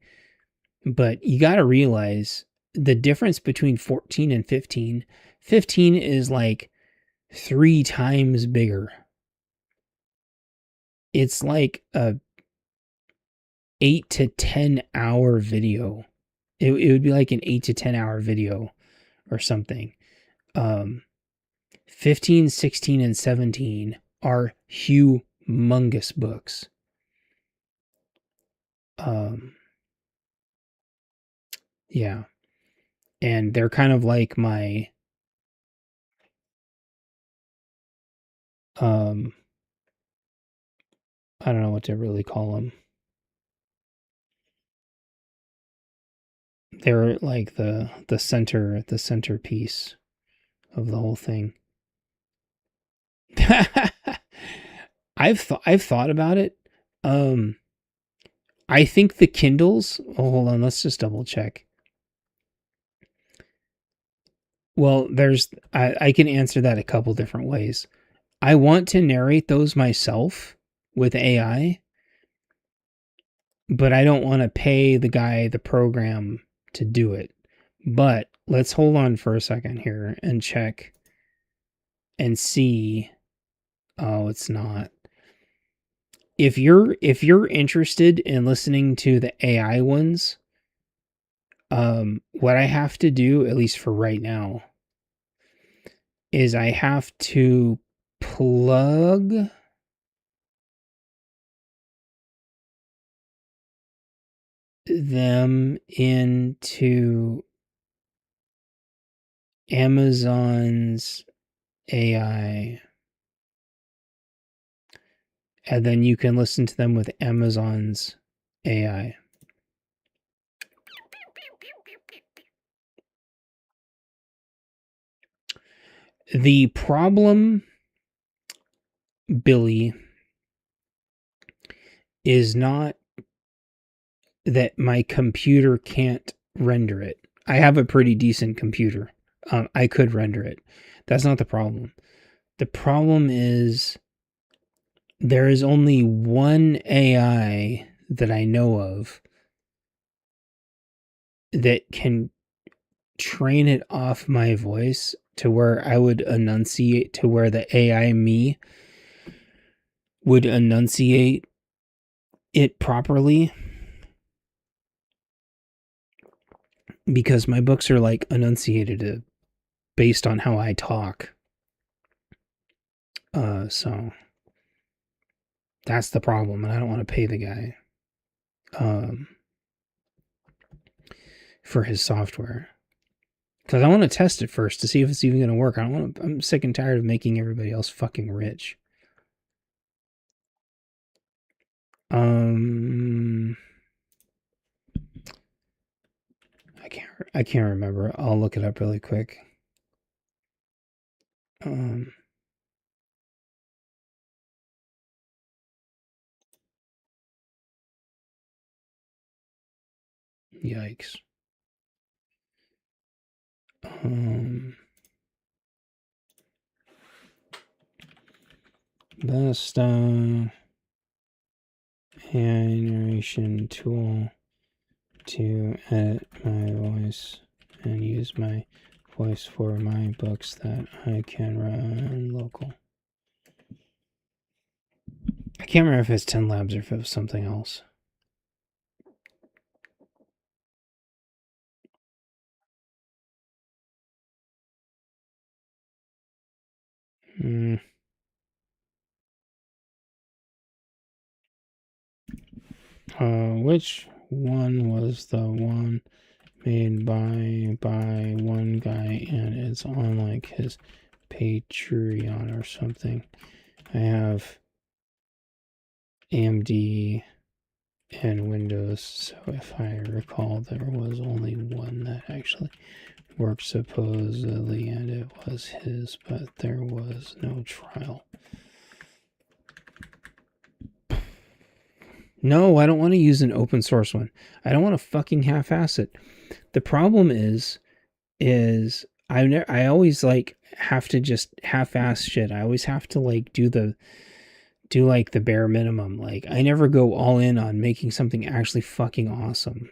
But you got to realize the difference between 14 and 15. 15 is like 3 times bigger. It's like a 8 to 10 hour video. It would be like an 8 to 10 hour video or something. 15, 16, and 17 are humongous books. Yeah. And they're kind of like my I don't know what to really call them. They're like the centerpiece of the whole thing. I've thought about it. I think the Kindles. Oh, hold on. Let's just double check. Well, I can answer that a couple different ways. I want to narrate those myself with AI, but I don't want to pay the program to do it. But let's hold on for a second here and check and see. Oh, it's not. If you're interested in listening to the AI ones, what I have to do, at least for right now, is I have to plug them into Amazon's AI. And then you can listen to them with Amazon's AI. The problem, Billy, is not that my computer can't render it. I have a pretty decent computer. I could render it. That's not the problem. The problem is there is only one AI that I know of that can train it off my voice to where I would enunciate, to where the AI me would enunciate it properly, because my books are like enunciated based on how I talk. So that's the problem, and I don't want to pay the guy for his software, because I want to test it first to see if it's even going to work. I'm sick and tired of making everybody else fucking rich. I can't remember. I'll look it up really quick. Yikes. Best AI generation tool to edit my voice and use my voice for my books that I can run local. I can't remember if it's 10 Labs or if it was something else. Which one was the one made by one guy and it's on like his Patreon or something? I have AMD and Windows, so if I recall, there was only one that actually worked supposedly, and it was his, but there was no trial. No, I don't want to use an open source one. I don't want to fucking half-ass it. The problem is I always like have to just half-ass shit. I always have to like do like the bare minimum. Like I never go all in on making something actually fucking awesome.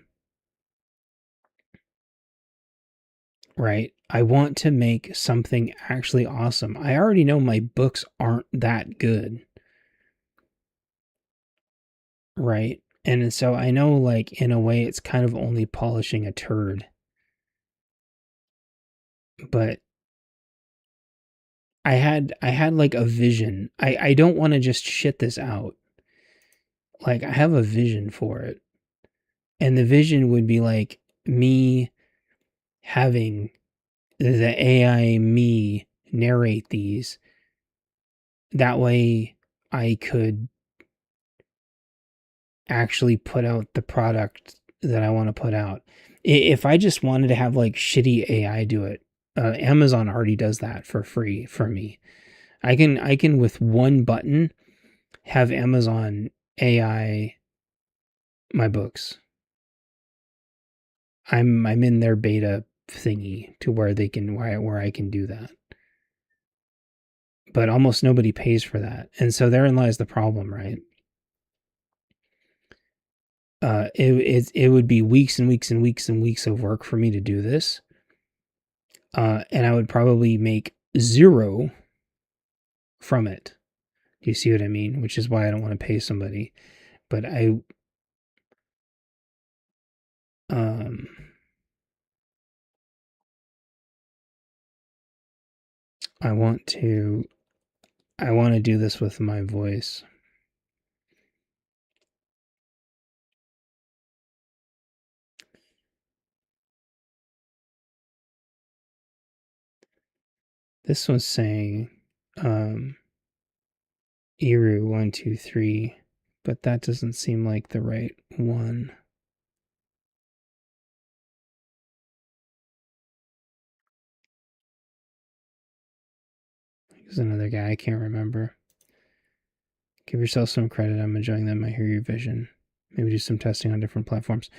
Right? I want to make something actually awesome. I already know my books aren't that good. Right? And so I know, like, in a way, it's kind of only polishing a turd. But I had like a vision. I don't want to just shit this out. Like, I have a vision for it. And the vision would be like me having the AI me narrate these. That way I could actually put out the product that I want to put out. If I just wanted to have like shitty AI do it, Amazon already does that for free for me. I can with one button have Amazon AI my books. I'm in their beta thingy to where they can where I can do that. But almost nobody pays for that. And so therein lies the problem, right? It would be weeks and weeks and weeks and weeks of work for me to do this. And I would probably make zero from it. Do you see what I mean? Which is why I don't want to pay somebody. But I want to do this with my voice. This was saying Eru 123, but that doesn't seem like the right one. There's another guy I can't remember. Give yourself some credit. I'm enjoying them. I hear your vision. Maybe do some testing on different platforms.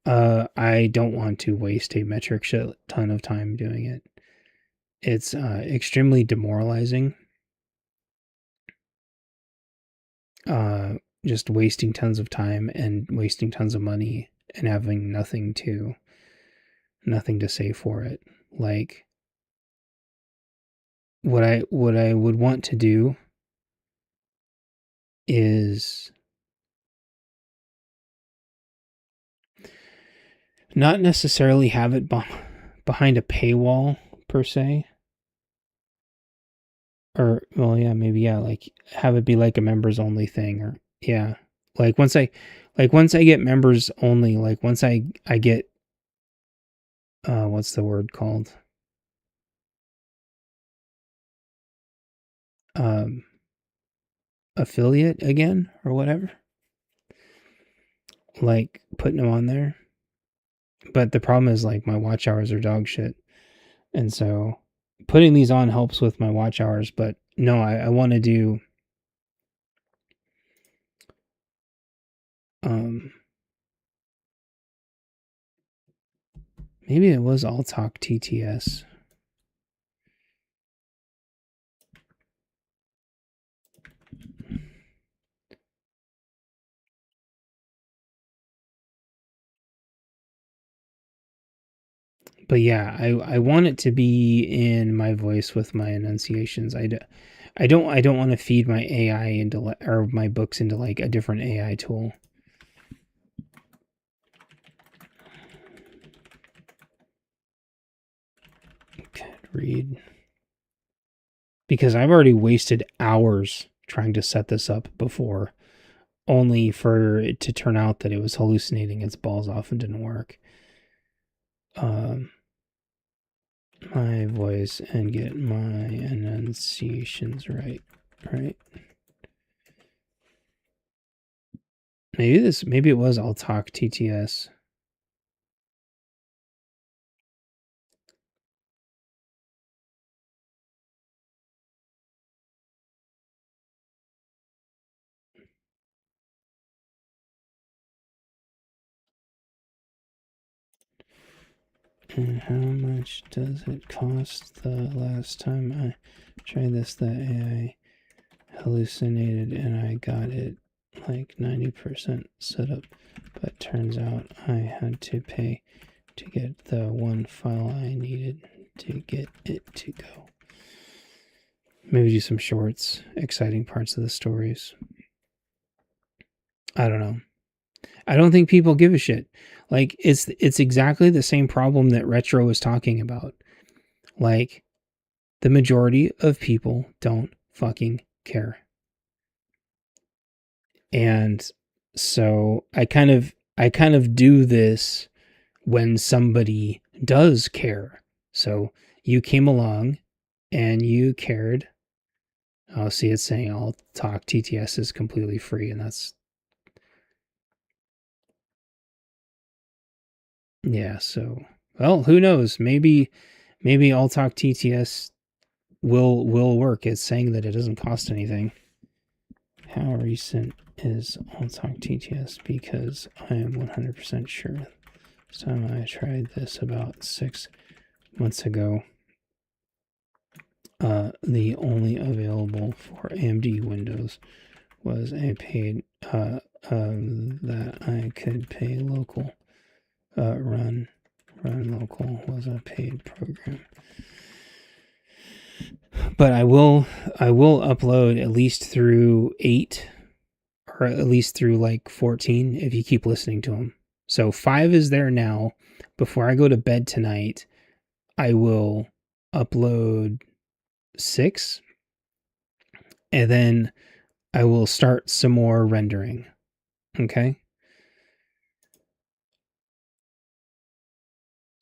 I don't want to waste a metric shit ton of time doing it. It's extremely demoralizing. Just wasting tons of time and wasting tons of money and having nothing to nothing to say for it. Like, what I would want to do is not necessarily have it behind a paywall per se. Or, well, yeah, maybe, yeah, like, have it be like a members only thing, or, yeah. Like, once I get members only, like, once I get, what's the word called? Affiliate again, or whatever. Like, putting them on there. But the problem is, like, my watch hours are dog shit. And so, putting these on helps with my watch hours, but no, I want to do, maybe it was All Talk TTS. But yeah, I want it to be in my voice with my enunciations. I don't want to feed my AI into, or my books into, like, a different AI tool. Can't read. Because I've already wasted hours trying to set this up before, only for it to turn out that it was hallucinating its balls off and didn't work. My voice and get my enunciations right. Maybe it was I'll Talk TTS. And how much does it cost? The last time I tried this, the AI hallucinated and I got it like 90% set up, but turns out I had to pay to get the one file I needed to get it to go. Maybe do some shorts, exciting parts of the stories. I don't know. I don't think people give a shit. Like, it's exactly the same problem that Retro was talking about. Like, the majority of people don't fucking care. And so I kind of do this when somebody does care. So you came along and you cared. Oh, see, it's saying I'll Talk TTS is completely free, and that's, yeah, so, well, who knows? Maybe I'll Talk TTS will work. It's saying that it doesn't cost anything. How recent is I'll Talk TTS? Because I am 100% sure. Last time I tried this about 6 months ago. The only available for AMD Windows was a paid that I could pay local. Run local was a paid program. But I will upload at least through 8, or at least through like 14 if you keep listening to them. So 5 is there now. Before I go to bed tonight, I will upload 6, and then I will start some more rendering. Okay?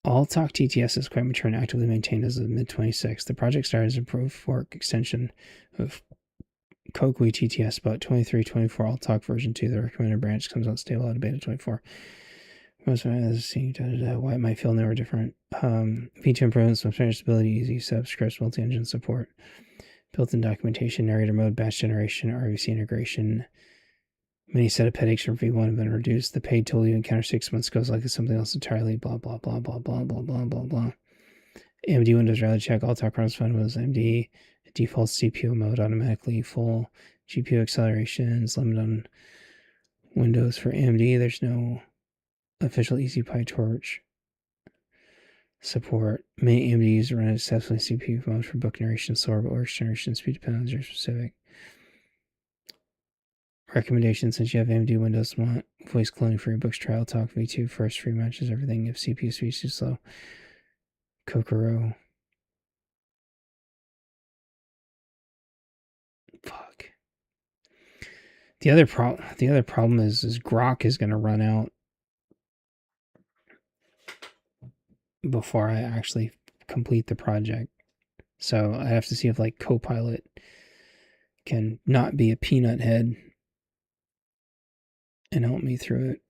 All Talk TTS is quite mature and actively maintained as of mid-26. The project started as a proof fork extension of Kokui TTS, about 23.24 All Talk version 2. The recommended branch comes out stable out of beta 24. Most of why it might feel never different. V2 improvements, substantial stability, easy setup, scripts, multi-engine support, built-in documentation, narrator mode, batch generation, RVC integration. Many setup headaches from V1 have been reduced. The paid tool you encounter 6 months ago is like something else entirely. Blah blah blah blah blah blah blah blah blah. AMD Windows Reality Check. All Talk runs fun was AMD. Default CPU mode automatically full. GPU accelerations limit on Windows for AMD. There's no official Easy PyTorch. support. Many AMDs run successfully CPU phones for book narration, slower, but works generation speed depends on your specific recommendation. Since you have AMD Windows, want voice cloning for your books, trial talk V2 first free matches everything if CPU speed is too slow. Kokoro. Fuck. The other problem is Grok is going to run out before I actually complete the project. So I have to see if like Copilot can not be a peanut head and help me through it.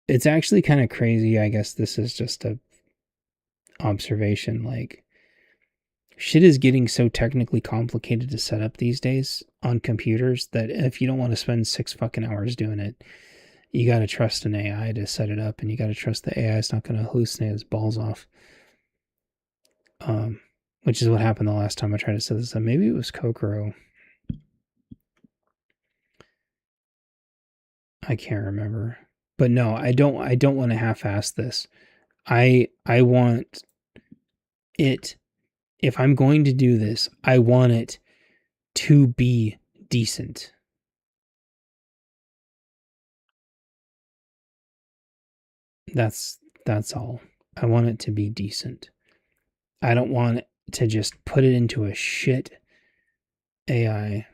It's actually kind of crazy. I guess this is just a observation. Like, shit is getting so technically complicated to set up these days on computers that if you don't want to spend 6 fucking hours doing it, you got to trust an AI to set it up, and you got to trust the AI is not going to hallucinate its balls off. Which is what happened the last time I tried to set this up. Maybe it was Kokoro. I can't remember. But no, I don't want to half-ass this. I want it, if I'm going to do this, I want it to be decent. That's all. I want it to be decent. I don't want to just put it into a shit AI.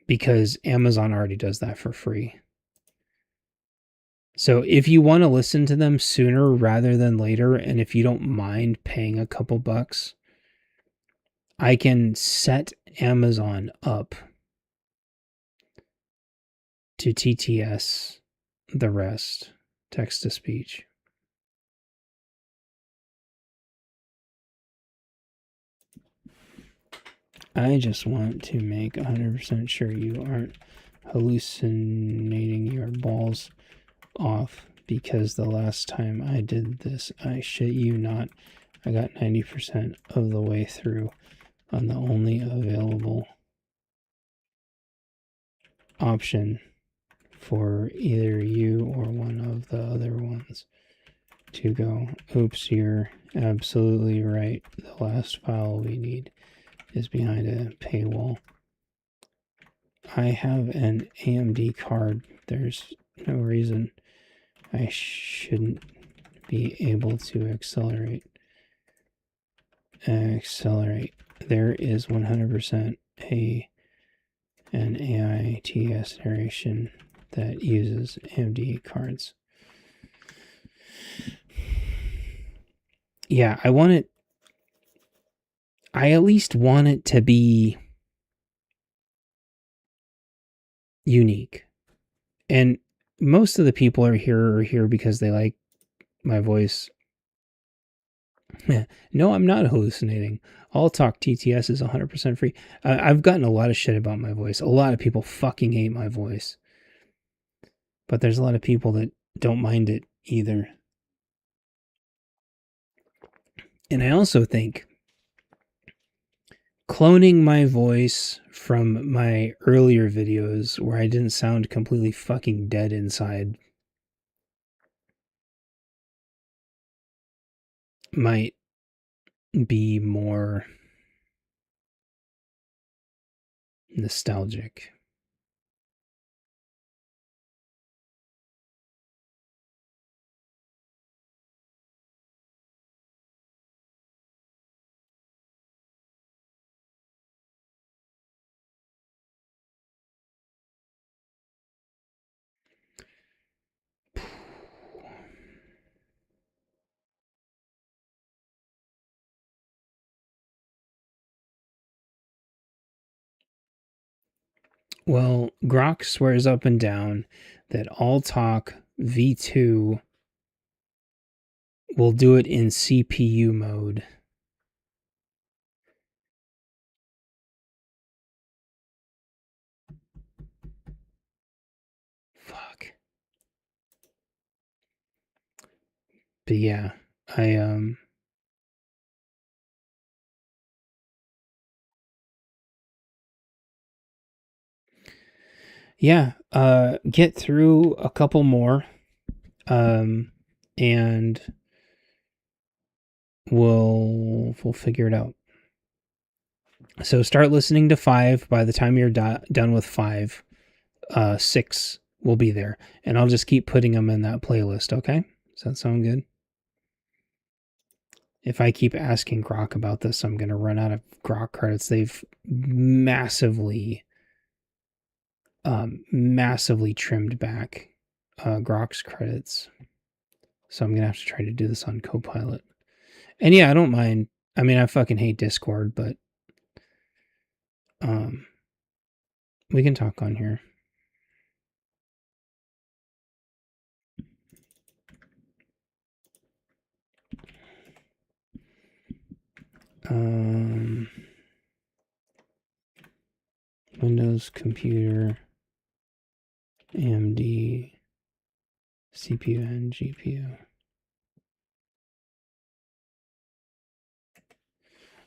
Because Amazon already does that for free. So if you want to listen to them sooner rather than later, and if you don't mind paying a couple bucks, I can set Amazon up to TTS the rest, text to speech. I just want to make 100% sure you aren't hallucinating your balls off, because the last time I did this, I shit you not, I got 90% of the way through on the only available option for either you or one of the other ones to go, oops, you're absolutely right. The last file we need is behind a paywall. I have an AMD card. There's no reason I shouldn't be able to accelerate. There is 100% an AI TS narration that uses AMD cards. Yeah, I at least want it to be unique. And most of the people are here because they like my voice. No, I'm not hallucinating. All Talk TTS is 100% free. I've gotten a lot of shit about my voice. A lot of people fucking hate my voice. But there's a lot of people that don't mind it either. And I also think cloning my voice from my earlier videos where I didn't sound completely fucking dead inside might be more nostalgic. Well, Grok swears up and down that All Talk V2 will do it in CPU mode. Fuck. But yeah, yeah, get through a couple more, and we'll figure it out. So start listening to 5. By the time you're done with 5, 6 will be there, and I'll just keep putting them in that playlist. Okay, does that sound good? If I keep asking Grok about this, I'm gonna run out of Grok credits. They've massively trimmed back Grok's credits, so I'm gonna have to try to do this on Copilot. And yeah, I don't mind. I mean, I fucking hate Discord, but we can talk on here. Windows computer, AMD, CPU and GPU.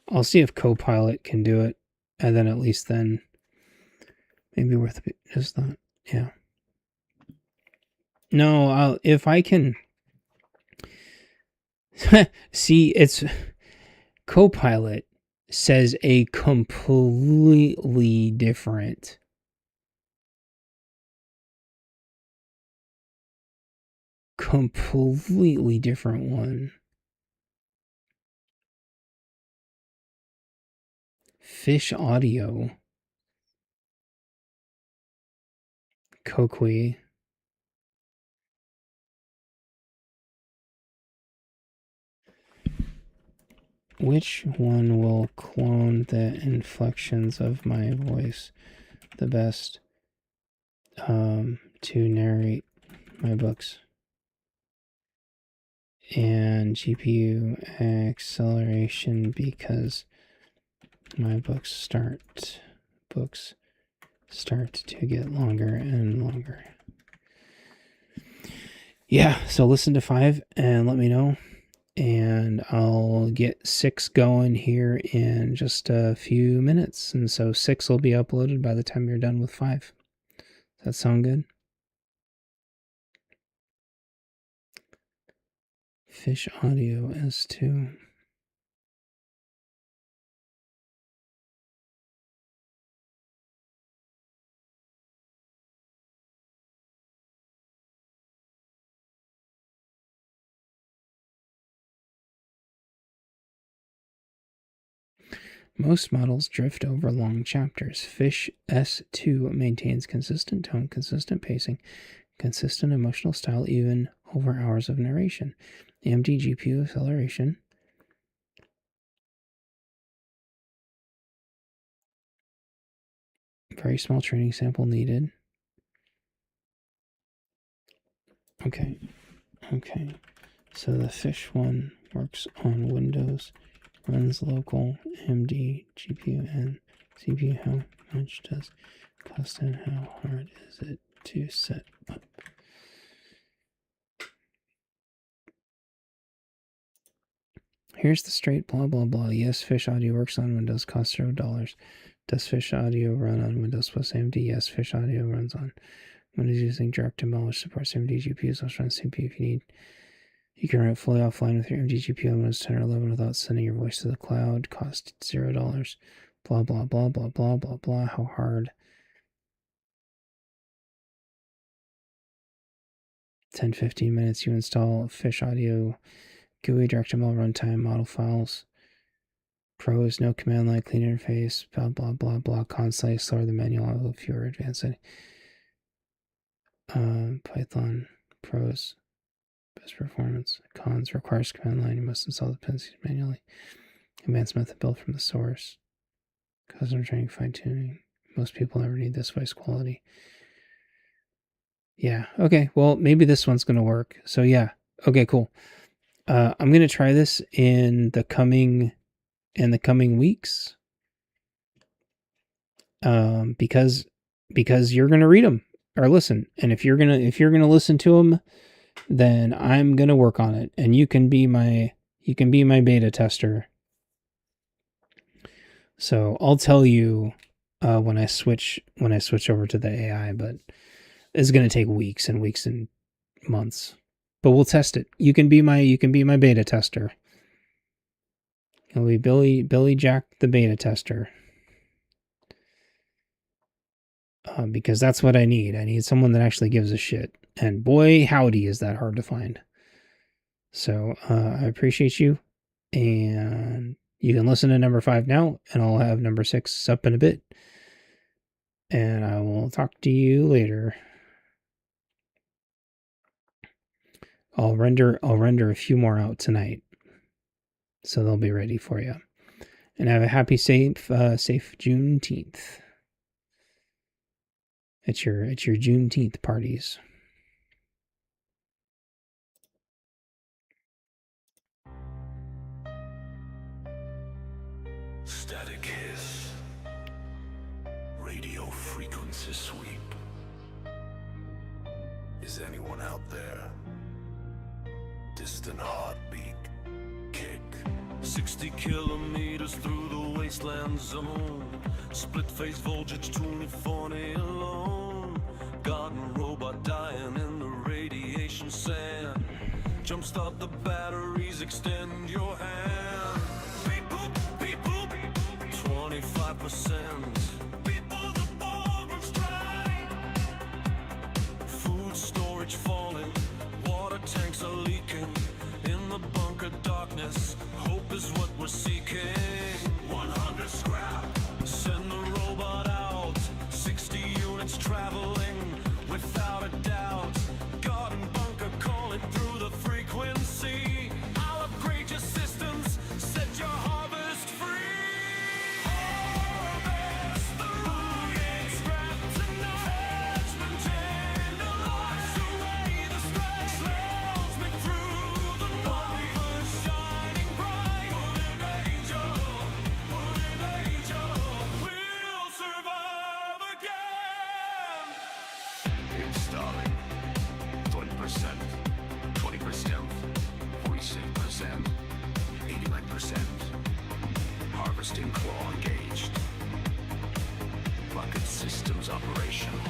I'll see if Copilot can do it, and then at least then maybe worth just that. Yeah. No, if I can see, it's Copilot says a completely different one. Fish Audio, Kokui. Which one will clone the inflections of my voice the best to narrate my books? And GPU acceleration, because my books start to get longer and longer. Yeah, so listen to 5 and let me know. And I'll get 6 going here in just a few minutes. And so 6 will be uploaded by the time you're done with 5. Does that sound good? Fish Audio S2. Most models drift over long chapters. Fish S2 maintains consistent tone, consistent pacing, consistent emotional style, even over hours of narration. AMD GPU acceleration. Very small training sample needed. Okay. So the Fish one works on Windows. Runs local, AMD, GPU, and CPU. How much does it cost and how hard is it to set up? Here's the straight blah blah blah. Yes, Fish Audio works on Windows, costs $0. Does Fish Audio run on Windows plus AMD? Yes, Fish Audio runs on Windows using DirectML, which supports AMD GPUs. Also run CPU if you need. You can run it fully offline with your AMD GPU on Windows 10 or 11 without sending your voice to the cloud. Cost $0. Blah, blah, blah, blah, blah, blah, blah. How hard? 10-15 minutes. You install Fish Audio, GUI, DirectML, runtime, model files. Pros, no command line, clean interface, blah, blah, blah, blah. Console, slower than manual, fewer advanced settings. Python, pros. Best performance. Cons, requires command line. You must install the dependencies manually. Advanced method built from the source. Customer training, fine tuning. Most people never need this voice quality. Yeah. Okay. Well, maybe this one's going to work. So yeah. Okay, cool. I'm going to try this in the coming weeks. Because you're going to read them or listen. And if you're going to listen to them, then I'm going to work on it, and you can be my beta tester. So I'll tell you when I switch over to the AI, but it's going to take weeks and weeks and months. But we'll test it. You can be my beta tester. It'll be Billy Jack the beta tester. Because that's what I need. I need someone that actually gives a shit. And boy, howdy, is that hard to find. So I appreciate you. And you can listen to number 5 now, and I'll have number 6 up in a bit. And I will talk to you later. I'll render a few more out tonight, so they'll be ready for you. And have a happy, safe Juneteenth. At your Juneteenth parties. Static hiss. Radio frequency sweep. Is anyone out there? Distant heartbeat. Kick. 60 kilometers through the wasteland zone. Split face voltage 2040 alone. Garden robot dying in the radiation sand. Jumpstart the batteries, extend your hand. Beep boop, beep boop. 25%. People, the ballroom's dry. Food storage falling. Water tanks are leaking. In the bunker darkness, hope is what we're seeking. 100 scrap. Send the robot out. 60 units traveling without a doubt. Garden bunker calling through the frequency. I'll upgrade your systems, set your harvest free. Harvest the rooting scrap tonight. Judgment wash away the stress. Smells me through the night. The shining bright. Wooden angel, we'll survive again. Installing 20%, 20%, 46%, 89%. Harvesting claw engaged. Bucket systems operational.